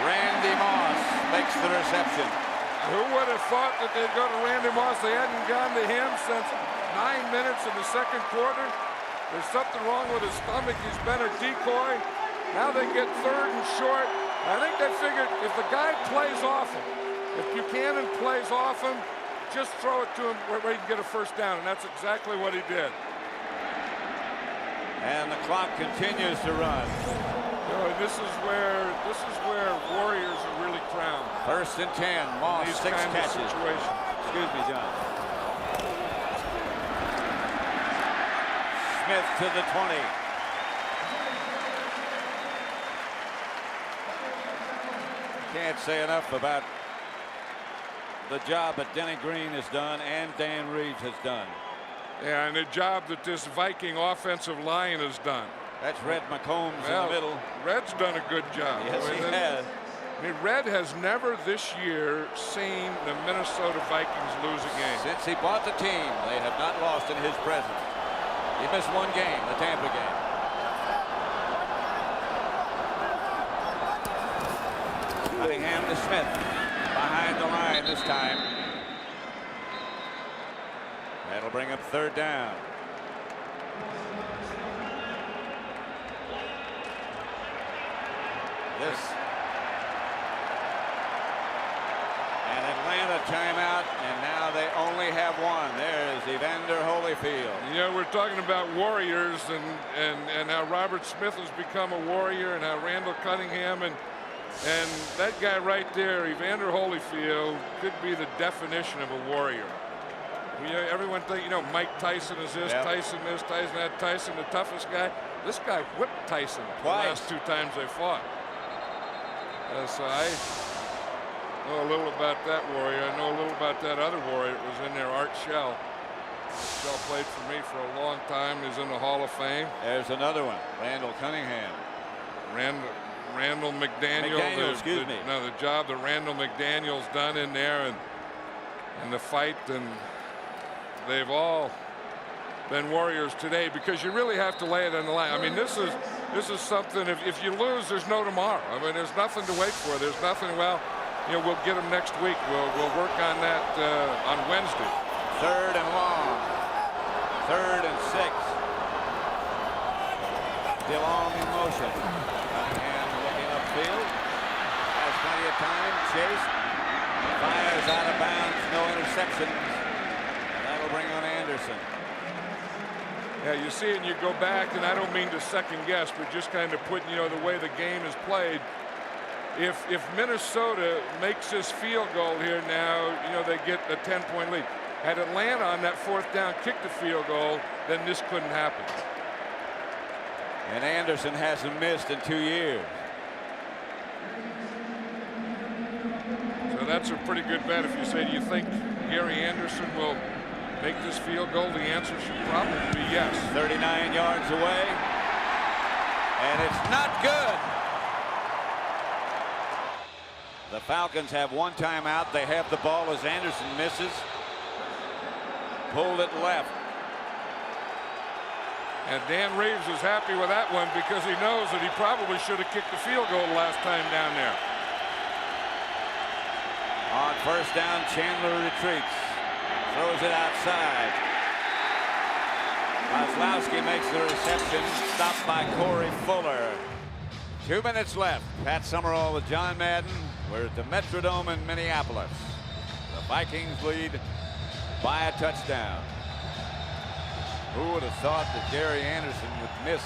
Randy Moss makes the reception. Who would have thought that they'd go to Randy Moss? They hadn't gone to him since 9 minutes in the second quarter. There's something wrong with his stomach. He's been a decoy. Now they get third and short. I think they figured if the guy plays off him, if Buchanan plays off him, just throw it to him where he can get a first down, and that's exactly what he did. And the clock continues to run. This is where Warriors are really crowned. First and 10. Moss, These 6 kinds of catches. situations. Excuse me, John. Smith to the 20. Can't say enough about the job that Denny Green has done and Dan Reeves has done. Yeah, and the job that this Viking offensive line has done. That's Red McCombs in the middle. Red's done a good job. Yes, he has. I mean, Red has never this year seen the Minnesota Vikings lose a game. Since he bought the team, they have not lost in his presence. He missed one game, the Tampa game. Cunningham to Smith. Behind the line this time. That'll bring up third down. This. An Atlanta timeout, and now they only have one. There's Evander Holyfield. You know, we're talking about Warriors and how Robert Smith has become a Warrior and how Randall Cunningham and that guy right there, Evander Holyfield, could be the definition of a Warrior. You know, everyone think, you know, Mike Tyson is this, Tyson this, Tyson that, Tyson the toughest guy. This guy whipped Tyson twice. The last 2 times they fought. So I know a little about that Warrior. I know a little about that other Warrior that was in there, Art Shell. Shell played for me for a long time. He's in the Hall of Fame. There's another one, Randall Cunningham. Randall McDaniel. Excuse me. No, the job that Randall McDaniel's done in there and the fight, and they've all been Warriors today because you really have to lay it on the line. I mean, this is something, if you lose, there's no tomorrow. I mean, there's nothing to wait for. There's nothing, well, you know, we'll get them next week. We'll work on that on Wednesday. Third and long. Third and 6. DeLong in motion. And looking upfield. Has plenty of time. Chase. Fires out of bounds. No interceptions. That'll bring on Anderson. Yeah, you see it and you go back, and I don't mean to second guess, but just kind of put, you know, the way the game is played. If Minnesota makes this field goal here now, you know, they get a 10-point lead. Had Atlanta on that 4th down kicked the field goal, then this couldn't happen. And Anderson hasn't missed in 2 years. So that's a pretty good bet. If you say, do you think Gary Anderson will make this field goal? The answer should probably be yes. 39 yards away. And it's not good. The Falcons have one timeout. They have the ball as Anderson misses. Pulled it left. And Dan Reeves is happy with that one because he knows that he probably should have kicked the field goal last time down there. On first down, Chandler retreats. Throws it outside. Kozlowski makes the reception. Stopped by Corey Fuller. 2 minutes left. Pat Summerall with John Madden. We're at the Metrodome in Minneapolis. The Vikings lead by a touchdown. Who would have thought that Gary Anderson would miss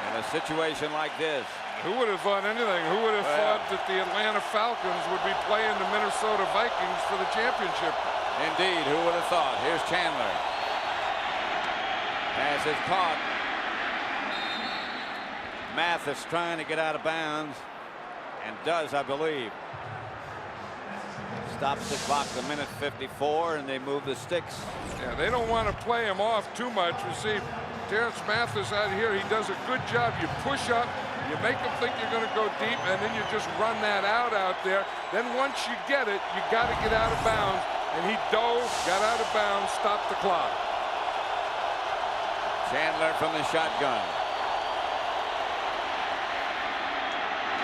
in a situation like this? Who would have thought anything? Who would have thought that the Atlanta Falcons would be playing the Minnesota Vikings for the championship? Indeed, who would have thought? Here's Chandler. Pass is caught. Mathis trying to get out of bounds, and does, I believe. Stops the clock a minute 54, and they move the sticks. Yeah, they don't want to play him off too much. You see, Terrence Mathis out here, he does a good job. You push up, you make them think you're going to go deep, and then you just run that out there. Then once you get it, you got to get out of bounds. And he dove, got out of bounds, stopped the clock. Chandler from the shotgun.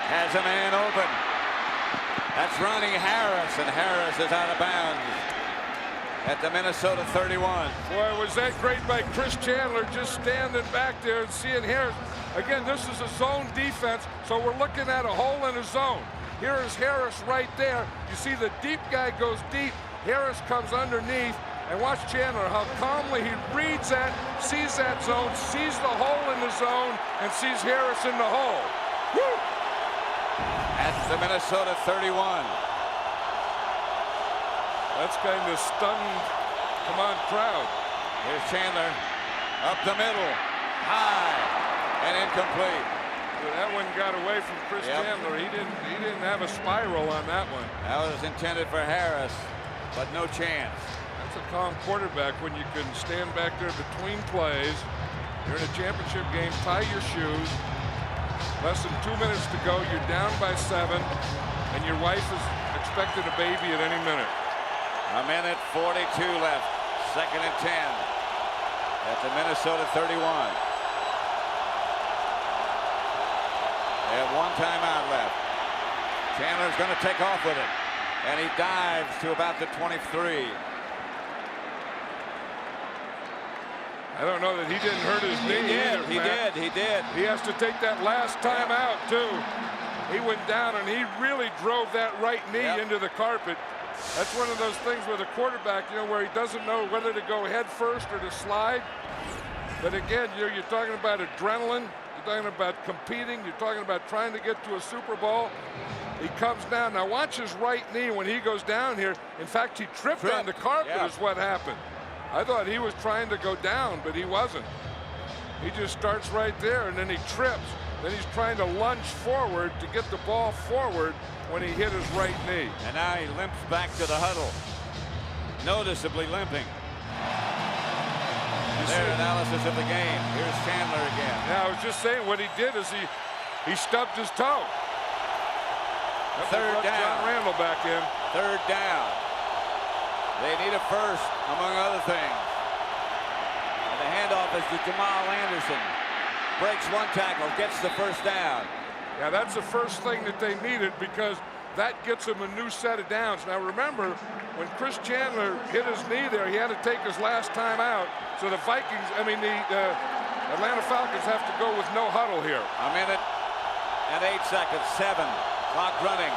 Has a man open. That's Ronnie Harris, and Harris is out of bounds at the Minnesota 31. Boy, was that great by Chris Chandler, just standing back there and seeing Harris. Again, this is a zone defense, so we're looking at a hole in a zone. Here is Harris right there. You see the deep guy goes deep. Harris comes underneath, and watch Chandler, how calmly he reads that, sees that zone, sees the hole in the zone, and sees Harris in the hole. Woo! At the Minnesota 31. That's kind of stunned, come on, crowd. Here's Chandler, up the middle, high, and incomplete. That one got away from Chris Chandler. He didn't have a spiral on that one. That was intended for Harris, but no chance. That's a calm quarterback when you can stand back there between plays. You're in a championship game, tie your shoes. Less than 2 minutes to go. You're down by 7, and your wife is expecting a baby at any minute. A minute 42 left. 2nd and 10 at the Minnesota 31. They have 1 timeout left. Chandler's going to take off with it, and he dives to about the 23. I don't know that he didn't hurt his knee either, Matt. He did. He has to take that last time out, too. He went down, and he really drove that right knee into the carpet. That's one of those things with a quarterback, you know, where he doesn't know whether to go head first or to slide. But again, you're talking about adrenaline. You're talking about competing. You're talking about trying to get to a Super Bowl. He comes down. Now, watch his right knee when he goes down here. In fact, he tripped on the carpet is what happened. I thought he was trying to go down, but he wasn't. He just starts right there, and then he trips. Then he's trying to lunge forward to get the ball forward when he hit his right knee. And now he limps back to the huddle, noticeably limping. Their analysis of the game. Here's Chandler again. Yeah, I was just saying what he did is he stubbed his toe. Third down. John Randall back in. 3rd down. They need a first, among other things. And the handoff is to Jamal Anderson. Breaks 1 tackle, gets the first down. Yeah, that's the first thing that they needed because that gets them a new set of downs. Now remember, when Chris Chandler hit his knee there, he had to take his last time out. So the Atlanta Falcons have to go with no huddle here. A minute and 8 seconds, 7. Clock running.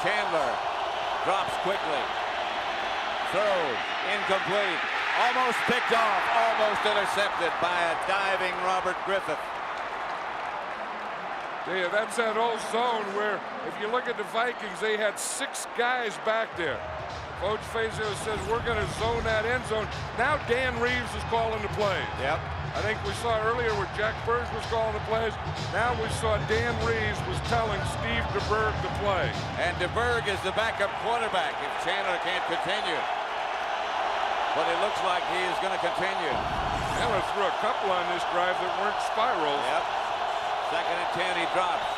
Chandler drops quickly. Throws, incomplete. Almost picked off, almost intercepted by a diving Robert Griffith. Yeah, that's that old zone where, if you look at the Vikings, they had 6 guys back there. Coach Fazio says, we're going to zone that end zone. Now Dan Reeves is calling the plays. Yep. I think we saw earlier where Jack Burge was calling the plays. Now we saw Dan Reeves was telling Steve DeBerg to play. And DeBerg is the backup quarterback if Chandler can't continue. But it looks like he is going to continue. Chandler threw a couple on this drive that weren't spirals. Yep. 2nd and 10, he drops.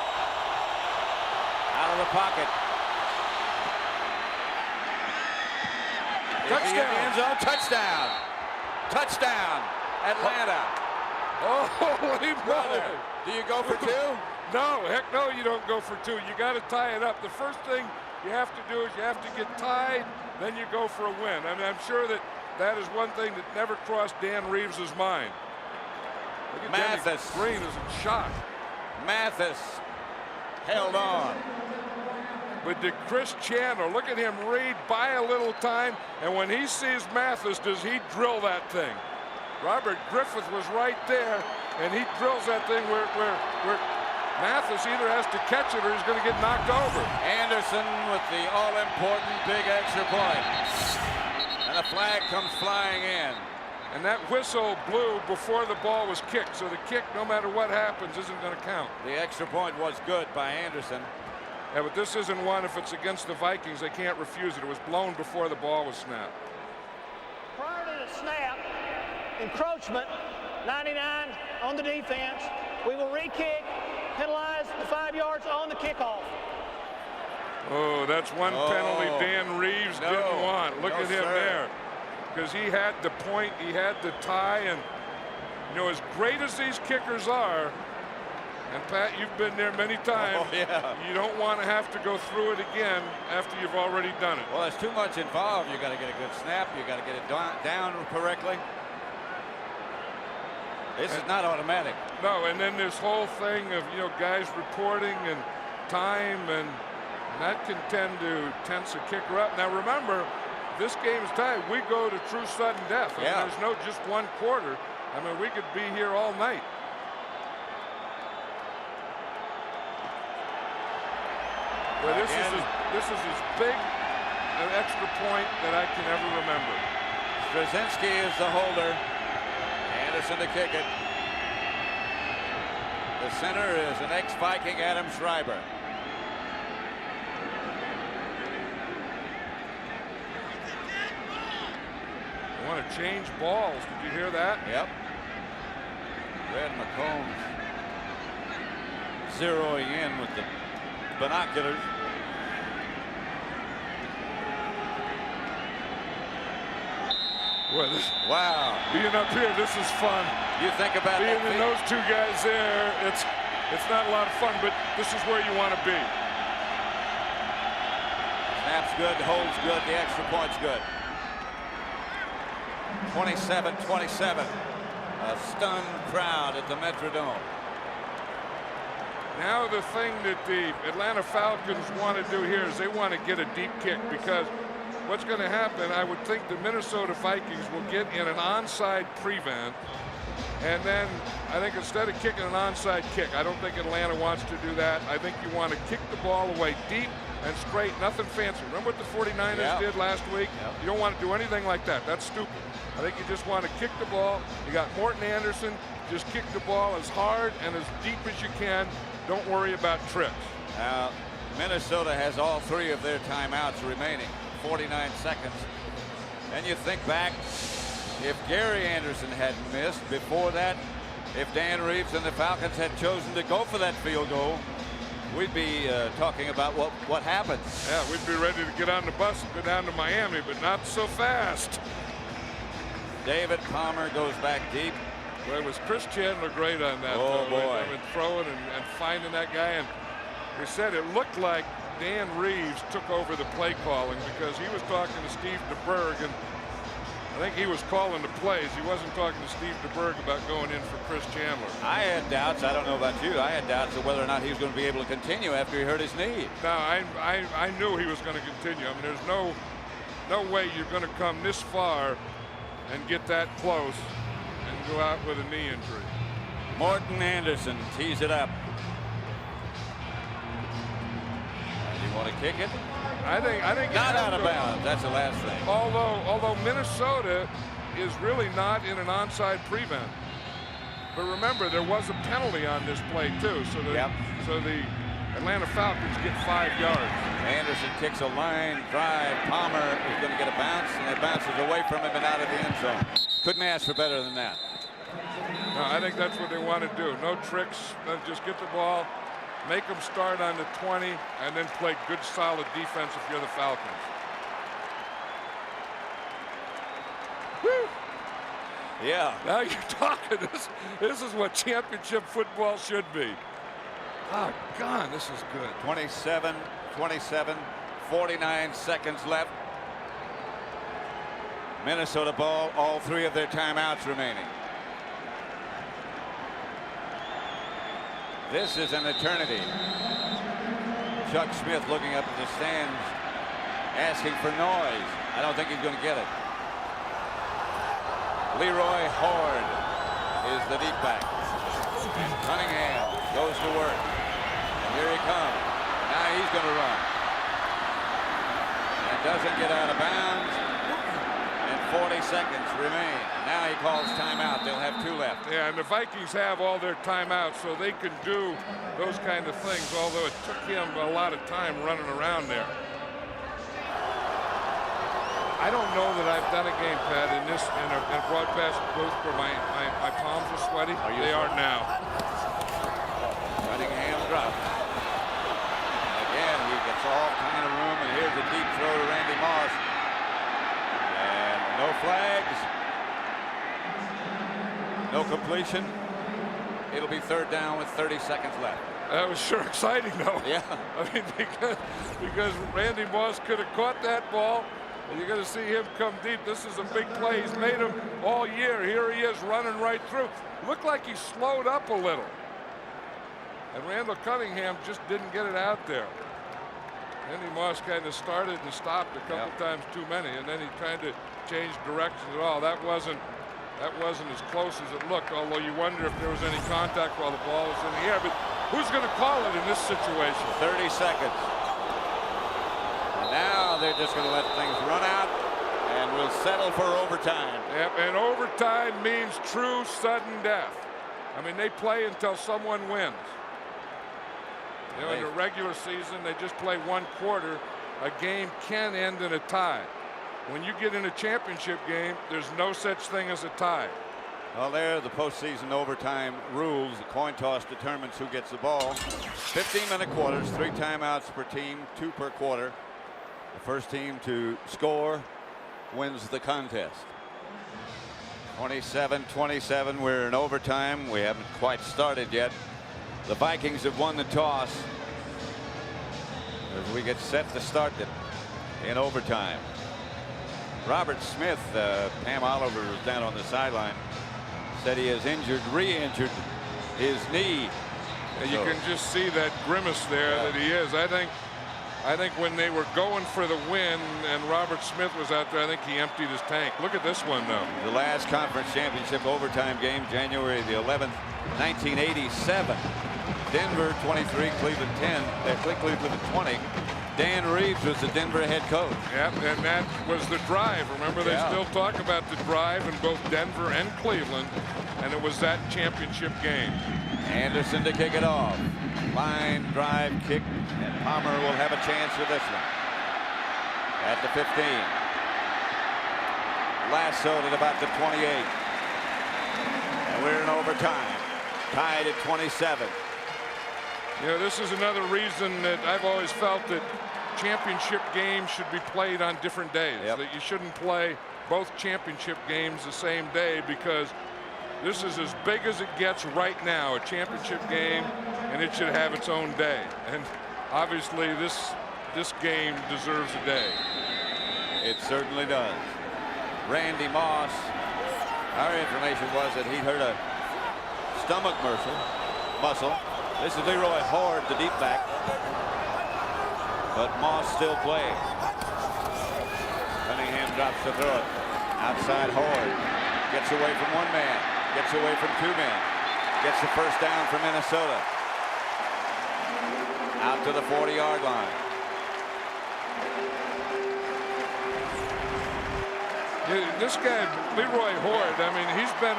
Out of the pocket. Touchdown. End zone. Touchdown. Touchdown. Atlanta. Oh, holy Brother, mother. do you go for 2? No, heck no, you don't go for 2. You got to tie it up. The first thing you have to do is you have to get tied, then you go for a win. I mean, I'm sure that is one thing that never crossed Dan Reeves' mind. Look at Mathis. Denny Green is in shock. Mathis held on. But did Chris Chandler, look at him read, buy a little time, and when he sees Mathis, does he drill that thing? Robert Griffith was right there, and he drills that thing where Mathis either has to catch it or he's going to get knocked over. Anderson with the all-important big extra point. And a flag comes flying in. And that whistle blew before the ball was kicked, so the kick, no matter what happens, isn't going to count. The extra point was good by Anderson. Yeah, but this isn't one. If it's against the Vikings, they can't refuse it. It was blown before the ball was snapped. Prior to the snap, encroachment, 99 on the defense. We will re-kick, penalize the 5 yards on the kickoff. Oh, that's one penalty Dan Reeves didn't want. Look at him there. Because he had the point, he had the tie, and you know, as great as these kickers are, and Pat, you've been there many times, you don't want to have to go through it again after you've already done it. Well, there's too much involved. You got to get a good snap. You got to get it down correctly. This is not automatic. No, and then this whole thing of, you know, guys reporting and time, and that can tend to tense a kicker up. Now remember, this game is tied. We go to true sudden death. I mean, there's no just one quarter. I mean, we could be here all night. Well, this is as big an extra point that I can ever remember. Straczynski is the holder. Anderson to kick it. The center is an ex-Viking, Adam Schreiber. They want to change balls. Did you hear that? Yep. Red McCombs zeroing in with the binoculars. Well, wow. Being up here, this is fun. You think about being that in those two guys there, it's not a lot of fun, but this is where you want to be. Snap's good, holds good, the extra point's good. 27-27. A stunned crowd at the Metrodome. Now the thing that the Atlanta Falcons want to do here is they want to get a deep kick, because what's going to happen, I would think the Minnesota Vikings will get in an onside prevent, and then I think instead of kicking an onside kick, I don't think Atlanta wants to do that. I think you want to kick the ball away deep and straight, nothing fancy. Remember what the 49ers did last week? You don't want to do anything like that. That's stupid. I think you just want to kick the ball. You got Morton Anderson. Just kick the ball as hard and as deep as you can. Don't worry about tricks. Now, Minnesota has all 3 of their timeouts remaining. 49 seconds. And you think back, if Gary Anderson hadn't missed before that, if Dan Reeves and the Falcons had chosen to go for that field goal, we'd be talking about what happened. Yeah, we'd be ready to get on the bus and go down to Miami, but not so fast. David Palmer goes back deep. Well, it was Chris Chandler great on that. Oh, boy. I mean, throwing and finding that guy. And we said it looked like Dan Reeves took over the play calling, because he was talking to Steve DeBerg, and I think he was calling the plays. He wasn't talking to Steve DeBerg about going in for Chris Chandler. I had doubts. I don't know about you. I had doubts of whether or not he was going to be able to continue after he hurt his knee. No, I knew he was going to continue. I mean, there's no way you're going to come this far and get that close and go out with a knee injury. Morton Anderson tees it up. You want to kick it? I think not out of bounds. That's the last thing. Although Minnesota is really not in an onside prevent. But remember, there was a penalty on this play too. So the Atlanta Falcons get 5 yards. Anderson kicks a line drive. Palmer is going to get a bounce, and it bounces away from him and out of the end zone. Couldn't ask for better than that. No, I think that's what they want to do. No tricks. Just get the ball, make them start on the 20, and then play good, solid defense if you're the Falcons. Woo! Yeah. Now you're talking. This is what championship football should be. Oh, God, this is good. 27-27, 49 seconds left. Minnesota ball, all 3 of their timeouts remaining. This is an eternity. Chuck Smith looking up at the stands, asking for noise. I don't think he's going to get it. Leroy Horde is the deep back. Cunningham goes to work. And here he comes. Now he's going to run. And doesn't get out of bounds. And 40 seconds remain. Now he calls timeout. They'll have 2 left. Yeah, and the Vikings have all their timeouts, so they can do those kind of things, although it took him a lot of time running around there. I don't know that I've done a game, Pat, in a broadcast booth where my palms are sweaty. They are now. Cunningham drops. Again, he gets all kind of room, and here's a deep throw to Randy Moss. And no flags. No completion. It'll be 3rd down with 30 seconds left. That was sure exciting, though. Yeah. I mean, because Randy Moss could have caught that ball. And you're going to see him come deep. This is a big play. He's made him all year. Here he is running right through. Looked like he slowed up a little. And Randall Cunningham just didn't get it out there. Randy Moss kind of started and stopped a couple times too many, and then he tried to change directions at all. That wasn't as close as it looked, although you wonder if there was any contact while the ball was in the air. But who's going to call it in this situation? 30 seconds. And now they're just going to let things run out, and we'll settle for overtime. Yep, and overtime means true sudden death. I mean, they play until someone wins. You know, in the regular season, they just play 1 quarter. A game can end in a tie. When you get in a championship game, there's no such thing as a tie. Well, there, the postseason overtime rules. The coin toss determines who gets the ball. 15-minute quarters, 3 timeouts per team, 2 per quarter. The first team to score wins the contest. 27-27. We're in overtime. We haven't quite started yet. The Vikings have won the toss as we get set to start it in overtime. Robert Smith, Pam Oliver was down on the sideline, said he has re-injured his knee. And you can just see that grimace there that he is. I think when they were going for the win and Robert Smith was out there, I think he emptied his tank. Look at this one, though. The last conference championship overtime game, January the 11th, 1987. Denver 23, Cleveland 10, Cleveland 20. Dan Reeves was the Denver head coach. Yep, and that was the drive. Remember, they still talk about the drive in both Denver and Cleveland, and it was that championship game. Anderson to kick it off. Line drive kick, and Palmer will have a chance with this one. At the 15. Lassoed at about the 28. And we're in overtime. Tied at 27. You know, this is another reason that I've always felt that championship games should be played on different days. That you shouldn't play both championship games the same day, because this is as big as it gets right now, a championship game, and it should have its own day. And obviously this game deserves a day. It certainly does. Randy Moss, our information was that he hurt a stomach muscle. This is Leroy Horde, the deep back. But Moss still playing. Cunningham drops to throw it. Outside Horde. Gets away from 1 man. Gets away from 2 men. Gets the first down for Minnesota. Out to the 40-yard line. This guy, Leroy Horde, I mean, he's been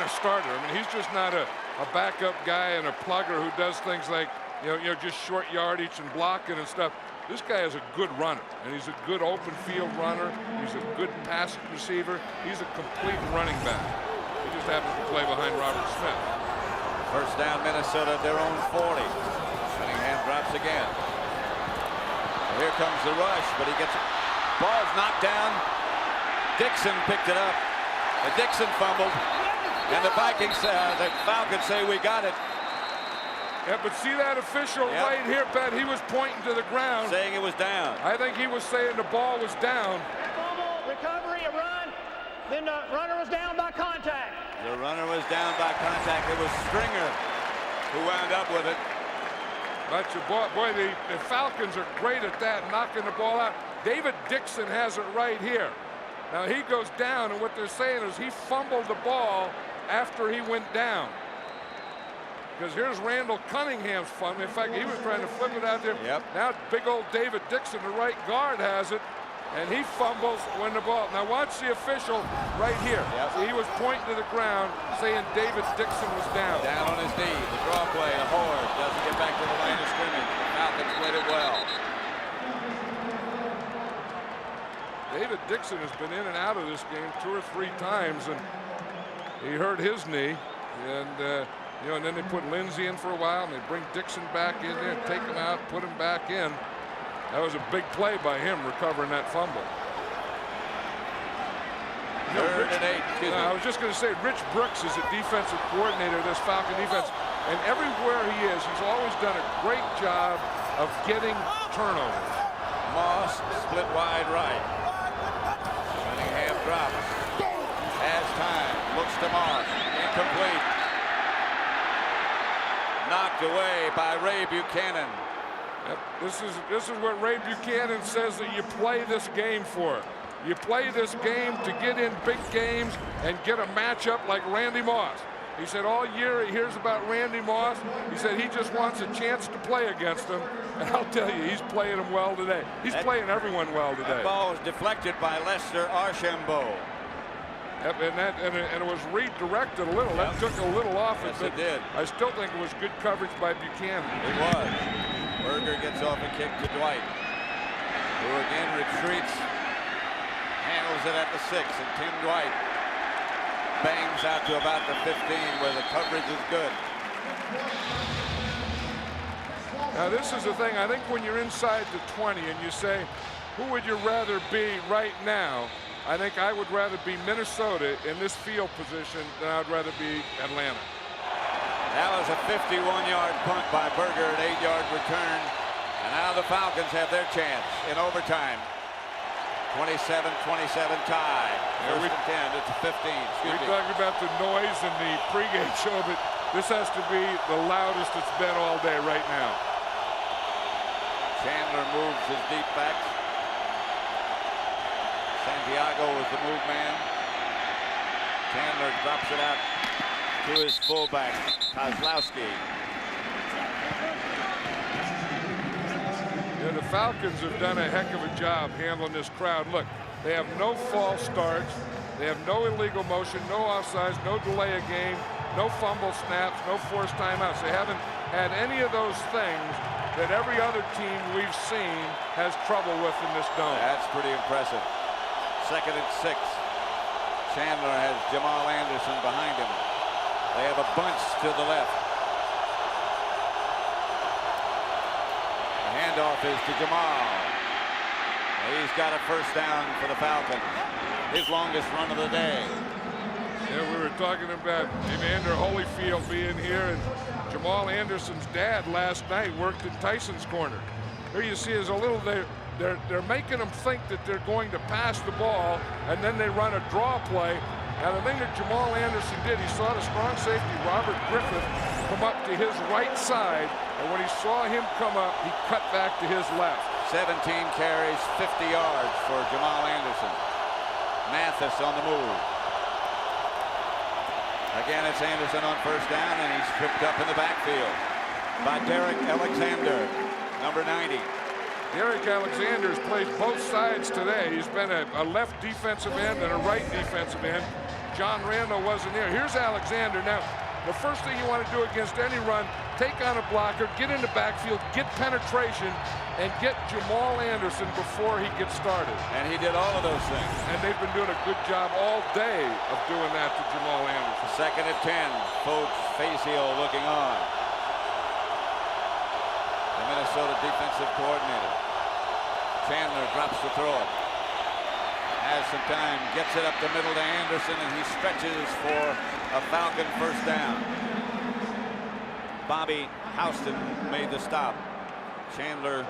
a starter. I mean, he's just not a backup guy and a plugger who does things like, you know, just short yardage and blocking and stuff. This guy is a good runner, and he's a good open field runner. He's a good pass receiver. He's a complete running back. He just happens to play behind Robert Smith. First down, Minnesota at their own 40. Cunningham drops again. Well, here comes the rush, but he gets ball's knocked down. Dixon picked it up. And Dixon fumbled. And the Vikings, the Falcons say we got it. Yeah, but see that official right here, Pat? He was pointing to the ground. Saying it was down. I think he was saying the ball was down. Fumble, recovery, a run. Then the runner was down by contact. The runner was down by contact. It was Stringer who wound up with it. But boy, the Falcons are great at that, knocking the ball out. David Dixon has it right here. Now he goes down, and what they're saying is he fumbled the ball after he went down. Because here's Randall Cunningham's fumble. In fact, he was trying to flip it out there. Now big old David Dixon, the right guard, has it. and he fumbles when the ball. Now watch the official right here. Yep. He was pointing to the ground, saying David Dixon was down. Down on his knee. The draw play. The Horde doesn't get back to the line of scrimmage. The Falcons played it well. David Dixon has been in and out of this game 2 or 3 times, and he hurt his knee. And you know, and then they put Lindsey in for a while, and they bring Dixon back in there, take him out, put him back in. That was a big play by him, recovering that fumble. You know, Third and 8. I was just going to say, Rich Brooks is a defensive coordinator of this Falcon defense, and everywhere he is, he's always done a great job of getting turnovers. Moss split wide right. Cunningham drops. Has time. Looks to Moss. Incomplete. Knocked away by Ray Buchanan. Yep. This is what Ray Buchanan says that you play this game for. You play this game to get in big games and get a matchup like Randy Moss. He said all year he hears about Randy Moss. He said he just wants a chance to play against him. And I'll tell you, he's playing him well today. He's playing everyone well today. That ball was deflected by Lester Archambault. Yep, and it was redirected a little. That took a little off it. Yes, it did. I still think it was good coverage by Buchanan. It was. Berger gets off a kick to Dwight, who again retreats, handles it at the 6, and Tim Dwight bangs out to about the 15 where the coverage is good. Now this is the thing, I think when you're inside the 20 and you say, who would you rather be right now? I think I would rather be Minnesota in this field position than I'd rather be Atlanta. That was a 51-yard punt by Berger, an 8-yard return. And now the Falcons have their chance in overtime. 27-27 tie. First and 10. It's a 15. We talked about the noise in the pregame show, but this has to be the loudest it's been all day right now. Chandler moves his deep backs. Santiago was the move man. Chandler drops it out to his fullback, Kozlowski. Yeah, the Falcons have done a heck of a job handling this crowd. Look, they have no false starts. They have no illegal motion, no offsides, no delay of game, no fumble snaps, no forced timeouts. They haven't had any of those things that every other team we've seen has trouble with in this dome. That's pretty impressive. Second and 6. Chandler has Jamal Anderson behind him. They have a bunch to the left. The handoff is to Jamal. He's got a first down for the Falcons. His longest run of the day. Yeah, we were talking about Evander Holyfield being here, and Jamal Anderson's dad last night worked in Tyson's corner. Here you see is a little they're making them think that they're going to pass the ball, and then they run a draw play. Now the thing that Jamal Anderson did, he saw the strong safety Robert Griffith come up to his right side, and when he saw him come up, he cut back to his left. 17 carries, 50 yards for Jamal Anderson. Mathis on the move. Again, it's Anderson on first down, and he's tripped up in the backfield by Derek Alexander, number 90. Derek Alexander has played both sides today. He's been a left defensive end and a right defensive end. John Randall wasn't there. Here's Alexander. Now, the first thing you want to do against any run, take on a blocker, get in the backfield, get penetration, and get Jamal Anderson before he gets started. And he did all of those things. And they've been doing a good job all day of doing that to Jamal Anderson. Second and 10. Foach Facio looking on. The Minnesota defensive coordinator. Chandler drops to throw it. Has some time, gets it up the middle to Anderson, and he stretches for a Falcon first down. Bobby Houston made the stop. Chandler,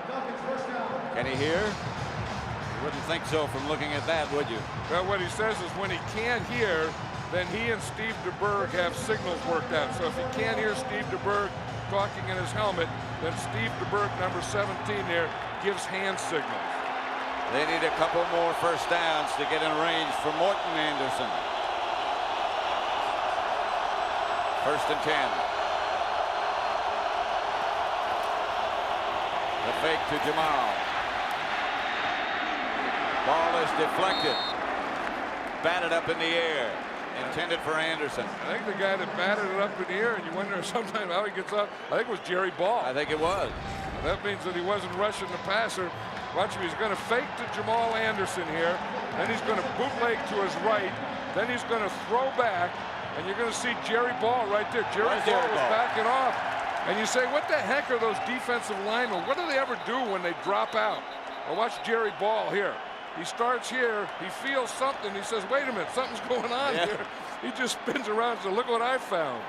can he hear? You wouldn't think so from looking at that, would you? Well, what he says is when he can't hear, then he and Steve DeBerg have signals worked out. So if he can't hear Steve DeBerg talking in his helmet, then Steve DeBerg, number 17 there, gives hand signals. They need a couple more first downs to get in range for Morton Anderson. First and 10. The fake to Jamal. Ball is deflected. Batted up in the air. Intended for Anderson. I think the guy that batted it up in the air, and you wonder sometimes how he gets up, I think it was Jerry Ball. I think it was. That means that he wasn't rushing the passer. Watch him, he's going to fake to Jamal Anderson here. Then he's going to bootleg to his right. Then he's going to throw back. And you're going to see Jerry Ball right there. Jerry Ball was backing off. And you say, what the heck are those defensive linemen? What do they ever do when they drop out? Well, watch Jerry Ball here. He starts here. He feels something. He says, wait a minute, something's going on here. He just spins around and says, look what I found.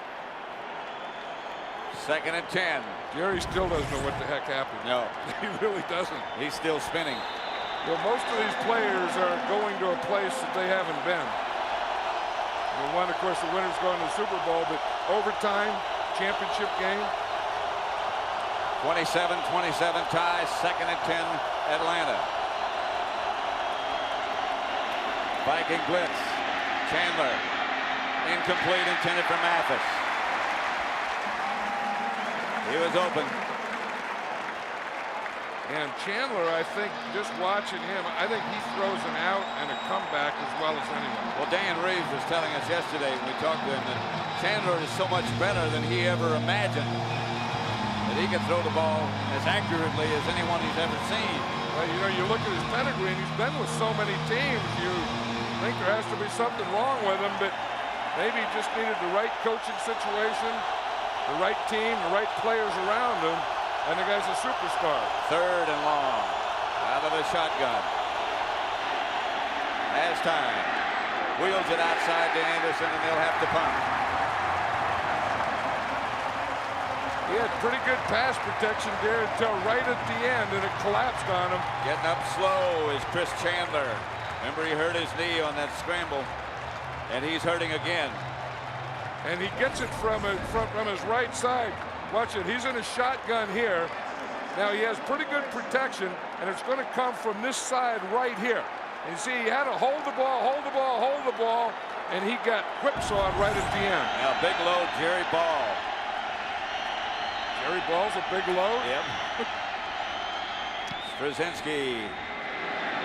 2nd and 10. Jerry still doesn't know what the heck happened. No. He really doesn't. He's still spinning. Well, most of these players are going to a place that they haven't been. The one, of course, the winner's going to the Super Bowl, but overtime, championship game. 27-27 tie, 2nd and 10, Atlanta. Viking blitz. Chandler. Incomplete, intended for Mathis. He was open. And Chandler, I think, just watching him, I think he throws an out and a comeback as well as anyone. Well, Dan Reeves was telling us yesterday when we talked to him that Chandler is so much better than he ever imagined. That he can throw the ball as accurately as anyone he's ever seen. Well, you know, you look at his pedigree, and he's been with so many teams. You think there has to be something wrong with him, but maybe he just needed the right coaching situation, the right team, the right players around him, and the guy's a superstar. 3rd and long. Out of the shotgun. Has time. Wheels it outside to Anderson, and they'll have to punt. He had pretty good pass protection there until right at the end, and it collapsed on him. Getting up slow is Chris Chandler. Remember, he hurt his knee on that scramble, and he's hurting again. And he gets it from his right side. Watch it. He's in a shotgun here. Now he has pretty good protection, and it's going to come from this side right here. And you see, he had to hold the ball, and he got whipsawed right at the end. Now, big load, Jerry Ball. Jerry Ball's a big load. Yep. Straczynski.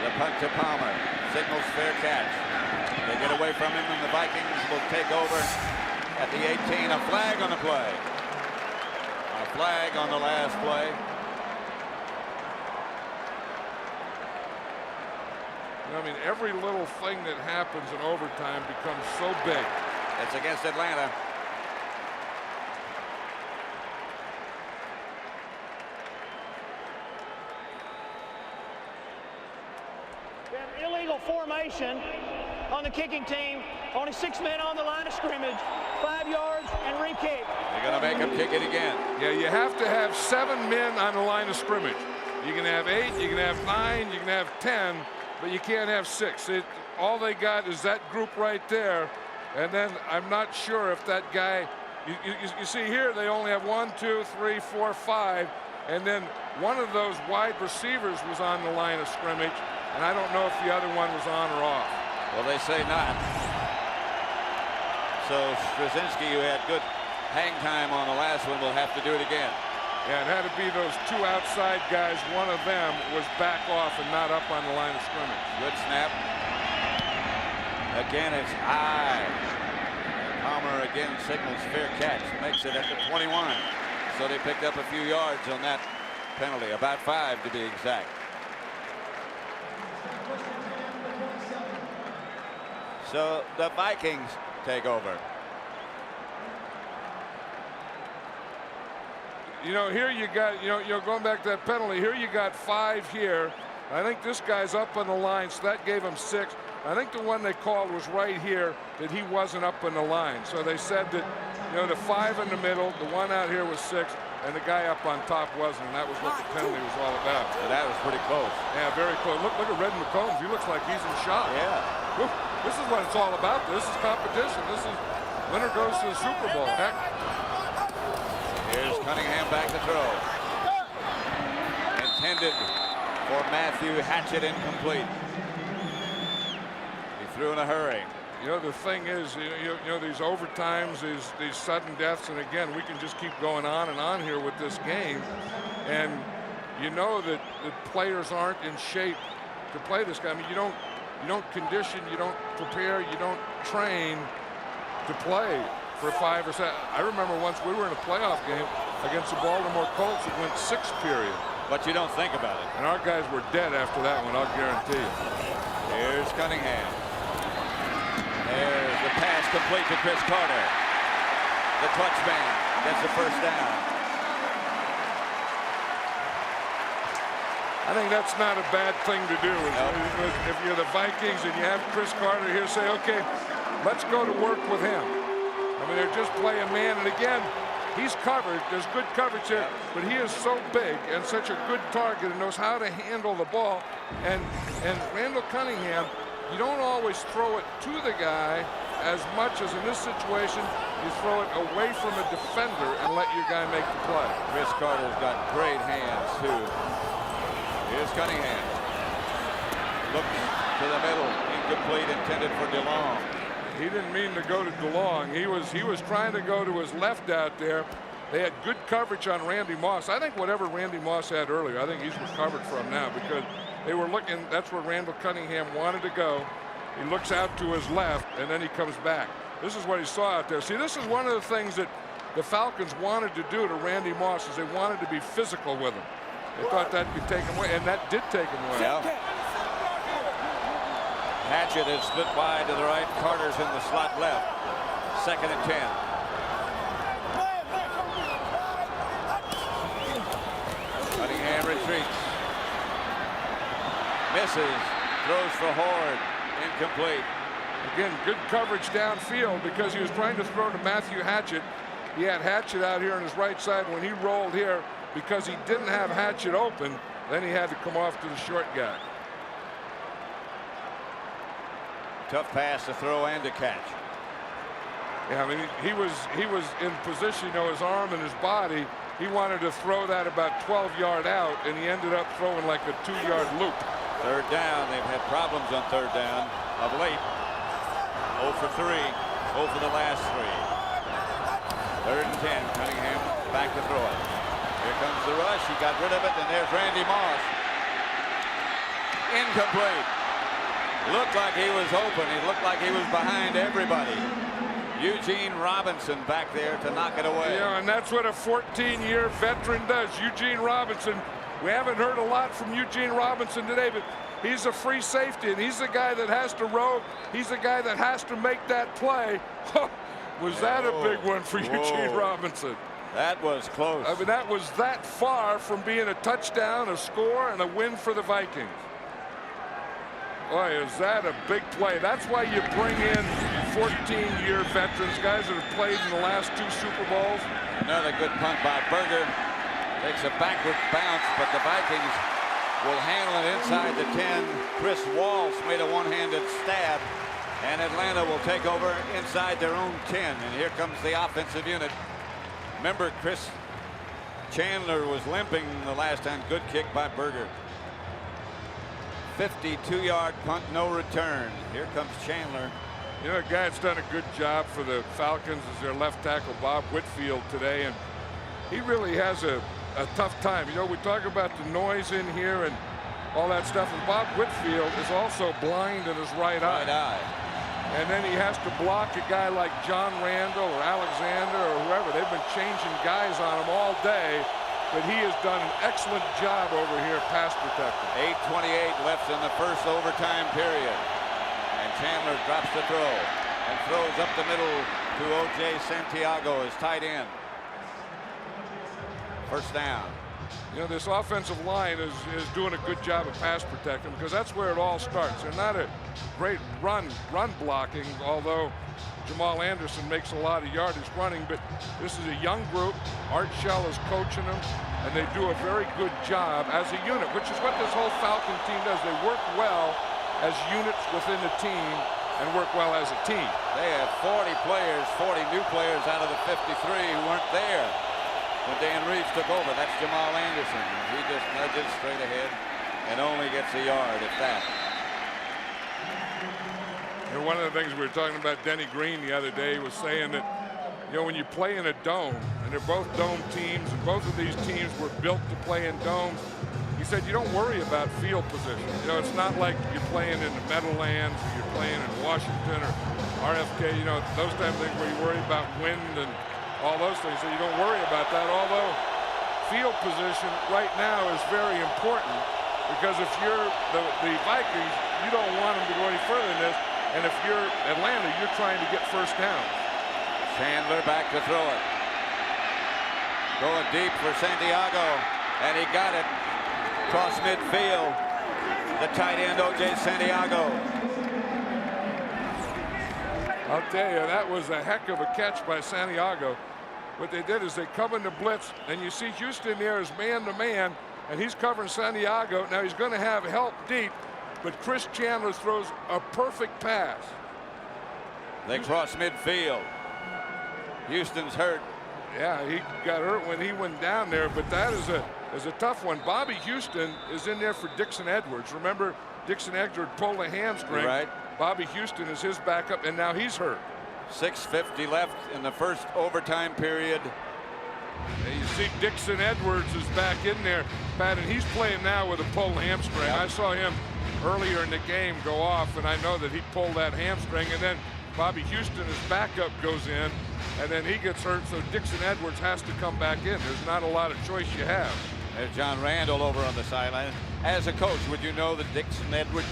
The punt to Palmer. Signals fair catch. They get away from him, and the Vikings will take over at the 18. A flag on the play. A flag on the last play. I mean, every little thing that happens in overtime becomes so big. It's against Atlanta. We have illegal formation on the kicking team. Only 6 men on the line of scrimmage. 5 yards and re-kick. They're going to make him kick it again. Yeah, you have to have 7 men on the line of scrimmage. You can have 8, you can have 9, you can have 10, but you can't have 6. All they got is that group right there, and then I'm not sure if that guy. You see here, they only have 1, 2, 3, 4, 5, and then one of those wide receivers was on the line of scrimmage, and I don't know if the other one was on or off. Well, they say not. So Straczynski, who had good hang time on the last one, will have to do it again. Yeah, it had to be those 2 outside guys. One of them was back off and not up on the line of scrimmage. Good snap. Again, it's high. And Palmer again signals fair catch. Makes it at the 21. So they picked up a few yards on that penalty. About 5 to be exact. So the Vikings take over. You know, here you got, you know, going back to that penalty, here you got 5 here. I think this guy's up on the line, so that gave him 6. I think the one they called was right here, that he wasn't up on the line. So they said that, you know, the 5 in the middle, the one out here was 6, and the guy up on top wasn't, and that was what the penalty was all about. So that was pretty close. Yeah, very close. Look at Red McCombs. He looks like he's in shock. Yeah. Woo, this is what it's all about. This is competition. This is winner goes to the Super Bowl. Heck. Here's Cunningham back to throw. Intended for Matthew Hatchett, incomplete. He threw in a hurry. You know, the thing is, you know these overtimes, these sudden deaths, and again, we can just keep going on and on here with this game. And you know that the players aren't in shape to play this guy. I mean, you don't condition, you don't prepare, you don't train to play for 5 or 7. I remember once we were in a playoff game against the Baltimore Colts. It went 6th period. But you don't think about it. And our guys were dead after that one, I'll guarantee you. Here's Cunningham. There's the pass complete to Chris Carter. The touchman gets the first down. I think that's not a bad thing to do. If you're the Vikings and you have Chris Carter here, say, okay, let's go to work with him. I mean, they're just playing man. And again, he's covered. There's good coverage here, but he is so big and such a good target and knows how to handle the ball. And Randall Cunningham, you don't always throw it to the guy as much as in this situation, you throw it away from a defender and let your guy make the play. Chris Carter's got great hands, too. Here's Cunningham. Looks to the middle. Incomplete, intended for DeLong. He didn't mean to go to DeLong. He was trying to go to his left out there. They had good coverage on Randy Moss. I think whatever Randy Moss had earlier, I think he's recovered from now because they were looking. That's where Randall Cunningham wanted to go. He looks out to his left, and then he comes back. This is what he saw out there. See, this is one of the things that the Falcons wanted to do to Randy Moss is they wanted to be physical with him. They thought that could take him away, and that did take him away. Yeah. Hatchett is split wide to the right. Carter's in the slot left. 2nd and 10. Cunningham retreats. Misses. Throws for Horde. Incomplete. Again, good coverage downfield because he was trying to throw to Matthew Hatchett. He had Hatchett out here on his right side. When he rolled here, because he didn't have Hatchett open, then he had to come off to the short guy. Tough pass to throw and to catch. Yeah, I mean, he was in position, you know, his arm and his body. He wanted to throw that about 12-yard out, and he ended up throwing like a 2-yard loop. 3rd down. They've had problems on 3rd down of late. 0 for 3. 0 for the last 3. 3rd and 10. Cunningham back to throw it. Here comes the rush. He got rid of it, and there's Randy Moss. Incomplete. Looked like he was open. He looked like he was behind everybody. Eugene Robinson back there to knock it away. Yeah, and that's what a 14-year veteran does. Eugene Robinson. We haven't heard a lot from Eugene Robinson today, but he's a free safety, and he's the guy that has to row. He's the guy that has to make that play. Was that a big one for Eugene Robinson? That was close. I mean, that was that far from being a touchdown, a score, and a win for the Vikings. Boy, is that a big play. That's why you bring in 14-year veterans, guys that have played in the last 2 Super Bowls. Another good punt by Berger. Takes a backward bounce, but the Vikings will handle it inside the 10. Chris Walsh made a one-handed stab, and Atlanta will take over inside their own 10. And here comes the offensive unit. Remember, Chris Chandler was limping the last time. Good kick by Berger. 52-yard punt, no return. Here comes Chandler. You know, a guy that's done a good job for the Falcons is their left tackle, Bob Whitfield, today, and he really has a tough time. You know, we talk about the noise in here and all that stuff, and Bob Whitfield is also blind in his right eye. And then he has to block a guy like John Randall or Alexander or whoever. They've been changing guys on him all day, but he has done an excellent job over here pass protecting. 8:28 left in the first overtime period. And Chandler drops the throw and throws up the middle to O.J. Santiago, his tight end. First down. You know, this offensive line is doing a good job of pass protecting because that's where it all starts. They're not a great run blocking, although Jamal Anderson makes a lot of yardage running, but this is a young group. Art Shell is coaching them, and they do a very good job as a unit, which is what this whole Falcon team does. They work well as units within the team and work well as a team. They have 40 players, 40 new players out of the 53 who weren't there when Dan Reeves took over. That's Jamal Anderson. He just nudges straight ahead and only gets a yard at that. And one of the things we were talking about Denny Green the other day was saying that, you know, when you play in a dome, and they're both dome teams, and both of these teams were built to play in domes, he said you don't worry about field position. You know, it's not like you're playing in the Meadowlands or you're playing in Washington or RFK, you know, those type of things where you worry about wind and all those things. So you don't worry about that, although field position right now is very important, because if you're the Vikings, you don't want them to go any further than this. And if you're Atlanta, you're trying to get first down. Chandler back to throw it. Going deep for Santiago, and he got it. Across midfield, the tight end, O.J. Santiago. I'll tell you, that was a heck of a catch by Santiago. What they did is they come in the blitz, and you see Houston there is man-to-man, and he's covering Santiago. Now he's going to have help deep, but Chris Chandler throws a perfect pass. They cross midfield. Houston's hurt. Yeah, he got hurt when he went down there, but that is a tough one. Bobby Houston is in there for Dixon Edwards. Remember, Dixon Edwards pulled a hamstring. Right. Bobby Houston is his backup, and now he's hurt. 6:50 left in the first overtime period. And you see Dixon Edwards is back in there, Pat, and he's playing now with a pulled hamstring. Yep. I saw him earlier in the game go off, and I know that he pulled that hamstring, and then Bobby Houston, his backup, goes in, and then he gets hurt, so Dixon Edwards has to come back in. There's not a lot of choice you have. There's John Randall over on the sideline. As a coach, would you know that Dixon Edwards,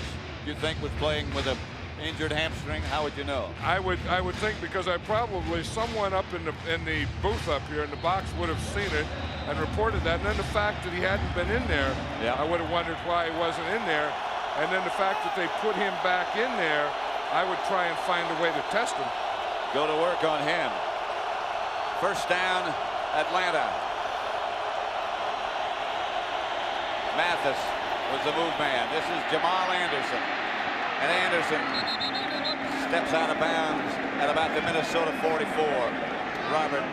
you think, was playing with a injured hamstring? How would you know? I would think, because I probably someone up in the booth up here in the box would have seen it and reported that. And then the fact that he hadn't been in there, yeah. I would have wondered why he wasn't in there. And then the fact that they put him back in there, I would try and find a way to test him. Go to work on him. First down, Atlanta. Mathis was the move man. This is Jamal Anderson. And Anderson steps out of bounds at about the Minnesota 44. Robert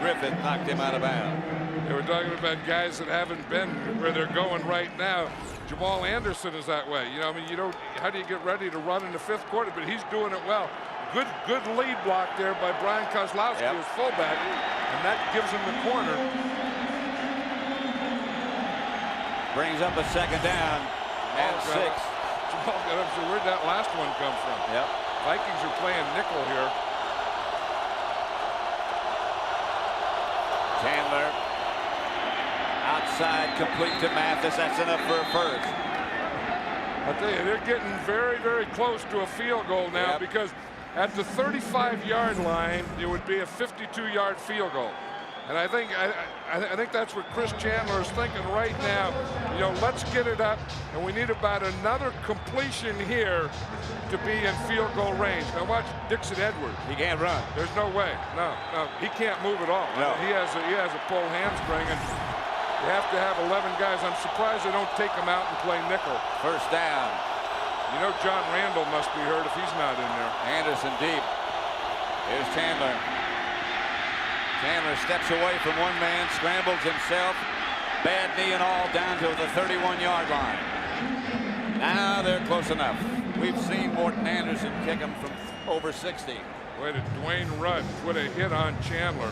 Griffith knocked him out of bounds. They were talking about guys that haven't been where they're going right now. Jamal Anderson is that way. You know, I mean, how do you get ready to run in the fifth quarter? But he's doing it well. Good lead block there by Brian Kozlowski, yep. his fullback, and that gives him the corner. Brings up a second down and 6. So where'd that last one come from? Yep. Vikings are playing nickel here. Chandler outside, complete to Mathis. That's enough for a first. I tell you, they're getting very, very close to a field goal now, yep. because at the 35-yard line, it would be a 52-yard field goal. And I think that's what Chris Chandler is thinking right now. You know, let's get it up, and we need about another completion here to be in field goal range. Now watch Dixon Edwards. He can't run. There's no way. No, he can't move at all. No. He has a pulled hamstring, and you have to have 11 guys. I'm surprised they don't take him out and play nickel. First down. You know, John Randall must be hurt if he's not in there. Anderson deep. Here's Chandler. Chandler steps away from one man, scrambles himself. Bad knee and all, down to the 31-yard line. Now they're close enough. We've seen Morton Anderson kick him from over 60. Wait, Dwayne Rudd put a hit on Chandler.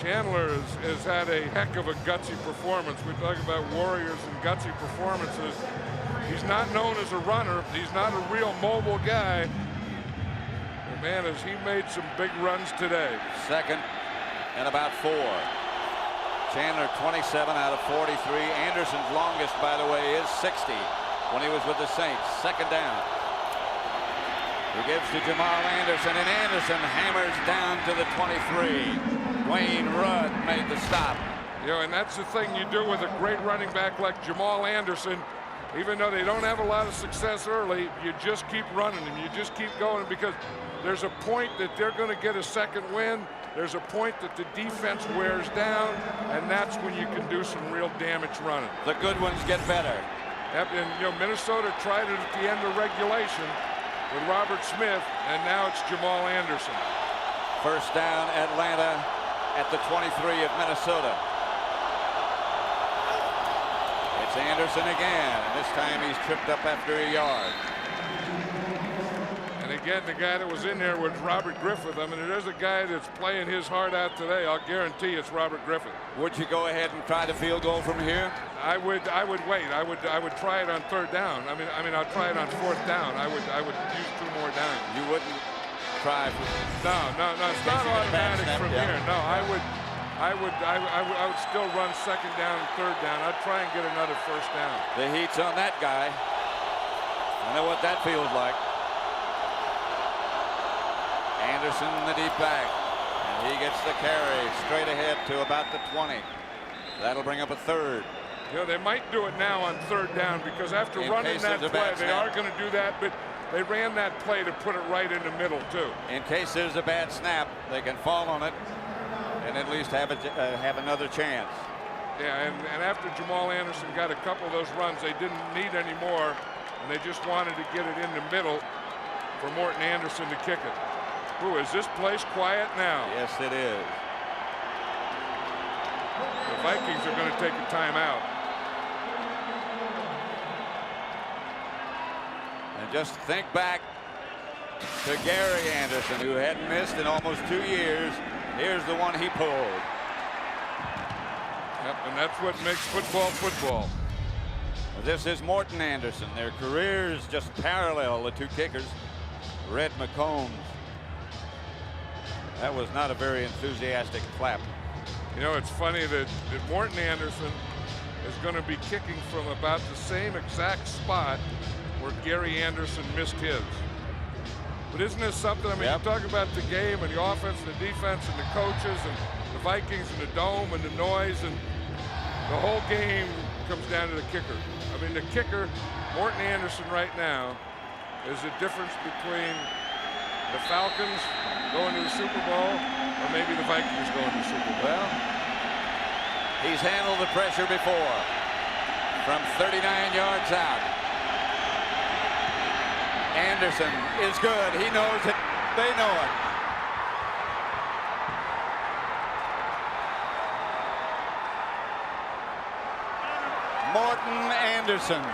Chandler has had a heck of a gutsy performance. We talk about warriors and gutsy performances. He's not known as a runner. He's not a real mobile guy. But man, has he made some big runs today. Second and about 4. Chandler 27 out of 43. Anderson's longest, by the way, is 60 when he was with the Saints. Second down. He gives to Jamal Anderson, and Anderson hammers down to the 23. Dwayne Rudd made the stop. You know, and that's the thing you do with a great running back like Jamal Anderson. Even though they don't have a lot of success early, you just keep running them. You just keep going, because there's a point that they're going to get a second win. There's a point that the defense wears down, and that's when you can do some real damage running. The good ones get better. Yep, and you know, Minnesota tried it at the end of regulation with Robert Smith, and now it's Jamal Anderson. First down, Atlanta at the 23 of Minnesota. It's Anderson again, and this time he's tripped up after a yard. And again, the guy that was in there was Robert Griffith. I mean, there's a guy that's playing his heart out today. I'll guarantee it's Robert Griffith. Would you go ahead and try the field goal from here? I would wait. I would try it on third down. I mean, I'll try it on fourth down. I would use 2 more downs. You wouldn't try for... No. It's not automatic from here. No, I would still run second down and third down. I'd try and get another first down. The heat's on that guy. I know what that feels like. Anderson in the deep back. And he gets the carry straight ahead to about the 20. That'll bring up a third. You know, they might do it now on third down because after running that play, they are going to do that, but they ran that play to put it right in the middle, too. In case there's a bad snap, they can fall on it and at least have another chance. Yeah, and after Jamal Anderson got a couple of those runs, they didn't need any more, and they just wanted to get it in the middle for Morton Anderson to kick it. Ooh, is this place quiet now? Yes, it is. The Vikings are going to take a timeout. And just think back to Gary Anderson, who hadn't missed in almost 2 years. Here's the one he pulled. Yep, and that's what makes football football. This is Morton Anderson. Their careers just parallel, the 2 kickers. Red McCombs. That was not a very enthusiastic clap. You know, it's funny that Morton Anderson is going to be kicking from about the same exact spot where Gary Anderson missed his. But isn't this something? I mean, You talk about the game and the offense and the defense and the coaches and the Vikings and the dome and the noise, and the whole game comes down to the kicker. I mean, the kicker, Morton Anderson right now, is the difference between the Falcons going to the Super Bowl or maybe the Vikings going to the Super Bowl. Well, he's handled the pressure before from 39 yards out. Anderson is good. He knows it. They know it. Morton Anderson.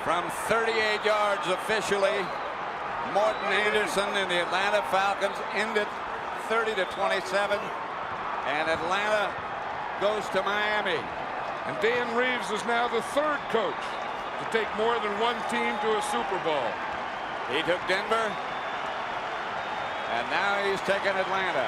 From 38 yards officially, Morton Anderson and the Atlanta Falcons end it 30-27, and Atlanta goes to Miami. And Dan Reeves is now the 3rd coach to take more than one team to a Super Bowl. He took Denver, and now he's taken Atlanta.